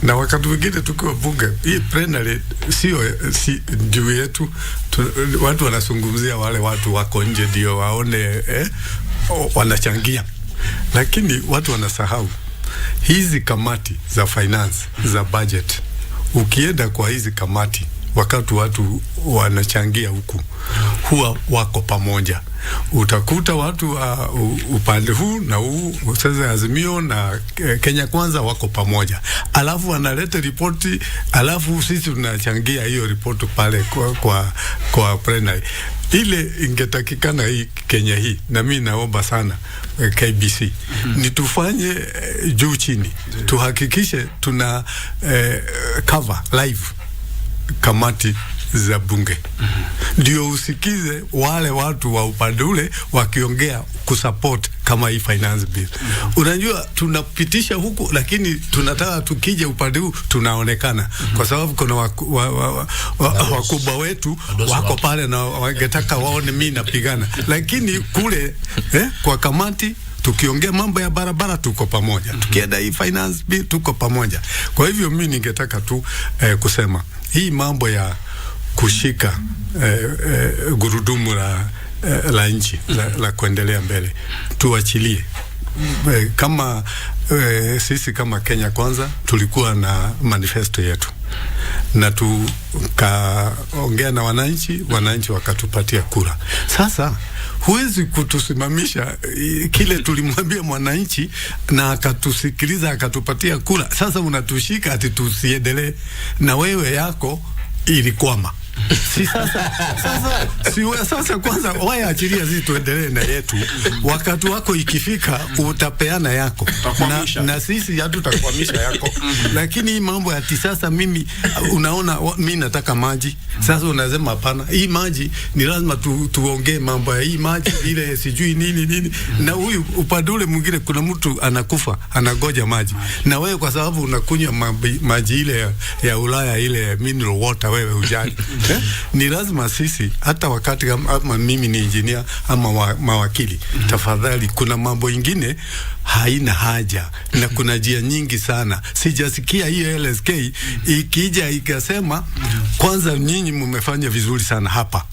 na wakati mwingine tukiwa bunge hii plenary si juu yetu, watu wanazungumzia wale watu wako nje ndio waone wanachangia, lakini watu wanasahau hizi kamati za finance, za budget, ukienda kwa hizi kamati wakati watu wanachangia huku huwa wako pamoja. Utakuta watu upande huu na huu, sasa Azimio na Kenya Kwanza wako pamoja, alafu wanaleta ripoti, alafu sisi tunachangia hiyo ripoti pale kwa plenary. Ile ingetakikana hii Kenya hii, na mimi naomba sana KBC ni tufanye juu chini, tuhakikishe tuna cover live kamati za bunge, ndio usikize wale watu wa upande ule wakiongea kusupport kama hii finance bill. Unajua tunapitisha huku, lakini tunataka tukija upande huu tunaonekana, kwa sababu kuna wakubwa wetu wako pale na wangetaka waone mimi napigana, lakini kule kwa kamati tukiongea mambo ya barabara tuko pamoja, tukienda hii finance bill tuko pamoja. Kwa hivyo mimi ningetaka tu kusema hii mambo ya kushika gurudumu la nchi la kuendelea mbele tuachilie. Kama sisi kama Kenya Kwanza tulikuwa na manifesto yetu na tukaongea na wananchi wakatupatia kura. Sasa huwezi kutusimamisha kile tulimwambia mwananchi na akatusikiliza akatupatia kura. Sasa unatushika ati tusiendelee na wewe yako ilikwama. Sasa kwanza waya achilia sisi tuendelee na yetu. Wakati wako ikifika utapeana yako na sisi hatutakwamisha yako. Lakini hii mambo ya sasa, mimi unaona mimi nataka maji, sasa unasema hapana, hii maji ni lazima tuongee mambo ya hii maji ile sijui nini na huyu upande ule mwingine kuna mtu anakufa anagoja maji, na wewe kwa sababu unakunywa maji ile ya Ulaya ile mineral water wewe ujali. Ni lazima sisi hata wakati ama mimi ni engineer ama mawakili, tafadhali kuna mambo ingine haina haja na kuna njia nyingi sana. Sijasikia hiyo LSK ikija ikasema kwanza nyinyi mmefanya vizuri sana hapa,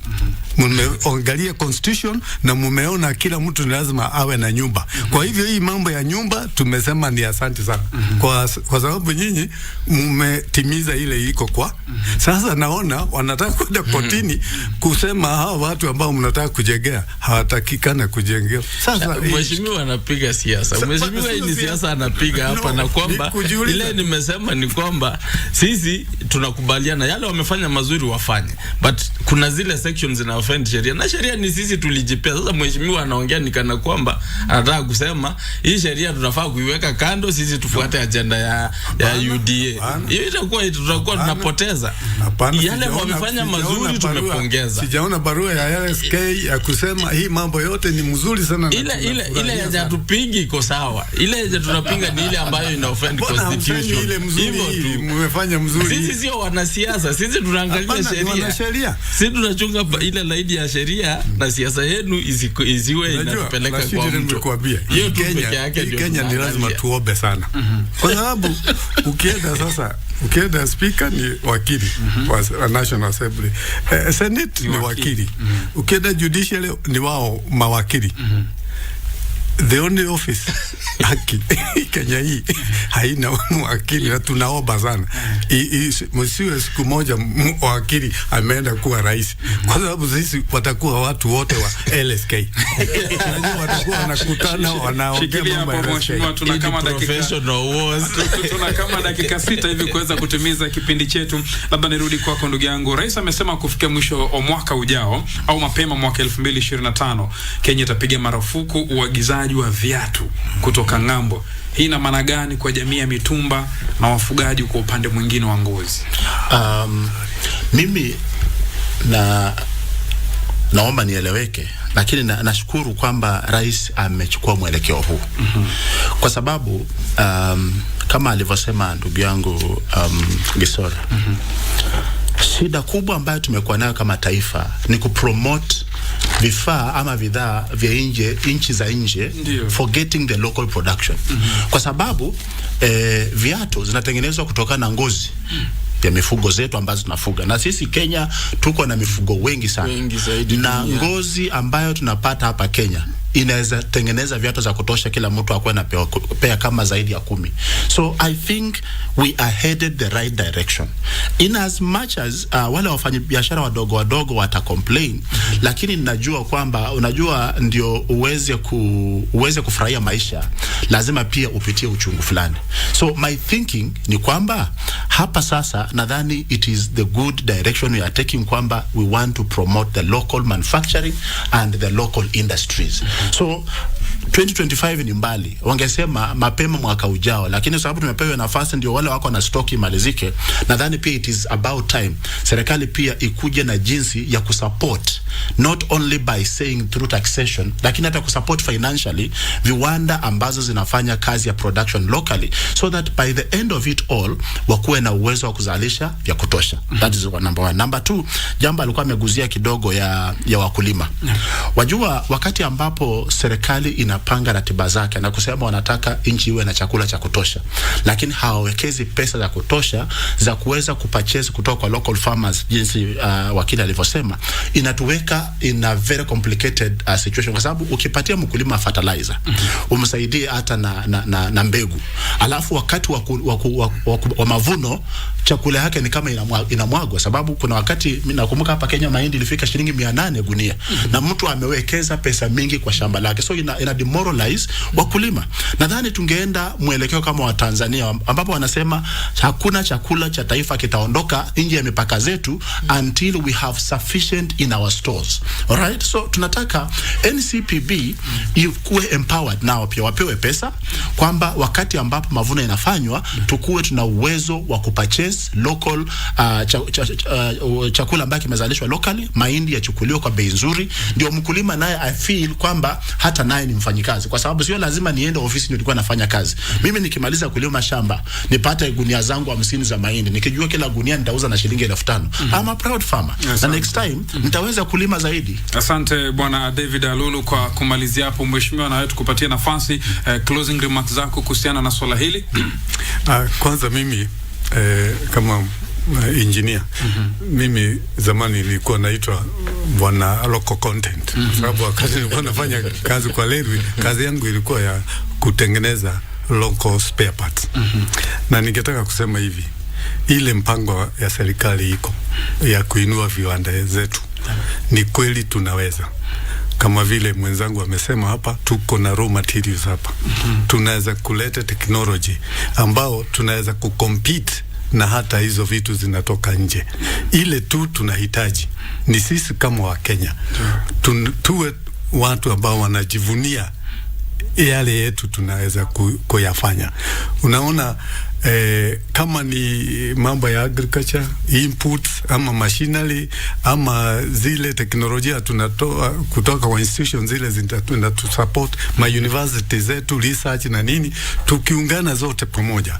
mmeangalia constitution na mmeona kila mtu ni lazima awe na nyumba. Kwa hivyo hii mambo ya nyumba tumesema ni asante sana kwa sababu nyinyi mmetimiza ile iko kwa. Sasa naona wanataka kwenda kotini kusema hawa watu ambao mnataka kujengea hawatakikana kujengea. Sasa mheshimiwa anapiga siasa. Mheshimiwa hii ni siasa anapiga hapa, na kwamba ile nimesema ni kwamba sisi tunakubaliana yale wamefanya mazuri wafanye, but kuna zile sections zina offend sheria, na sheria ni sisi tulijipea. Sasa mheshimiwa anaongea ni kana kwamba anataka kusema hii sheria tunafaa kuiweka kando, sisi tufuate agenda ya UDA. Hiyo itakuwa tutakuwa tunapoteza. Yale wamefanya mazuri tumepongeza. Sijaona barua ya LSK ya kusema hii mambo yote ni mzuri sana. Ile ya tupingi iko sawa. Ile ya tunapinga ni ile ambayo ina offend constitution. Ile mzuri mmefanya mzuri. Sisi sio wanasiasa, sisi tunaangalia sheria. Sisi tunachunga ile laidi ya sheria, na siasa yenu iziwe inapeleka kwa mtu. Hiyo peke yake ndio Kenya ni lazima tuombe sana. Kwa sababu ukienda speaker ni wakili wa National Assembly, Senate ni wakili, ukienda judiciary ni wao mawakili. The only office haki Kenya hii haina wakili, na tunaomba sana msiwe siku moja wakili ameenda kuwa rais, kwa sababu sisi watakuwa watu wote wa LSK unajua watakuwa wanakutana wanaongea mambo ya mheshimiwa. Tuna kama dakika 6 hivi kuweza kutimiza kipindi chetu. Labda nirudi kwako ndugu yangu. Rais amesema kufikia mwisho wa mwaka ujao au mapema mwaka 2025 Kenya itapiga marufuku uagizaji wa viatu kutoka ng'ambo. Hii ina maana gani kwa jamii ya mitumba na wafugaji kwa upande mwingine wa ngozi? Mimi naomba nieleweke, lakini nashukuru kwamba rais amechukua mwelekeo huu. Kwa sababu kama alivyosema ndugu yangu Gisora, shida kubwa ambayo tumekuwa nayo kama taifa ni kupromote vifaa ama bidhaa vya nchi za nje, forgetting the local production. Kwa sababu viatu zinatengenezwa kutokana na ngozi ya mifugo zetu ambazo tunafuga, na sisi Kenya tuko na mifugo wengi sana, na ngozi ambayo tunapata hapa Kenya inaweza tengeneza viatu za kutosha kila mtu akuwe na pea kama zaidi ya 10. So I think we are headed the right direction. In as much as wale wafanyabiashara wadogo wata complain, lakini ninajua kwamba unajua ndio uweze kufurahia maisha, lazima pia upitie uchungu fulani. So my thinking ni kwamba hapa sasa nadhani it is the good direction we are taking, kwamba we want to promote the local manufacturing and the local industries. So 2025 ni mbali, wangesema mapema mwaka ujao, lakini sababu tumepewa nafasi ndio wale wako na stock imalizike. Nadhani pia it is about time serikali pia ikuje na jinsi ya kusupport, not only by saying through taxation, lakini hata kusupport financially viwanda ambazo zinafanya kazi ya production locally, so that by the end of it all wakuwe na uwezo wa kuzalisha vya kutosha. That is number 1. Number 2, jambo alikuwa ameguzia kidogo ya wakulima. Wajua wakati ambapo serikali inapanga ratiba zake na kusema wanataka nchi iwe na chakula cha kutosha, lakini hawawekezi pesa za kutosha za kuweza kupurchase kutoka kwa local farmers, jinsi wakili alivyosema, inatuweka in a very complicated situation, kwa sababu ukipatia mkulima fertilizer, umsaidie hata na mbegu, alafu wakati wa mavuno chakula yake ni kama inamwagwa, sababu kuna wakati mimi nakumbuka hapa Kenya mahindi ilifika shilingi 800 gunia, na mtu amewekeza pesa mingi kwa shamba lake, so ina demoralize wakulima. Nadhani tungeenda mwelekeo kama wa Tanzania, ambapo wanasema hakuna chakula cha taifa kitaondoka nje ya mipaka zetu until we have sufficient in our stores. Alright, so tunataka NCPB ikuwe empowered nao pia wapewe pesa, kwamba wakati ambapo mavuno yanafanywa tukuwe tuna uwezo wa kupurchase local chakula ambacho kimezalishwa locally, mahindi yachukuliwe kwa bei nzuri, ndio mkulima naye I feel kwamba hata naye ni mfanyikazi, kwa sababu sio lazima niende ofisi ndio nilikuwa nafanya kazi. Mimi nikimaliza kulima shamba nipate gunia zangu 50 za mahindi, nikijua kila gunia nitauza na shilingi 1500. I'm a proud farmer. Na next time nitaweza kulima zaidi. Asante bwana David Alulu. Kwa kumalizia hapo, mheshimiwa, na wewe tukupatie nafasi closing remarks zako kuhusiana na swala hili. Kwanza mimi kama engineer, mimi zamani nilikuwa naitwa bwana local content, sababu wakati nilikuwa nafanya kazi kwa railway, kazi yangu ilikuwa ya kutengeneza local spare parts. Na ningetaka kusema hivi, ile mpango ya serikali iko ya kuinua viwanda zetu, ni kweli tunaweza. Kama vile mwenzangu amesema hapa, tuko na raw materials hapa. Tunaweza kuleta technology ambao tunaweza kucompete na hata hizo vitu zinatoka nje. Ile tu tunahitaji ni sisi kama wa Kenya tuwe watu ambao wanajivunia yale yetu tunaweza kuyafanya. Unaona, kama ni mambo ya agriculture inputs ama machinery ama zile teknolojia tunatoa kutoka kwa institutions zile zinatu support ma university zetu research na nini, tukiungana zote pamoja,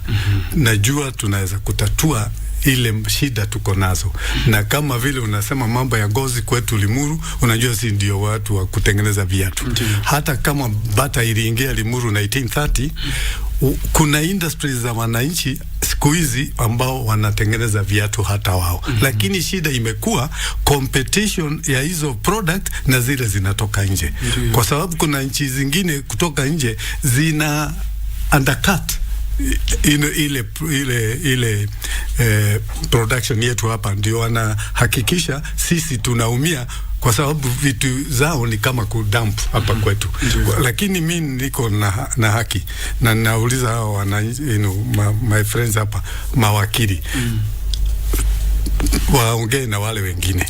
najua tunaweza kutatua ile shida tuko nazo. Na kama vile unasema mambo ya ngozi kwetu Limuru, unajua si ndio watu wa kutengeneza viatu. Hata kama bata iliingia Limuru 1930, kuna industries za wananchi siku hizi ambao wanatengeneza viatu hata wao. Lakini shida imekuwa competition ya hizo product na zile zinatoka nje. Kwa sababu kuna nchi zingine kutoka nje zina undercut ile production yetu hapa, ndio wanahakikisha sisi tunaumia, kwa sababu vitu zao ni kama kudump hapa kwetu. Lakini mimi niko na haki na nauliza hao wana my friends hapa, mawakili waongee na wale wengine.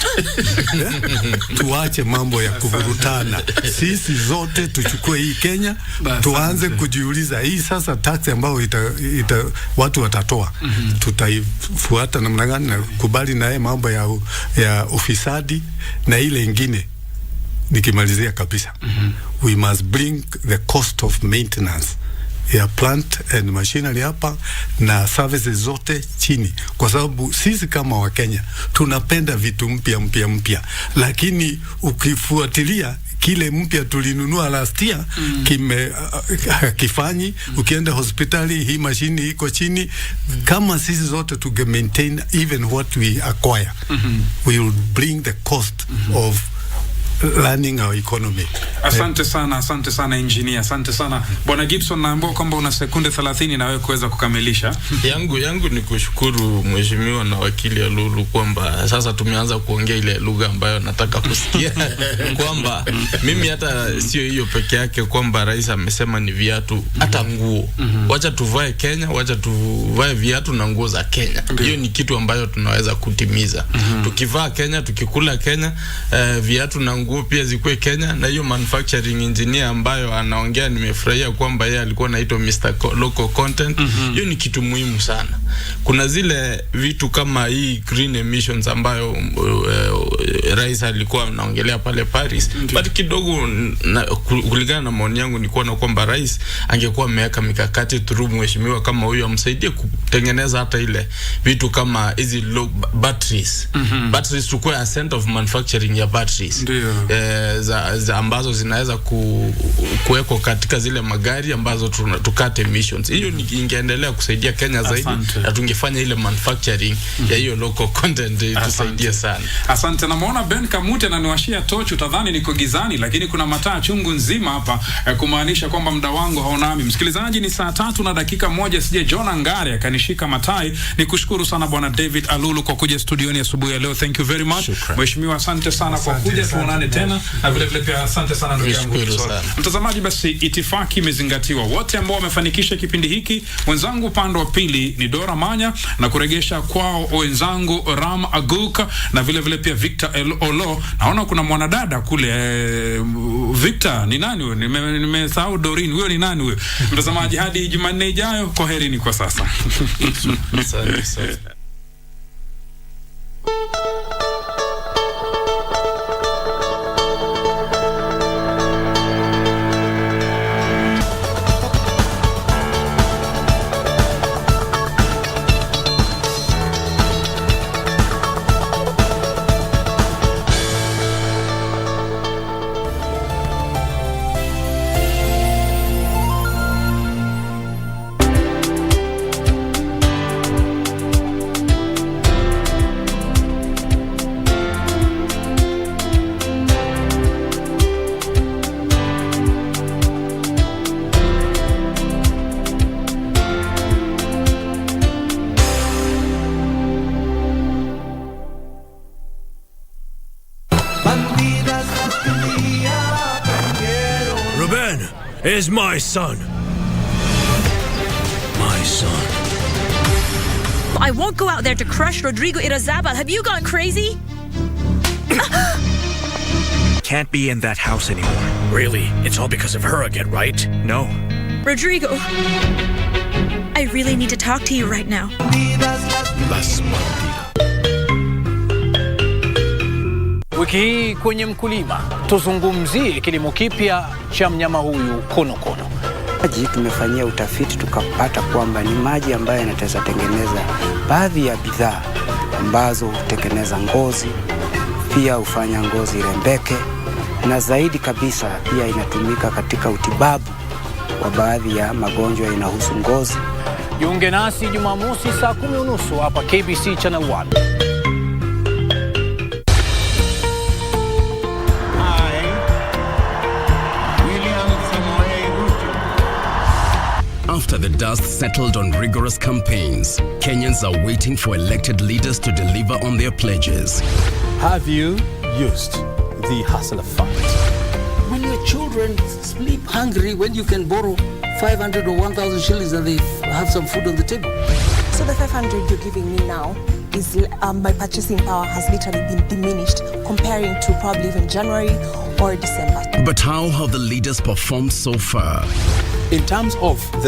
Tuache mambo ya kuvurutana. Sisi zote tuchukue hii Kenya, tuanze kujiuliza hii sasa tax ambayo watu watatoa, tutaifuata namna gani, na kubali na mambo ya ufisadi na ile ingine. Nikimalizia kabisa, we must bring the cost of maintenance ya plant and machinery hapa na services zote chini, kwa sababu sisi kama wa Kenya tunapenda vitu mpya, lakini ukifuatilia kile mpya tulinunua last year kifanyi, ukienda hospitali hii mashini iko chini. Kama sisi zote tuge maintain even what we acquire, we will bring the cost of learning our economy. Asante sana engineer, asante sana Bwana Gibson. Naambiwa kwamba una sekunde 30 na wewe kuweza kukamilisha. yangu ni kushukuru mheshimiwa na wakili Alulu kwamba sasa tumeanza kuongea ile lugha ambayo nataka kusikia kwamba mimi hata sio hiyo peke yake kwamba rais amesema ni viatu, hata nguo. Wacha tuvae Kenya, wacha tuvae viatu na nguo za Kenya. Hiyo ni kitu ambayo tunaweza kutimiza. Tukivaa Kenya, tukikula Kenya, viatu na nguo pia zikuwe Kenya. Na hiyo manufacturing engineer ambayo anaongea, nimefurahia kwamba yeye alikuwa anaitwa Mr. Local Content. Hiyo ni kitu muhimu sana. Kuna zile vitu kama hii green emissions ambayo rais alikuwa anaongelea pale Paris. But kidogo kulingana na maoni yangu ni kuona kwamba rais angekuwa ameweka mikakati through mheshimiwa kama huyo amsaidie kutengeneza hata ile vitu kama hizi batteries. Batteries tukue a center of manufacturing ya batteries. Za ambazo zinaweza kuwekwa katika zile magari ambazo tukate emissions. Hiyo ingeendelea kusaidia Kenya zaidi. Na tungefanya ile manufacturing ya hiyo local content itusaidie sana. Asante. Namuona Ben Kamute na niwashia tochi, utadhani niko gizani, lakini kuna mataa chungu nzima hapa, kumaanisha kwamba muda wangu haonami. Msikilizaji, ni saa 3 na dakika 1 sije Jona Ngare akanishika matai. Nikushukuru sana Bwana David Alulu kwa kuja studioni asubuhi ya leo. Thank you very much. Mheshimiwa, asante sana kwa kuja, tuonane tena. Na vile vile pia asante sana ndugu yangu. Mtazamaji, basi itifaki imezingatiwa. Wote ambao wamefanikisha kipindi hiki, mwenzangu upande wa pili ni Dora Manya, na kuregesha kwao wenzangu Ram Aguka na vile vile pia Victor Olo. Naona kuna mwanadada kule Victor, ni nani huyo? Nimesahau Dorin, huyo ni nani huyo? Mtazamaji, hadi Jumanne ijayo, kwaherini kwa sasa. Asante. Is my son. My son. I won't go out there to crush Rodrigo Irazabal. Have you gone crazy? Can't be in that house anymore. Really, it's all because of her again, right? No. Rodrigo, I really need to talk to you right now. Wiki hii kwenye Mkulima tuzungumzie kilimo kipya cha mnyama huyu konokono. Maji tumefanyia utafiti tukapata kwamba ni maji ambayo yanaweza tengeneza baadhi ya bidhaa ambazo hutengeneza ngozi, pia hufanya ngozi irembeke, na zaidi kabisa pia inatumika katika utibabu wa baadhi ya magonjwa yanayohusu ngozi. Jiunge nasi Jumamosi saa 10:30 hapa KBC Channel 1. After the dust settled on rigorous campaigns, Kenyans are waiting for elected leaders to deliver on their pledges. Have you used the hustle of funds? When your children sleep hungry, when you can borrow 500 or 1,000 shillings and they have some food on the table. So the 500 you're giving me now is my purchasing power has literally been diminished comparing to probably even January or December. But how have the leaders performed so far? In terms of the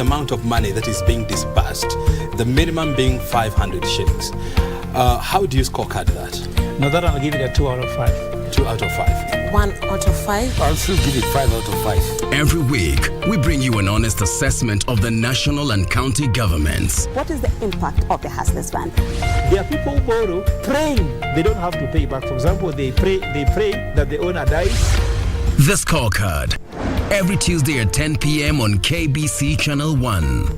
amount of money that is being disbursed, the minimum being 500 shillings, how do you scorecard that? No, that I'll give it a 2 out of 5. 2 out of 5. 1 out of 5. I'll still give it 5 out of 5. Every week, we bring you an honest assessment of the national and county governments. What is the impact of the Hustlers Fund? There are people who borrow praying they don't have to pay back. For example, they pray that the owner dies. The Scorecard. Every Tuesday at 10 p.m. on KBC Channel 1.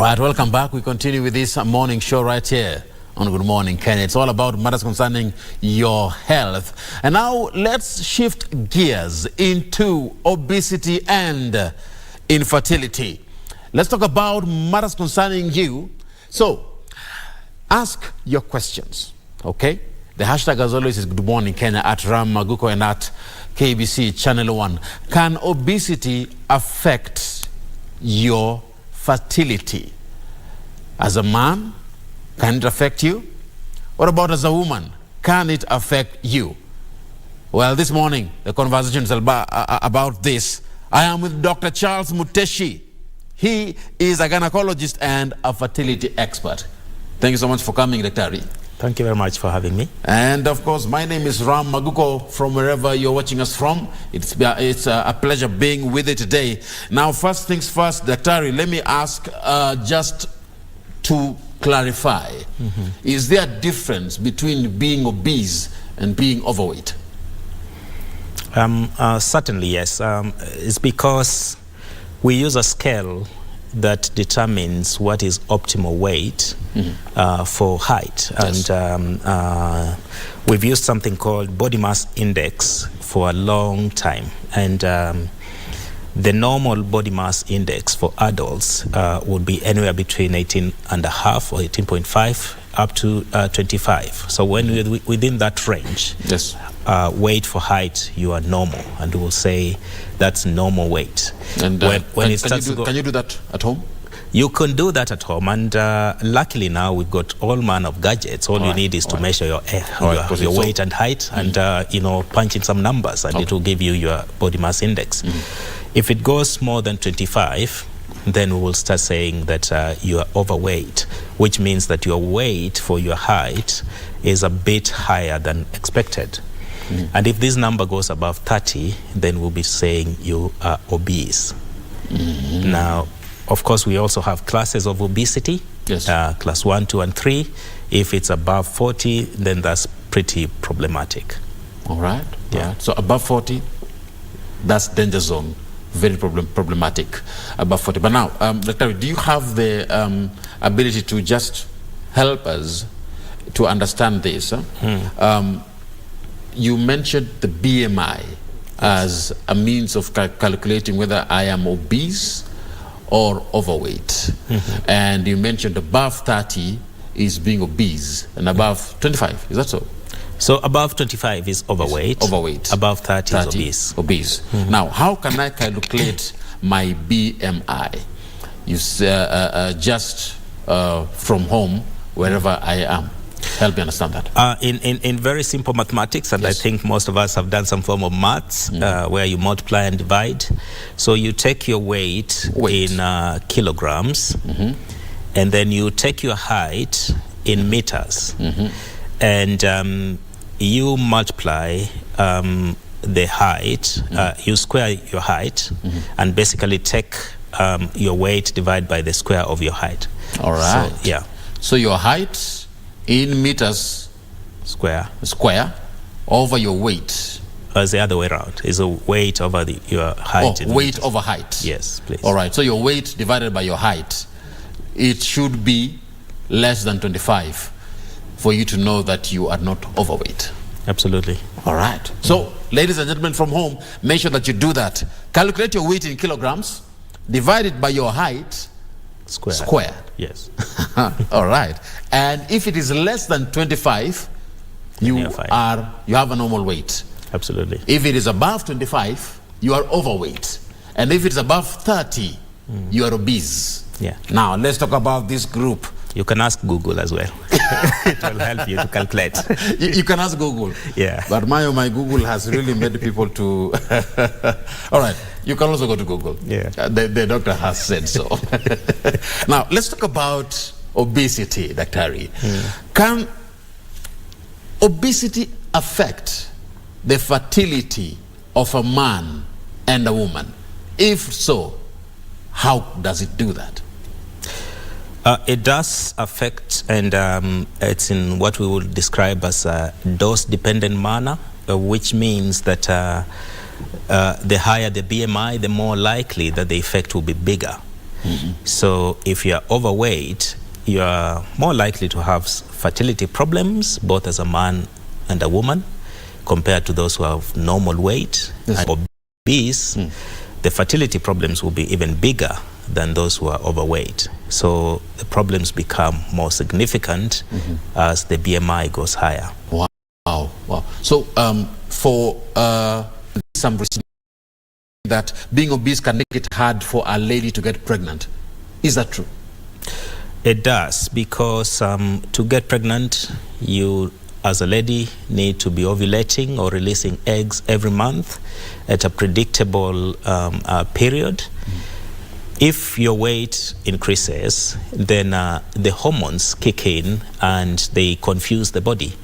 Right, welcome back. We continue with this morning show right here on Good Morning Kenya. It's all about matters concerning your health. And now let's shift gears into obesity and infertility. Let's talk about matters concerning you. So, ask your questions, okay? The hashtag as always is Good Morning Kenya at Ram Maguko and at KBC Channel 1. Can obesity affect your fertility? As a man, can it affect you? What about as a woman? Can it affect you? Well, this morning, the conversation is about this. I am with Dr. Charles Muteshi. He is a gynecologist and a fertility expert. Thank you so much for coming, Dr. Thank you very much for having me. And of course, my name is Ram Maguko from wherever you're watching us from. It's a pleasure being with you today. Now, first things first, Dr. let me ask just to clarify. Is there a difference between being obese and being overweight? Certainly, yes. It's because we use a scale that determines what is optimal weight for height. Yes. And we've used something called body mass index for a long time. And the normal body mass index for adults would be anywhere between 18.5 or 18.5 up to 25. So when we're within that range, yes, weight for height, you are normal, and we will say that's normal weight. And can you do that at home? You can do that at home, and luckily now we've got all manner of gadgets. All you need is to measure your weight and height, and punch in some numbers, and it will give you your body mass index. If it goes more than 25, then we will start saying that you are overweight, which means that your weight for your height is a bit higher than expected. And if this number goes above 30, then we'll be saying you are obese. Now, of course, we also have classes of obesity, yes. Class 1, 2, and 3. If it's above 40, then that's pretty problematic. All right. Yeah. All right. So above 40, that's danger zone. Very problematic, above 40. But now, Dr. do you have the ability to just help us to understand this? You mentioned the BMI as a means of calculating whether I am obese or overweight. And you mentioned above 30 is being obese and above 25, is that so? So above 25 is overweight. Overweight. Above 30 is obese. Obese. Now, how can I calculate my BMI? You just from home, wherever I am. Help me understand that. In very simple mathematics, and yes. I think most of us have done some form of maths where you multiply and divide. So you take your weight. In kilograms, and then you take your height in meters, and you multiply the height, you square your height, and basically take your weight divided by the square of your height. All right. So, yeah. So your height in meters square over your weight. It's the other way around. It's a weight over your height. Oh, weight over height. Yes, please. All right. So your weight divided by your height, it should be less than 25 for you to know that you are not overweight. Absolutely. All right. So, ladies and gentlemen from home, make sure that you do that. Calculate your weight in kilograms, divide it by your height, square. Yes. All right. And if it is less than 25, you have a normal weight. Absolutely. If it is above 25, you are overweight. And if it's above 30, you are obese. Yeah. Now, let's talk about this group. You can ask Google as well. It will help you to calculate. You can ask Google. Yeah. But my Google has really made people to... All right. You can also go to Google. Yeah. The doctor has said so. Now, let's talk about obesity, Dr. Harry. Can obesity affect the fertility of a man and a woman? If so, how does it do that? It does affect, and it's in what we would describe as a dose-dependent manner, which means that the higher the BMI, the more likely that the effect will be bigger. So if you are overweight, you are more likely to have fertility problems, both as a man and a woman, compared to those who have normal weight. And obese, the fertility problems will be even bigger than those who are overweight. So the problems become more significant as the BMI goes higher. Wow. So for some reason that being obese can make it hard for a lady to get pregnant. Is that true? It does, because to get pregnant, you as a lady need to be ovulating or releasing eggs every month at a predictable period. If your weight increases, then the hormones kick in and they confuse the body.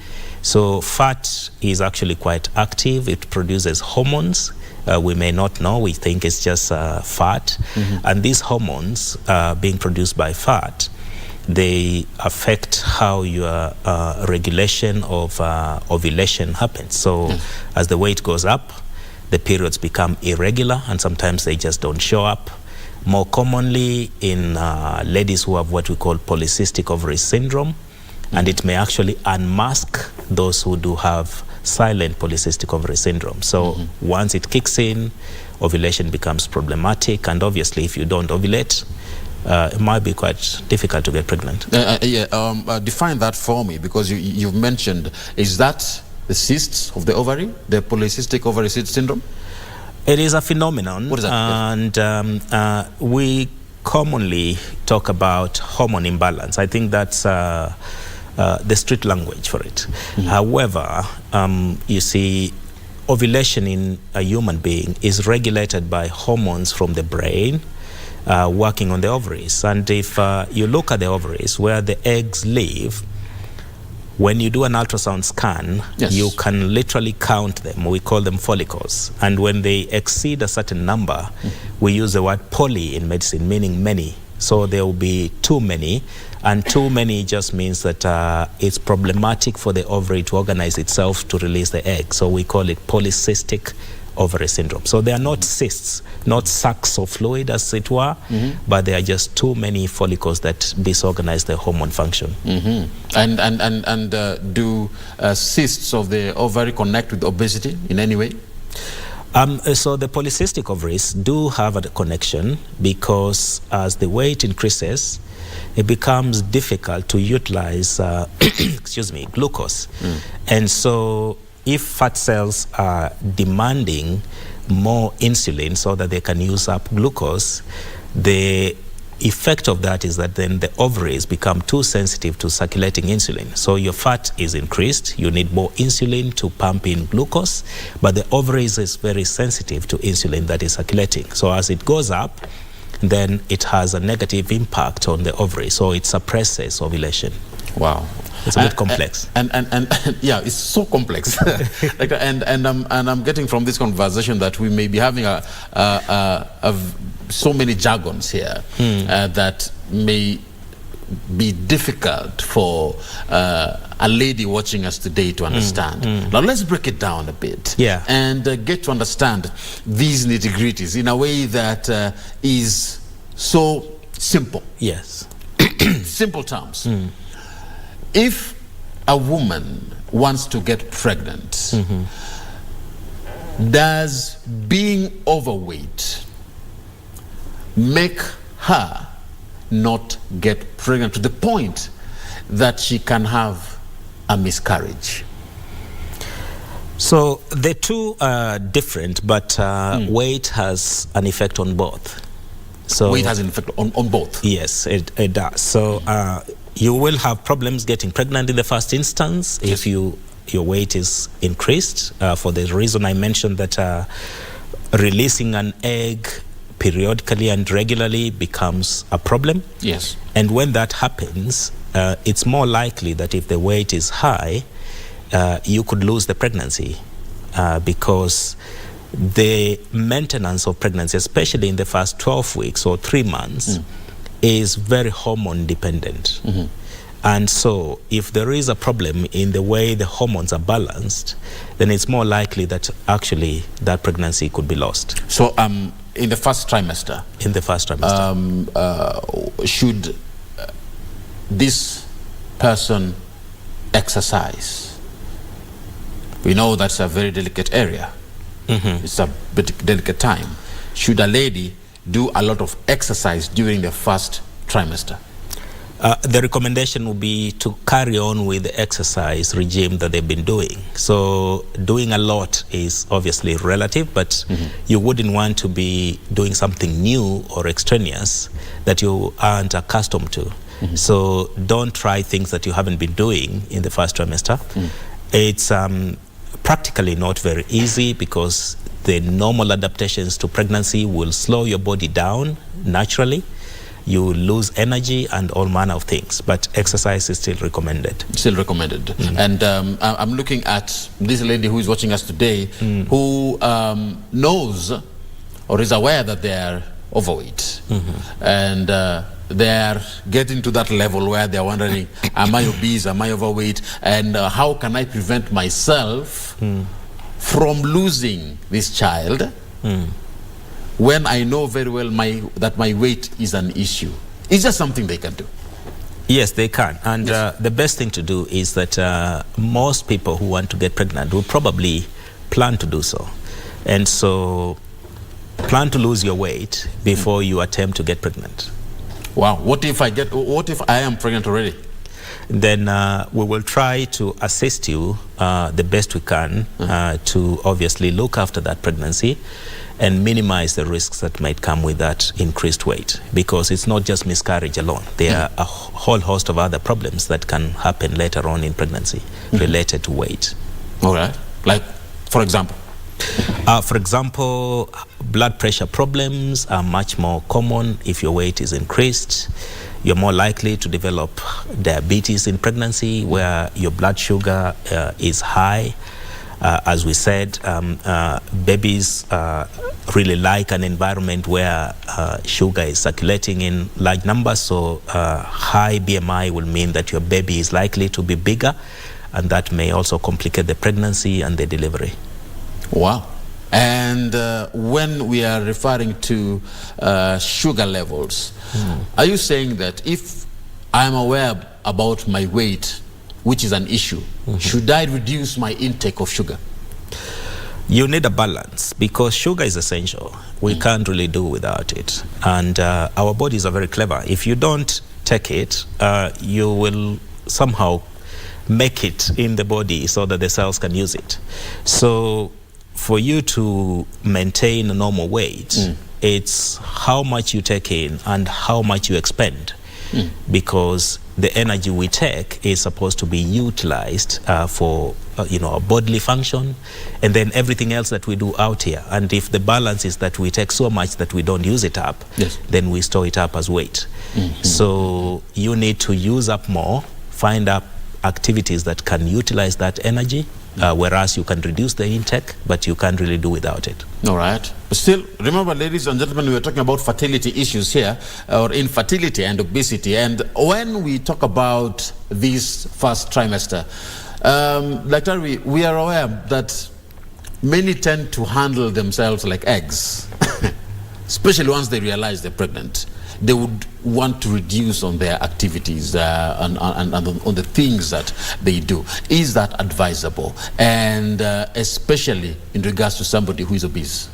So fat is actually quite active. It produces hormones. We may not know. We think it's just fat. And these hormones being produced by fat, they affect how your regulation of ovulation happens. So as the weight goes up, the periods become irregular, and sometimes they just don't show up. More commonly in ladies who have what we call polycystic ovary syndrome, and it may actually unmask those who do have silent polycystic ovary syndrome. So once it kicks in, ovulation becomes problematic, and obviously if you don't ovulate, it might be quite difficult to get pregnant. Define that for me, because you've mentioned, is that the cysts of the ovary, the polycystic ovary syndrome? It is a phenomenon. What is that? And we commonly talk about hormone imbalance. I think that's the street language for it. However, you see, ovulation in a human being is regulated by hormones from the brain working on the ovaries. And if you look at the ovaries where the eggs live, when you do an ultrasound scan, you can literally count them. We call them follicles. And when they exceed a certain number, we use the word poly in medicine, meaning many. So there will be too many. And too many just means that it's problematic for the ovary to organize itself to release the egg. So we call it polycystic ovary syndrome. So they are not cysts, not sacs of fluid as it were, but they are just too many follicles that disorganize the hormone function. And do cysts of the ovary connect with obesity in any way? So the polycystic ovaries do have a connection, because as the weight increases, it becomes difficult to utilize glucose. And so if fat cells are demanding more insulin so that they can use up glucose, the effect of that is that then the ovaries become too sensitive to circulating insulin. So your fat is increased, you need more insulin to pump in glucose, but the ovaries is very sensitive to insulin that is circulating. So as it goes up, then it has a negative impact on the ovary, so it suppresses ovulation. Wow. It's a bit complex. And yeah, it's so complex. and I'm getting from this conversation that we may be having so many jargons here that may be difficult for a lady watching us today to understand. Now let's break it down a bit and get to understand these nitty-gritties in a way that is so simple. Yes. Simple terms. If a woman wants to get pregnant, does being overweight make her not get pregnant to the point that she can have a miscarriage? So the two are different, but weight has an effect on both. So weight has an effect on both? Yes, it does. So you will have problems getting pregnant in the first instance if your weight is increased, for the reason I mentioned, that releasing an egg periodically and regularly becomes a problem. Yes. And when that happens, it's more likely that if the weight is high, you could lose the pregnancy, because the maintenance of pregnancy, especially in the first 12 weeks or 3 months, is very hormone dependent. And so if there is a problem in the way the hormones are balanced, then it's more likely that actually that pregnancy could be lost. So in the first trimester. In the first trimester. Should this person exercise? We know that's a very delicate area. It's a bit delicate time. Should a lady do a lot of exercise during the first trimester? The recommendation would be to carry on with the exercise regime that they've been doing. So doing a lot is obviously relative, but you wouldn't want to be doing something new or extraneous that you aren't accustomed to. So don't try things that you haven't been doing in the first trimester. It's practically not very easy because the normal adaptations to pregnancy will slow your body down naturally. You lose energy and all manner of things, but exercise is still recommended. Still recommended. And I'm looking at this lady who is watching us today, who knows or is aware that they are overweight. And they are getting to that level where they're wondering, am I obese, am I overweight, and how can I prevent myself from losing this child when I know very well that my weight is an issue? Is that something they can do? Yes, they can. And the best thing to do is that most people who want to get pregnant will probably plan to do so. And so plan to lose your weight before you attempt to get pregnant. Wow. What if I am pregnant already? Then we will try to assist you the best we can to obviously look after that pregnancy and minimize the risks that might come with that increased weight, because it's not just miscarriage alone. There are a whole host of other problems that can happen later on in pregnancy related to weight. All right. Like, for example? For example, blood pressure problems are much more common if your weight is increased. You're more likely to develop diabetes in pregnancy where your blood sugar is high. As we said, babies really like an environment where sugar is circulating in large numbers. So high BMI will mean that your baby is likely to be bigger, and that may also complicate the pregnancy and the delivery. Wow. And when we are referring to sugar levels, are you saying that if I'm aware about my weight, which is an issue, should I reduce my intake of sugar? You need a balance, because sugar is essential. We can't really do without it. And our bodies are very clever. If you don't take it, you will somehow make it in the body so that the cells can use it. So for you to maintain a normal weight, it's how much you take in and how much you expend. Because the energy we take is supposed to be utilized for a bodily function, and then everything else that we do out here. And if the balance is that we take so much that we don't use it up, then we store it up as weight. So you need to use up more, find up activities that can utilize that energy, whereas you can reduce the intake, but you can't really do without it. All right. Still, remember, ladies and gentlemen, we are talking about fertility issues here, or infertility and obesity. And when we talk about this first trimester, like we are aware that many tend to handle themselves like eggs, especially once they realize they're pregnant. They would want to reduce on their activities and on the things that they do. Is that advisable? And especially in regards to somebody who is obese?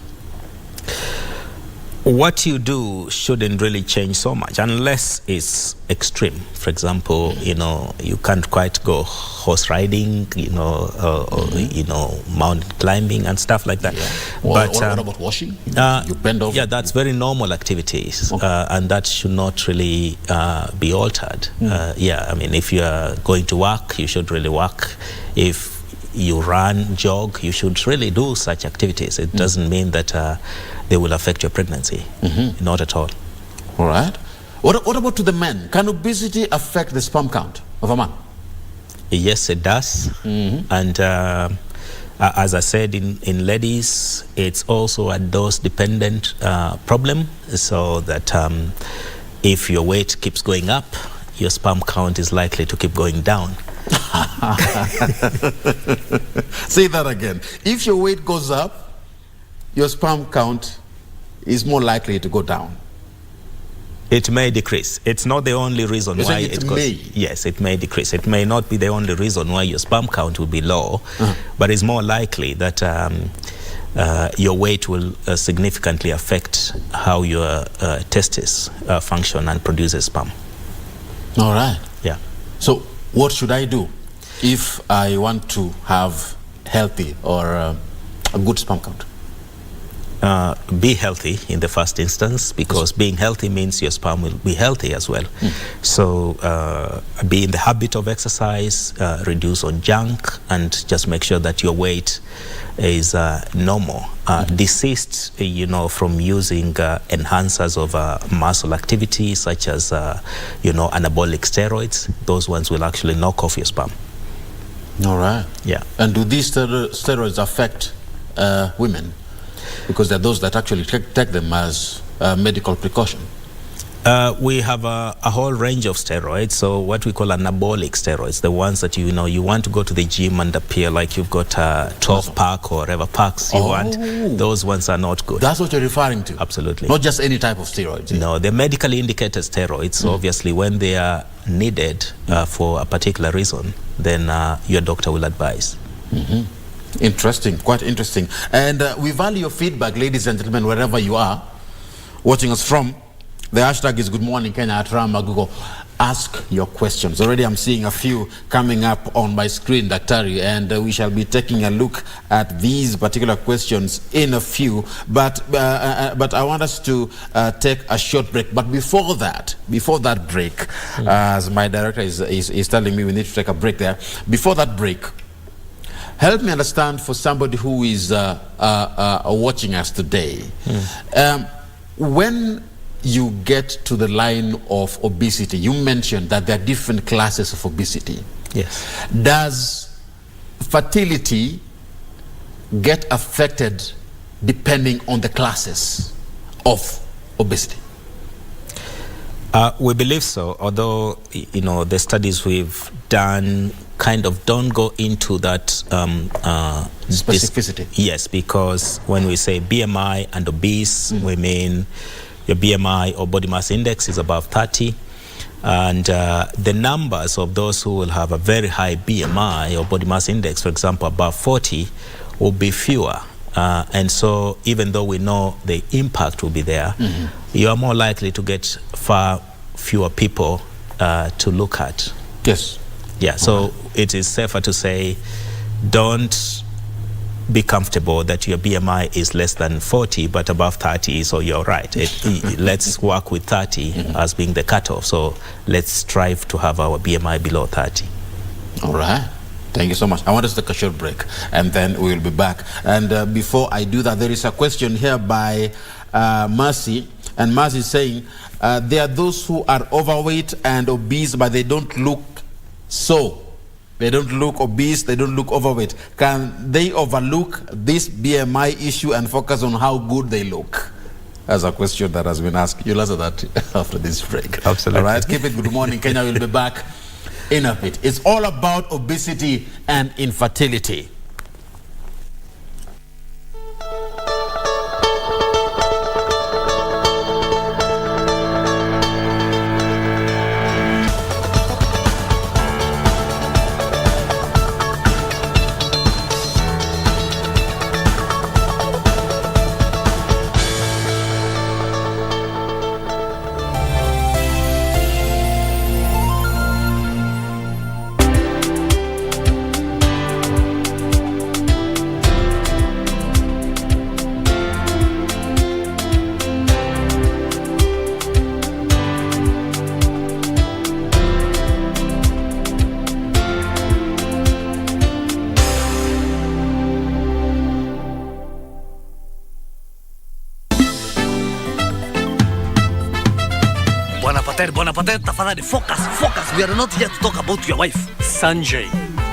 What you do shouldn't really change so much unless it's extreme. For example, you can't quite go horse riding, or mountain climbing and stuff like that. But what about washing? You bend over? Yeah, that's very normal activities, and that should not really be altered. I mean, if you are going to work, you should really work. If you run, jog, you should really do such activities. It doesn't mean that they will affect your pregnancy. Not at all. All right. What about to the men? Can obesity affect the sperm count of a man? Yes, it does. And as I said, in ladies, it's also a dose-dependent problem, so that if your weight keeps going up, your sperm count is likely to keep going down. Say that again. If your weight goes up, your sperm count is more likely to go down. It may decrease. It's not the only reason You're why it goes. may. Yes, it may decrease. It may not be the only reason why your sperm count will be low, but it's more likely that your weight will significantly affect how your testes function and produces sperm. All right. Yeah. So what should I do if I want to have healthy or a good sperm count? Be healthy in the first instance, because being healthy means your sperm will be healthy as well. So be in the habit of exercise, reduce on junk, and just make sure that your weight is normal. Desist, from using enhancers of muscle activity, such as, anabolic steroids. Those ones will actually knock off your sperm. All right. Yeah. And do these steroids affect women? Because there are those that actually take them as medical precaution. We have a whole range of steroids. So what we call anabolic steroids, the ones that you want to go to the gym and appear like you've got a 12-pack or whatever packs you want. Those ones are not good. That's what you're referring to? Absolutely. Not just any type of steroids? No, they're medically indicated steroids. Obviously, when they are needed for a particular reason, then your doctor will advise. Interesting, quite interesting. And we value your feedback, ladies and gentlemen, wherever you are watching us from. The hashtag is Good Morning Kenya at Rama Google. Ask your questions. Already I'm seeing a few coming up on my screen, Daktari, and we shall be taking a look at these particular questions in a few. But I want us to take a short break. But before that break, as my director is telling me we need to take a break there. Before that break, help me understand, for somebody who is watching us today, when you get to the line of obesity, you mentioned that there are different classes of obesity. Yes. Does fertility get affected depending on the classes of obesity? We believe so, although the studies we've done kind of don't go into that specificity. Yes, because when we say BMI and obese, we mean your BMI or body mass index is above 30, and the numbers of those who will have a very high BMI or body mass index, for example, above 40, will be fewer. And so even though we know the impact will be there, you are more likely to get far fewer people to look at. Yes. Yeah, so it is safer to say, don't be comfortable that your BMI is less than 40 but above 30, so you're right. Let's work with 30 as being the cutoff. So let's strive to have our BMI below 30. All right. Thank you so much. I want us to take a short break, and then we will be back. And before I do that, there is a question here by Mercy. And Mercy is saying, there are those who are overweight and obese, but they don't look so. They don't look obese, they don't look overweight. Can they overlook this BMI issue and focus on how good they look? That's a question that has been asked. You'll answer that after this break. Absolutely. All right, keep it. Good Morning Kenya. We'll be back in a bit. It's all about obesity and infertility. Buona pateta, tafadhali, focus. We are not here to talk about your wife. Sanjay.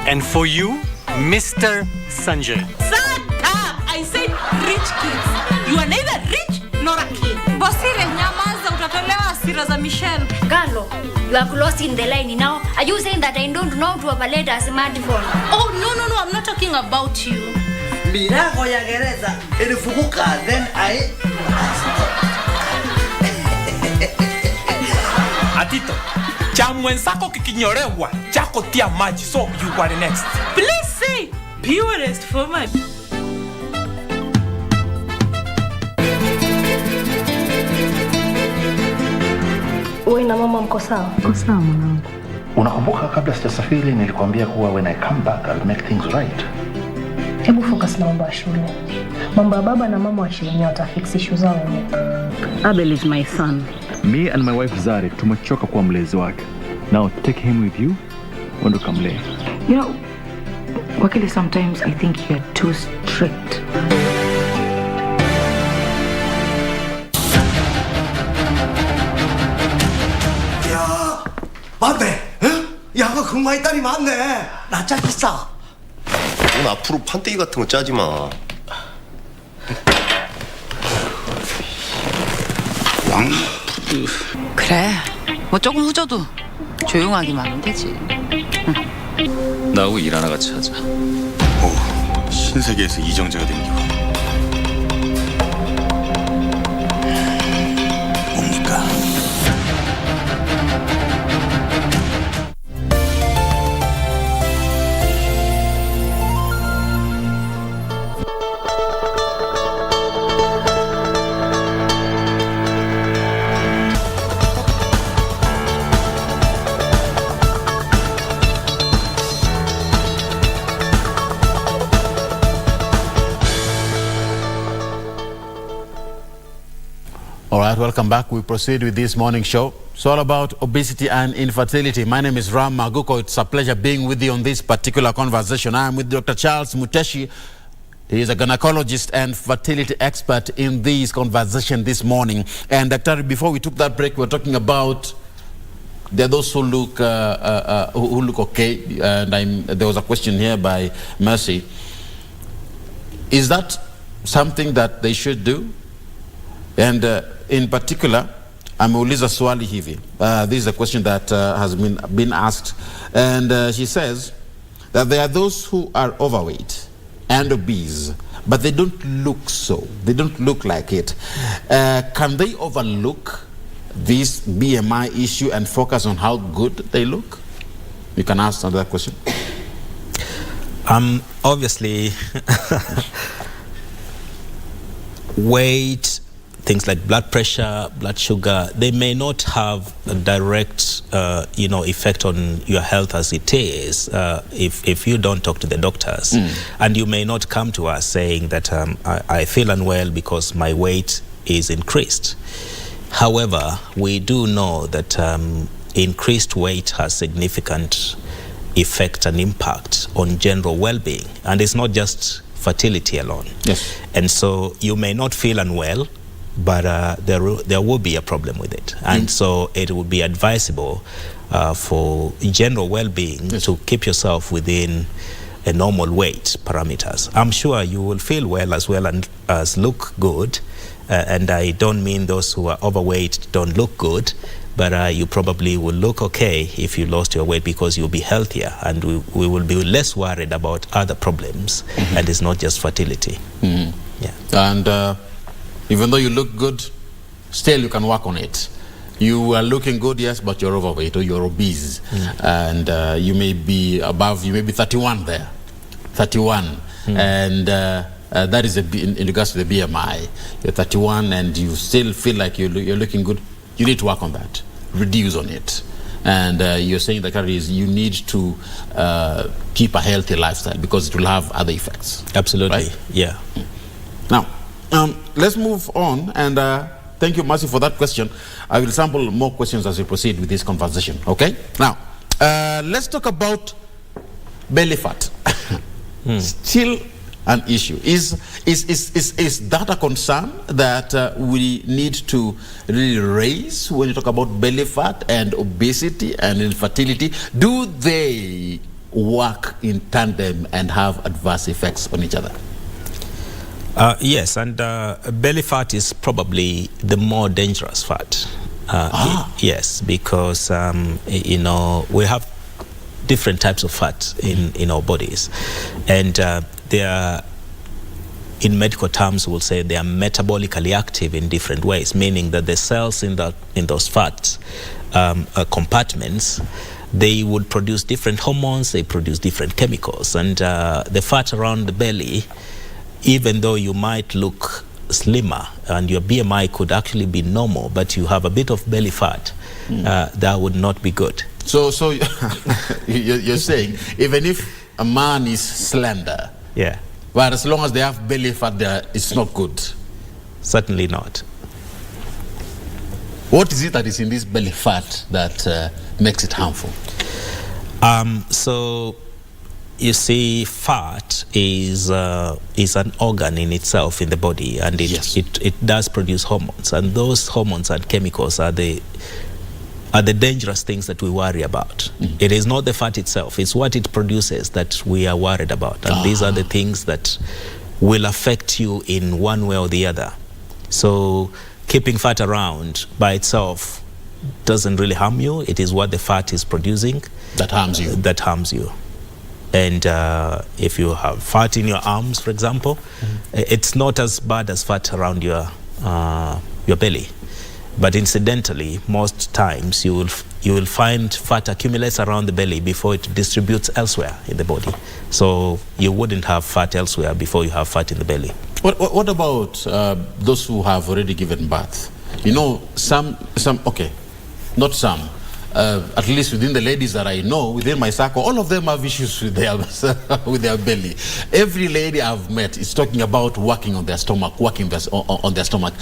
And for you, Mr. Sanjay. Shut up! I said rich kids. You are neither rich nor a kid. Bosire, nyamaza, utatolewa hasira za Michelle. Galo, you are closing the line now. Are you saying that I don't know to operate a smartphone? Oh, no, I'm not talking about you. milango ya gereza ilifunguka, then I Atito, cha mwenzako kikinyolewa, chako tia maji, so you are next. Please say purest for my... Wewe na mama mko sawa? Mko sawa mwanangu. Unakumbuka kabla sijasafiri nilikwambia kuwa when I come back I'll make things right. Hebu focus na mambo ya shule. Mambo ya baba na mama wa shule watafix issue zao wenyewe. Abel is my son. Me and my wife Zari tumechoka kuwa mlezi wake. Now take him with you. Wendo kamlee. You know, Wakili, sometimes I think you're too strict. 맞네. 야가 금마이 딸이 많네. 나 짜기 싸. 넌 앞으로 판때기 같은 거 짜지 마. 그래. 뭐 조금 후져도 조용하기만 하면 되지. 나하고 일 하나 같이 하자. 오, 신세계에서 이정재가 된 기분. 뭡니까? All right, welcome back. We proceed with this morning show. It's all about obesity and infertility. My name is Ram Maguko. It's a pleasure being with you on this particular conversation. I am with Dr. Charles Muteshi. He is a gynecologist and fertility expert in this conversation this morning. And Dr., before we took that break, we were talking about there are those who look okay. And there was a question here by Mercy. Is that something that they should do? And in particular, ameuliza swali hivi. This is a question that has been asked. And she says that there are those who are overweight and obese, but they don't look so. They don't look like it. Can they overlook this BMI issue and focus on how good they look? You can ask another question. Obviously, weight, things like blood pressure, blood sugar, they may not have a direct, effect on your health as it is if you don't talk to the doctors. And you may not come to us saying that I feel unwell because my weight is increased. However, we do know that increased weight has significant effect and impact on general well-being. And it's not just fertility alone. Yes. And so you may not feel unwell, but there will be a problem with it. And so it would be advisable for general well-being to keep yourself within a normal weight parameters. I'm sure you will feel well as look good. And I don't mean those who are overweight don't look good, but you probably will look okay if you lost your weight because you'll be healthier, and we will be less worried about other problems. And it's not just fertility. Yeah. And even though you look good, still you can work on it. You are looking good, yes, but you're overweight or you're obese. And you may be above, you may be 31 there. 31. And that is in regards to the BMI. You're 31 and you still feel like you're looking good. You need to work on that. Reduce on it. And you're saying that you need to keep a healthy lifestyle because it will have other effects. Absolutely, right? Yeah. Now, let's move on, and thank you, Mercy, for that question. I will sample more questions as we proceed with this conversation, okay? Now, let's talk about belly fat. Still an issue. Is that a concern that we need to really raise when you talk about belly fat and obesity and infertility? Do they work in tandem and have adverse effects on each other? Yes, and belly fat is probably the more dangerous fat. Yes, because we have different types of fat in our bodies, and there are in medical terms, we'll say they are metabolically active in different ways, meaning that the cells in those fat compartments, they would produce different hormones, they produce different chemicals. And the fat around the belly, even though you might look slimmer and your BMI could actually be normal, but you have a bit of belly fat, that would not be good. So you're saying even if a man is slender, yeah, but as long as they have belly fat there, it's not good? Certainly not. What is it that is in this belly fat that makes it harmful? So you see, fat is an organ in itself in the body, and it does produce hormones, and those hormones and chemicals are the dangerous things that we worry about. It is not the fat itself, it's what it produces that we are worried about, and these are the things that will affect you in one way or the other. So keeping fat around by itself doesn't really harm you. It is what the fat is producing that harms you. That harms you. And if you have fat in your arms, for example, it's not as bad as fat around your belly. But incidentally, most times you will find fat accumulates around the belly before it distributes elsewhere in the body. So you wouldn't have fat elsewhere before you have fat in the belly. What about those who have already given birth? You know, some okay, not some. At least within the ladies that I know, within my circle, all of them have issues with their belly. Every lady I've met is talking about working on their stomach, on their stomach.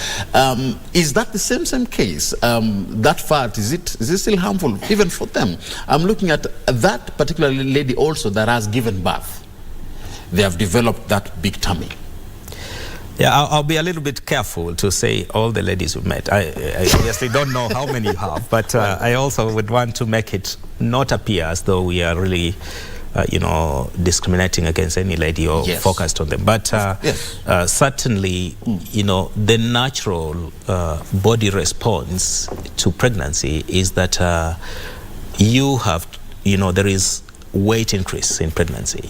Is that the same case? That fat, is it still harmful even for them? I'm looking at that particular lady also that has given birth. They have developed that big tummy. Yeah, I'll be a little bit careful to say all the ladies we've met. I obviously don't know how many you have, but I also would want to make it not appear as though we are really, discriminating against any lady or focused on them. But certainly, the natural body response to pregnancy is that there is weight increase in pregnancy.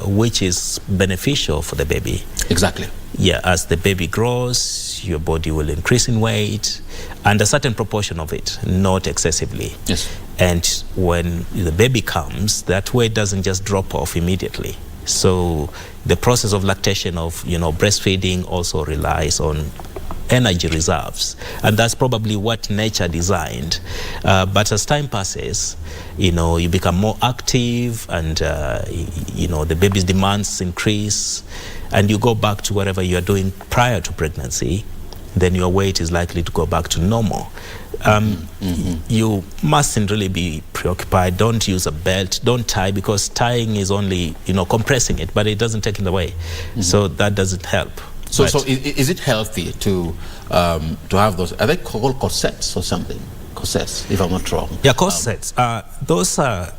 Which is beneficial for the baby. Exactly. Yeah, as the baby grows, your body will increase in weight, and a certain proportion of it, not excessively. Yes. And when the baby comes, that weight doesn't just drop off immediately. So the process of lactation, of breastfeeding, also relies on energy reserves, and that's probably what nature designed. But as time passes, you become more active, and the baby's demands increase, and you go back to whatever you are doing prior to pregnancy, then your weight is likely to go back to normal. You mustn't really be preoccupied. Don't use a belt, don't tie, because tying is only compressing it, but it doesn't take it away. So that doesn't help. So is it healthy to have those? Are they called corsets or something? Corsets, if I'm not wrong. Yeah, corsets. Those are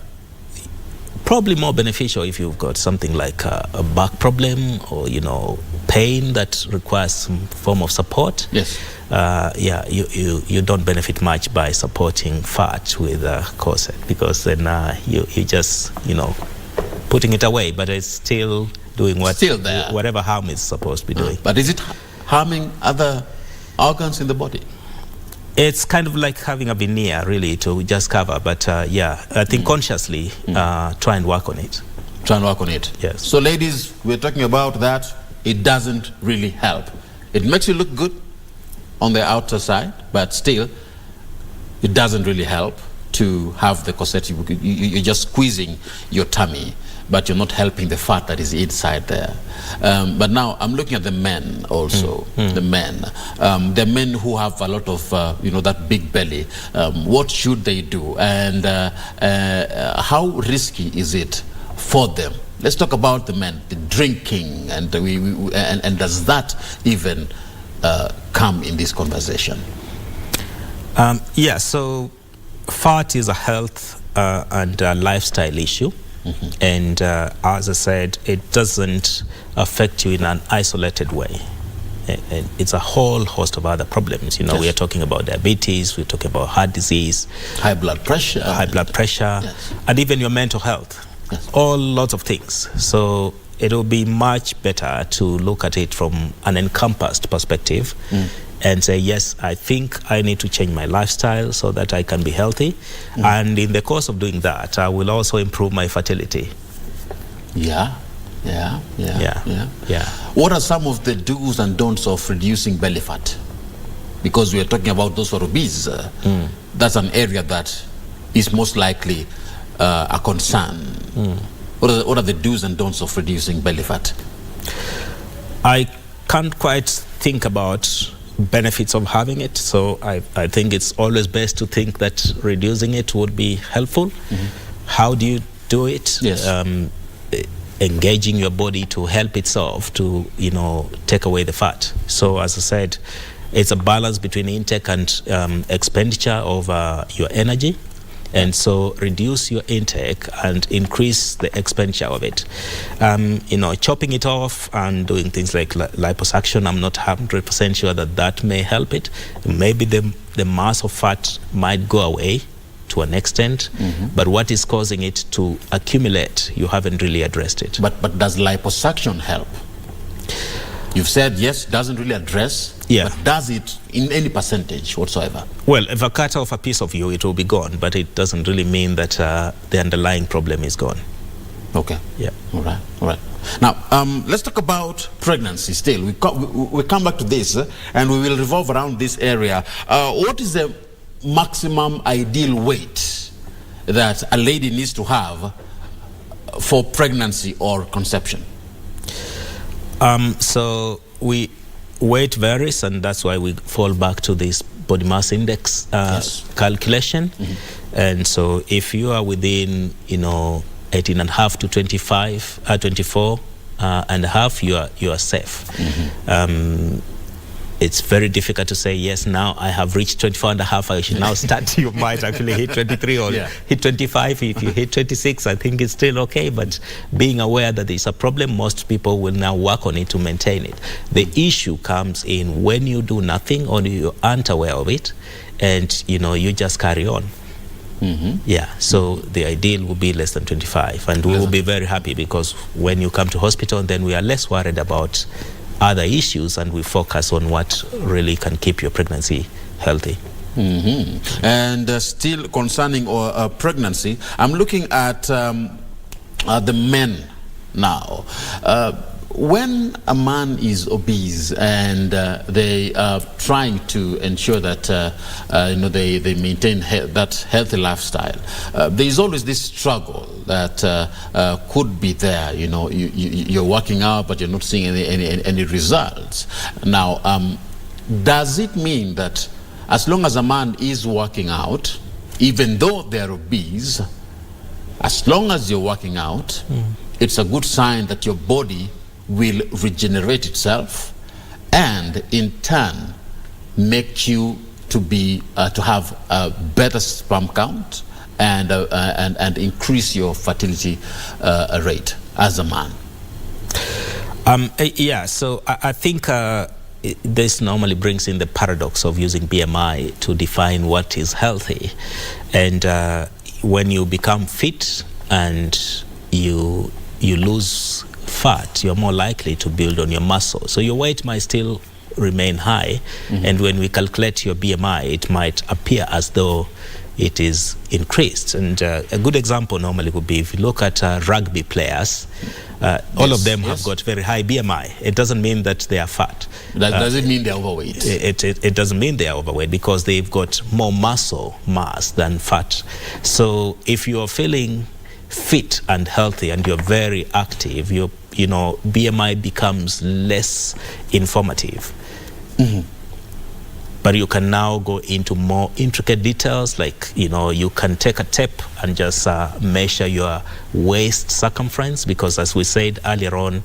probably more beneficial if you've got something like a back problem or pain that requires some form of support. Yes. You don't benefit much by supporting fat with a corset, because then you just putting it away, but it's still doing whatever harm it's supposed to be doing. But is it harming other organs in the body? It's kind of like having a veneer, really, to just cover. But I think consciously try and work on it. Try and work on it. Yes. So ladies, we're talking about that. It doesn't really help. It makes you look good on the outer side, but still, it doesn't really help to have the corset. You're just squeezing your tummy, but you're not helping the fat that is inside there. But now I'm looking at the men also. The men who have a lot of that big belly. What should they do, and how risky is it for them? Let's talk about the men, the drinking, and does that even come in this conversation? So fat is a health and a lifestyle issue. And as I said, it doesn't affect you in an isolated way. It's a whole host of other problems. We are talking about diabetes, we're talking about heart disease, high blood pressure, and even your mental health. All lots of things. So it will be much better to look at it from an encompassed perspective and say, yes, I think I need to change my lifestyle so that I can be healthy. And in the course of doing that, I will also improve my fertility. Yeah. What are some of the do's and don'ts of reducing belly fat? Because we are talking about those who are obese. That's an area that is most likely a concern. What are the do's and don'ts of reducing belly fat? I can't quite think about benefits of having it, so I think it's always best to think that reducing it would be helpful. How do you do it? Yes. Engaging your body to help itself to, take away the fat. So as I said, it's a balance between intake and expenditure of your energy. And so reduce your intake and increase the expenditure of it. Chopping it off and doing things like liposuction, I'm not 100% sure that may help it. Maybe the mass of fat might go away to an extent, but what is causing it to accumulate, you haven't really addressed it. But does liposuction help? You've said yes, doesn't really address, but does it in any percentage whatsoever? Well, if I cut off a piece of you, it will be gone, but it doesn't really mean that the underlying problem is gone. Okay. Yeah. All right. Now, let's talk about pregnancy still. We come back to this and we will revolve around this area. What is the maximum ideal weight that a lady needs to have for pregnancy or conception? So weight varies, and that's why we fall back to this body mass index calculation. And so if you are within 18.5 to 24 and a half, you are safe. It's very difficult to say, yes, now I have reached 24 and a half, I should now start. You might actually hit 23 or hit 25. If you hit 26, I think it's still okay. But being aware that there's a problem, most people will now work on it to maintain it. The issue comes in when you do nothing or you aren't aware of it and, you just carry on. So the ideal would be less than 25. And we will be very happy because when you come to hospital, then we are less worried about other issues and we focus on what really can keep your pregnancy healthy. And still concerning pregnancy, I'm looking at the men now. When a man is obese and they are trying to ensure that they maintain that healthy lifestyle, there is always this struggle that could be there. You're working out, but you're not seeing any results. Now, does it mean that as long as a man is working out, even though they're obese, as long as you're working out, it's a good sign that your body will regenerate itself and in turn make you to have a better sperm count and increase your fertility rate as a man? So I think this normally brings in the paradox of using BMI to define what is healthy. And when you become fit and you lose fat, you're more likely to build on your muscle. So your weight might still remain high, and when we calculate your BMI, it might appear as though it is increased. And a good example normally would be if you look at rugby players, all of them have got very high BMI. It doesn't mean that they are fat. Does it mean they're overweight? It doesn't mean they are overweight because they've got more muscle mass than fat. So if you are feeling fit and healthy and you're very active, your BMI becomes less informative. But you can now go into more intricate details, like you can take a tape and just measure your waist circumference, because as we said earlier on,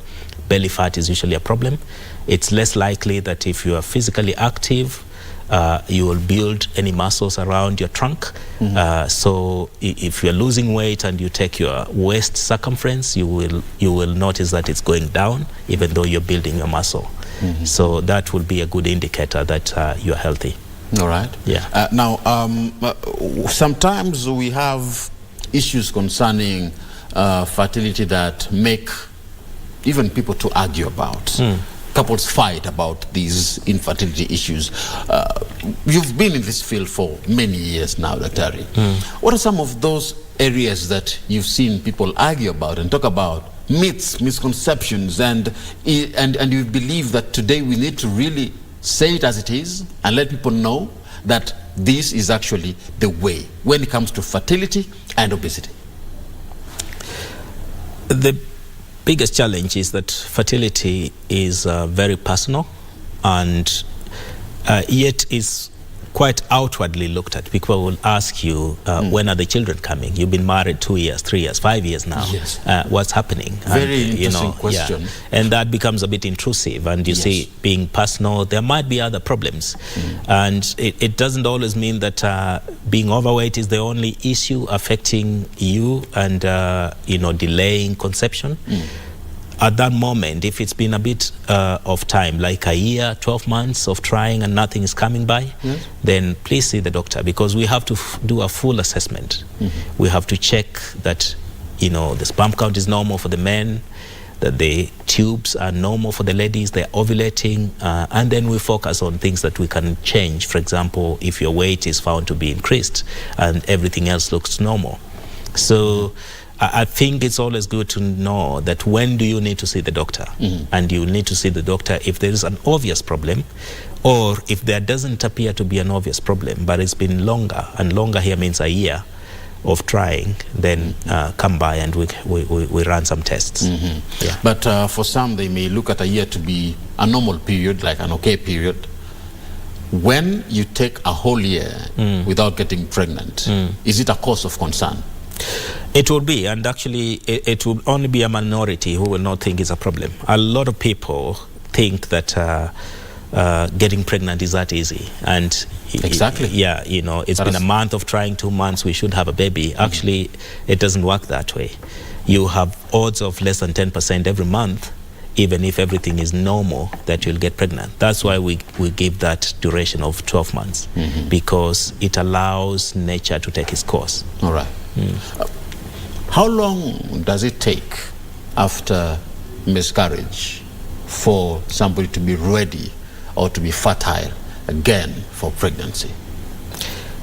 belly fat is usually a problem. It's less likely that if you are physically active, you will build any muscles around your trunk. So if you're losing weight and you take your waist circumference, you will notice that it's going down, even though you're building your muscle. So that will be a good indicator that you're healthy. All right. Yeah. Now, sometimes we have issues concerning fertility that make even people to argue about. Couples fight about these infertility issues. You've been in this field for many years now, Dr. Ari. What are some of those areas that you've seen people argue about and talk about myths, misconceptions, and you believe that today we need to really say it as it is and let people know that this is actually the way when it comes to fertility and obesity? The biggest challenge is that fertility is very personal, and yet is quite outwardly looked at. People will ask you, when are the children coming? You've been married 2 years, 3 years, 5 years now. Yes. What's happening? Very interesting question. Yeah. And that becomes a bit intrusive. And you see, being personal, there might be other problems. And it doesn't always mean that being overweight is the only issue affecting you and, delaying conception. At that moment, if it's been a bit of time, like a year, 12 months of trying and nothing is coming by, then please see the doctor, because we have to do a full assessment. We have to check that, the sperm count is normal for the men, that the tubes are normal for the ladies, they're ovulating, and then we focus on things that we can change. For example, if your weight is found to be increased and everything else looks normal. So I think it's always good to know that when do you need to see the doctor, and you need to see the doctor if there is an obvious problem, or if there doesn't appear to be an obvious problem, but it's been longer, and longer here means a year of trying, then come by and we run some tests. Yeah. But for some, they may look at a year to be a normal period, like an okay period. When you take a whole year without getting pregnant, is it a cause of concern? It will be, and actually it will only be a minority who will not think it's a problem. A lot of people think that getting pregnant is that easy, and exactly, it's been a month of trying, 2 months, we should have a baby. Actually, it doesn't work that way. You have odds of less than 10% every month, even if everything is normal, that you'll get pregnant. That's why we give that duration of 12 months, because it allows nature to take its course. All right. How long does it take after miscarriage for somebody to be ready or to be fertile again for pregnancy?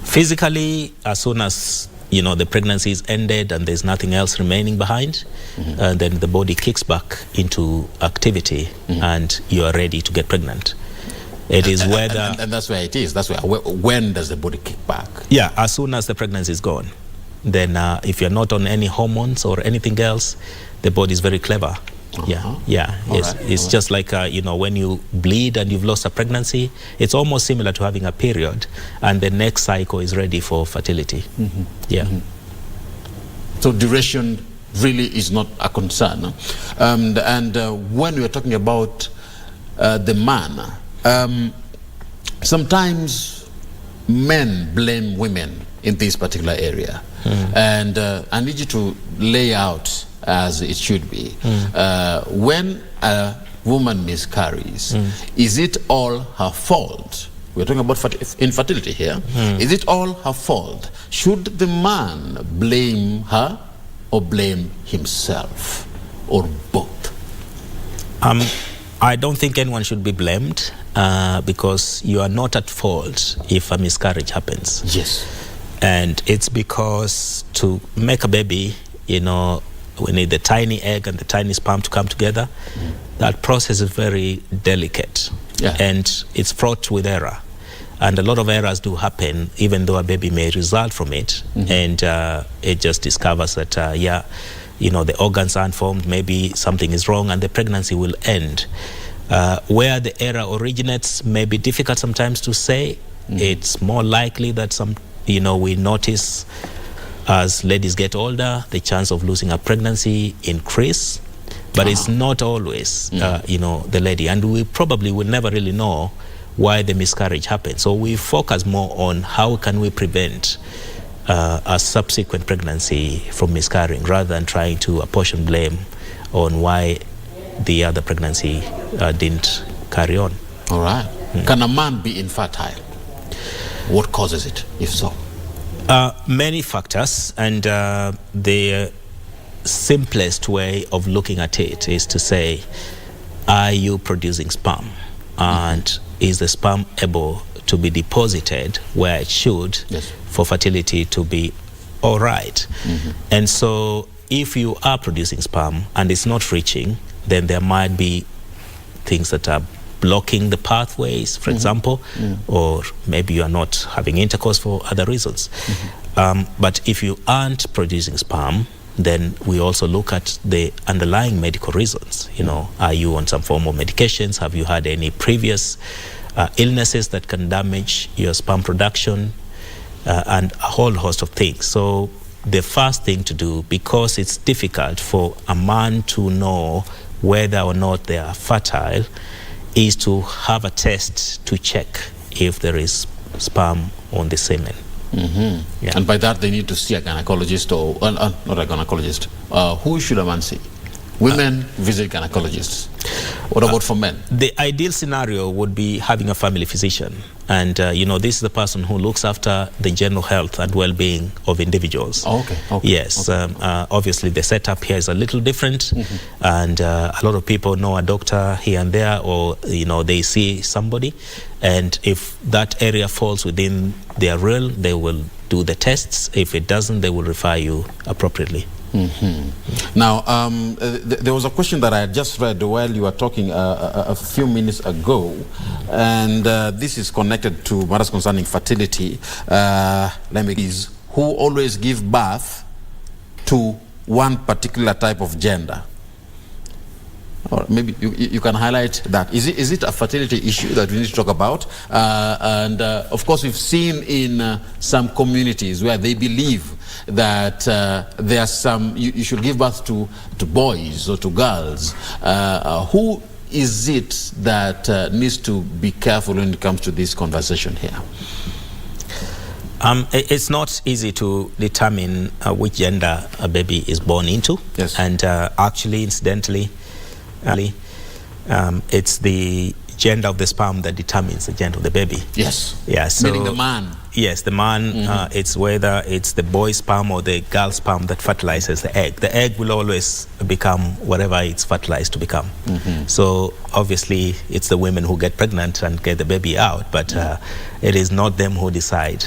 Physically, as soon as the pregnancy is ended and there's nothing else remaining behind, then the body kicks back into activity and you are ready to get pregnant. It is whether... And that's where it is. That's where. When does the body kick back? Yeah, as soon as the pregnancy is gone. Then if you're not on any hormones or anything else, the body is very clever. It's just like, when you bleed and you've lost a pregnancy, it's almost similar to having a period, and the next cycle is ready for fertility. So duration really is not a concern. And when we're talking about the man, sometimes men blame women in this particular area. And I need you to lay out as it should be. When a woman miscarries, is it all her fault? We're talking about infertility here. Is it all her fault? Should the man blame her or blame himself, or both? I don't think anyone should be blamed, because you are not at fault if a miscarriage happens. Yes. And it's because to make a baby, we need the tiny egg and the tiny sperm to come together. That process is very delicate, and it's fraught with error. And a lot of errors do happen, even though a baby may result from it. And it just discovers that, the organs aren't formed, maybe something is wrong, and the pregnancy will end. Where the error originates may be difficult sometimes to say. It's more likely that we notice as ladies get older, the chance of losing a pregnancy increase, but it's not always, the lady. And we probably will never really know why the miscarriage happened. So we focus more on how can we prevent a subsequent pregnancy from miscarrying, rather than trying to apportion blame on why the other pregnancy didn't carry on. All right. Can a man be infertile? What causes it, if so? Many factors, and simplest way of looking at it is to say, are you producing sperm? And is the sperm able to be deposited where it should for fertility to be all right? And so if you are producing sperm and it's not reaching, then there might be things that are blocking the pathways, for example, or maybe you are not having intercourse for other reasons. But if you aren't producing sperm, then we also look at the underlying medical reasons. You know, are you on some form of medications? Have you had any previous illnesses that can damage your sperm production? And a whole host of things. So the first thing to do, because it's difficult for a man to know whether or not they are fertile, is to have a test to check if there is sperm on the semen. And by that they need to see a gynecologist or not a gynecologist. Who should a man see? Women visit gynecologists. What about for men? The ideal scenario would be having a family physician. And, you know, this is the person who looks after the general health and well-being of individuals. Yes. Obviously, the setup here is a little different. And a lot of people know a doctor here and there, or, you know, they see somebody. And if that area falls within their realm, they will do the tests. If it doesn't, they will refer you appropriately. Now, there was a question that I had just read while you were talking a few minutes ago, and this is connected to matters concerning fertility. Let me guess, who always give birth to one particular type of gender? Or maybe you can highlight that. Is it a fertility issue that we need to talk about? And of course, we've seen in some communities where they believe that there are some, you should give birth to boys or to girls. Who is it that needs to be careful when it comes to this conversation here? It's not easy to determine which gender a baby is born into. And actually, incidentally, it's the gender of the sperm that determines the gender of the baby. So, meaning the man. Yes, the man. It's whether it's the boy sperm or the girl sperm that fertilizes the egg. The egg will always become whatever it's fertilized to become. So obviously it's the women who get pregnant and get the baby out, but it is not them who decide.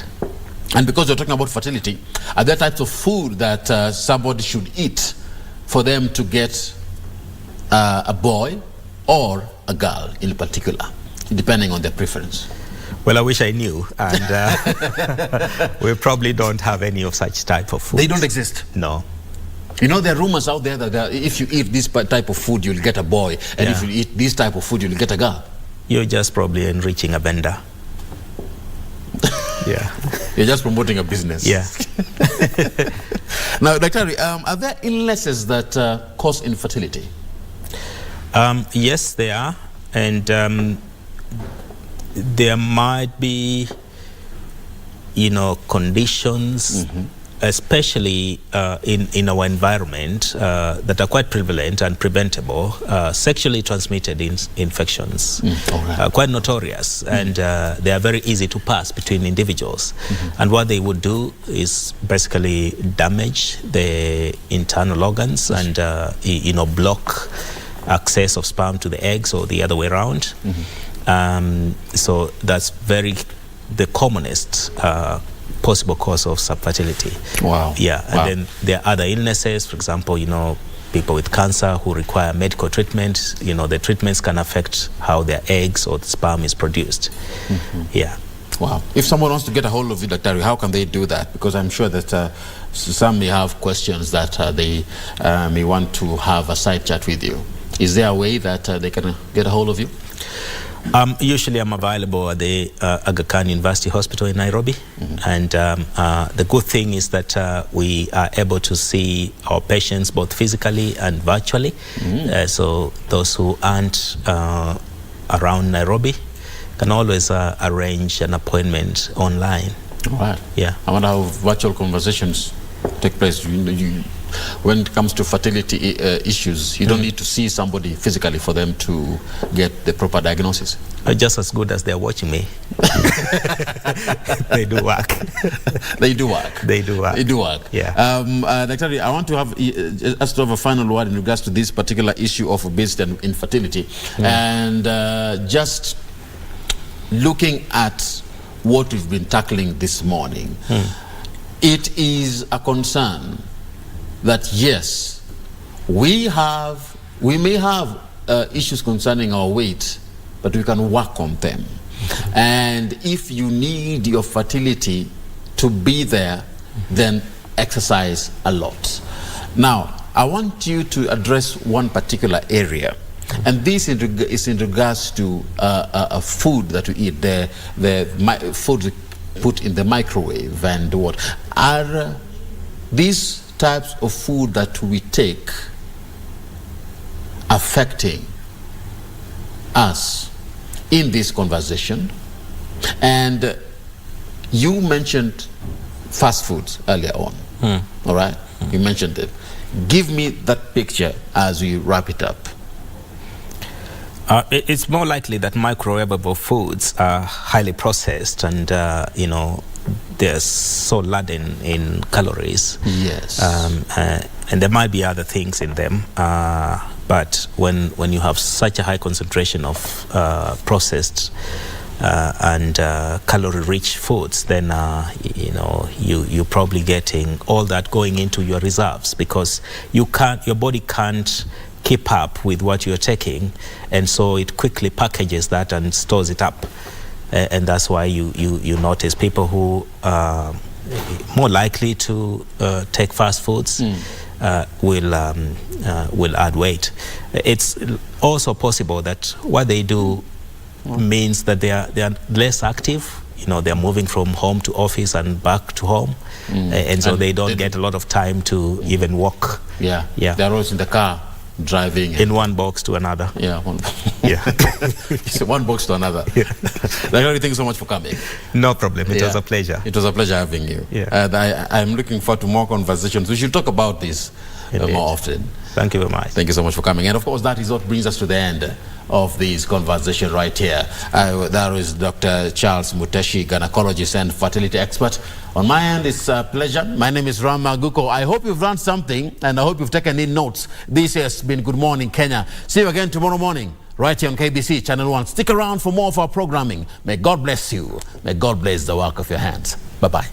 And because you're talking about fertility, are there types of food that somebody should eat for them to get a boy or a girl in particular, depending on their preference? Well, I wish I knew, and we probably don't have any of such type of food. They don't exist? No. You know, there are rumors out there that if you eat this type of food, you'll get a boy, and if you eat this type of food, you'll get a girl. You're just probably enriching a vendor. You're just promoting a business. Now, Dr. Are there illnesses that cause infertility? Yes, there are, and there might be, you know, conditions, especially in our environment, that are quite prevalent and preventable, sexually transmitted infections, quite notorious, and they are very easy to pass between individuals. And what they would do is basically damage the internal organs and, you know, block access of sperm to the eggs or the other way around. So that's the commonest possible cause of subfertility. And then there are other illnesses, for example, you know, people with cancer who require medical treatment. You know, the treatments can affect how their eggs or the sperm is produced. If someone wants to get a hold of you, Dr. how can they do that? Because I'm sure that some may have questions that they may want to have a side chat with you. Is there a way that they can get a hold of you? Usually I'm available at the Aga Khan University Hospital in Nairobi. And the good thing is that we are able to see our patients both physically and virtually. So those who aren't around Nairobi can always arrange an appointment online. I wonder how virtual conversations take place. when it comes to fertility issues, you don't need to see somebody physically for them to get the proper diagnosis. Just as good as they're watching me. They do work. They do work. They do work. They do work. Yeah. Dr. I want to have us to have a final word in regards to this particular issue of obesity and infertility, and just looking at what we've been tackling this morning. It is a concern that yes, we may have issues concerning our weight, but we can work on them. And if you need your fertility to be there, then exercise a lot. Now, I want you to address one particular area, and this is in regards to a food that we eat, the food we put in the microwave, and what are these types of food that we take affecting us in this conversation? And you mentioned fast foods earlier on. All right, you mentioned it. Give me that picture as we wrap it up. It's more likely that microwavable foods are highly processed, and you know, they're so laden in calories. Yes. And there might be other things in them, but when you have such a high concentration of processed and calorie-rich foods, then you know, you're probably getting all that going into your reserves, because your body can't keep up with what you're taking, and so it quickly packages that and stores it up. And that's why you notice people who are more likely to take fast foods will add weight. It's also possible that what they do means that they are less active. You know, they're moving from home to office and back to home, and so they don't get a lot of time to even walk. Yeah. They're always in the car, driving in one box to another. Yeah, one box to another. Thank you so much for coming. No problem. It was a pleasure. It was a pleasure having you. And I'm looking forward to more conversations. We should talk about this more often. Thank you very much. Thank you so much for coming. And of course, that is what brings us to the end of this conversation right here. That is Dr. Charles Muteshi, gynecologist and fertility expert. On my end, it's a pleasure. My name is Ram Maguko. I hope you've learned something, and I hope you've taken in notes. This has been Good Morning Kenya. See you again tomorrow morning, right here on KBC Channel 1. Stick around for more of our programming. May God bless you. May God bless the work of your hands. Bye-bye.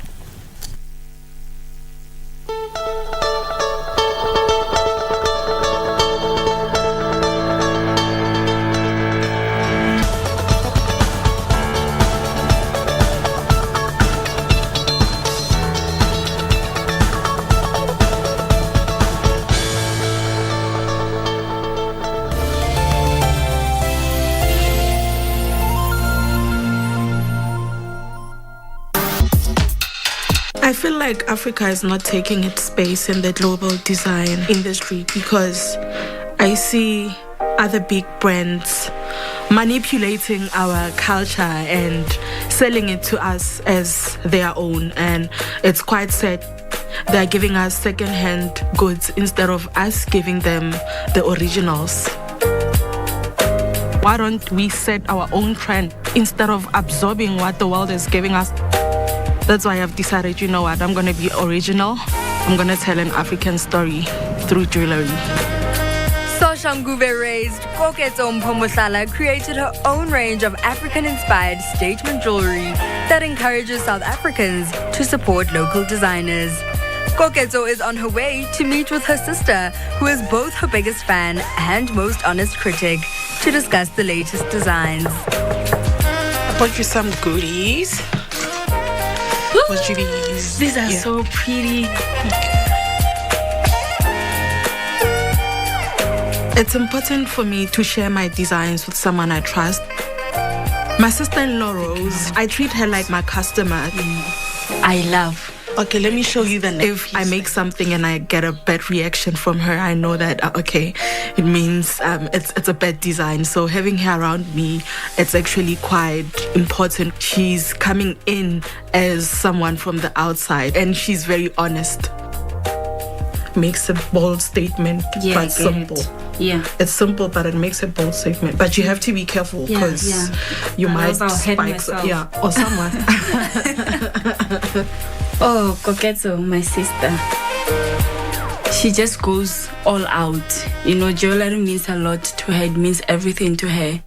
I feel like Africa is not taking its space in the global design industry because I see other big brands manipulating our culture and selling it to us as their own, and it's quite sad. They're giving us second-hand goods instead of us giving them the originals. Why don't we set our own trend instead of absorbing what the world is giving us? That's why I've decided, you know what, I'm going to be original. I'm going to tell an African story through jewelry. Soshanguve-raised Koketso Mpomusala created her own range of African-inspired statement jewelry that encourages South Africans to support local designers. Koketso is on her way to meet with her sister, who is both her biggest fan and most honest critic, to discuss the latest designs. I bought you some goodies. What you these? These are so pretty. It's important for me to share my designs with someone I trust. My sister-in-law, Rose, I treat her like my customer. I love. Okay, let me show you the next. If I make something and I get a bad reaction from her, I know that, okay, it means it's a bad design. So having her around me, it's actually quite important. She's coming in as someone from the outside, and she's very honest. makes a bold statement, but simple. Yeah. It's simple, but it makes a bold statement. But you have to be careful because you might spike. Or someone. Oh, Koketso, my sister. She just goes all out. You know, jewelry means a lot to her. It means everything to her.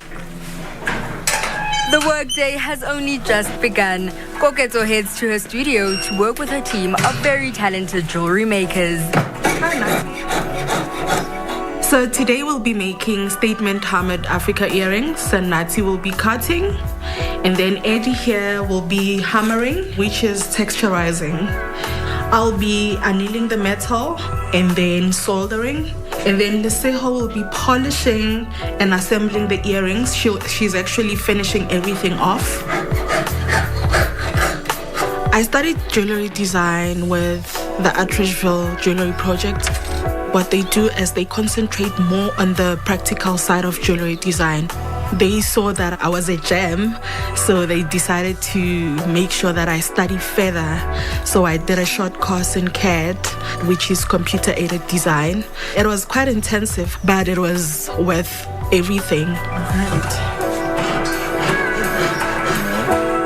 The workday has only just begun. Koketso heads to her studio to work with her team of very talented jewelry makers. So today we'll be making statement hammered Africa earrings, and Nati will be cutting, and then Eddie here will be hammering, which is texturizing. I'll be annealing the metal and then soldering, and then Leseho will be polishing and assembling the earrings. She's actually finishing everything off. I studied jewelry design with the Atteridgeville Jewelry Project. What they do is they concentrate more on the practical side of jewelry design. They saw that I was a gem, so they decided to make sure that I study further. So I did a short course in CAD, which is computer-aided design. It was quite intensive, but it was worth everything. Right.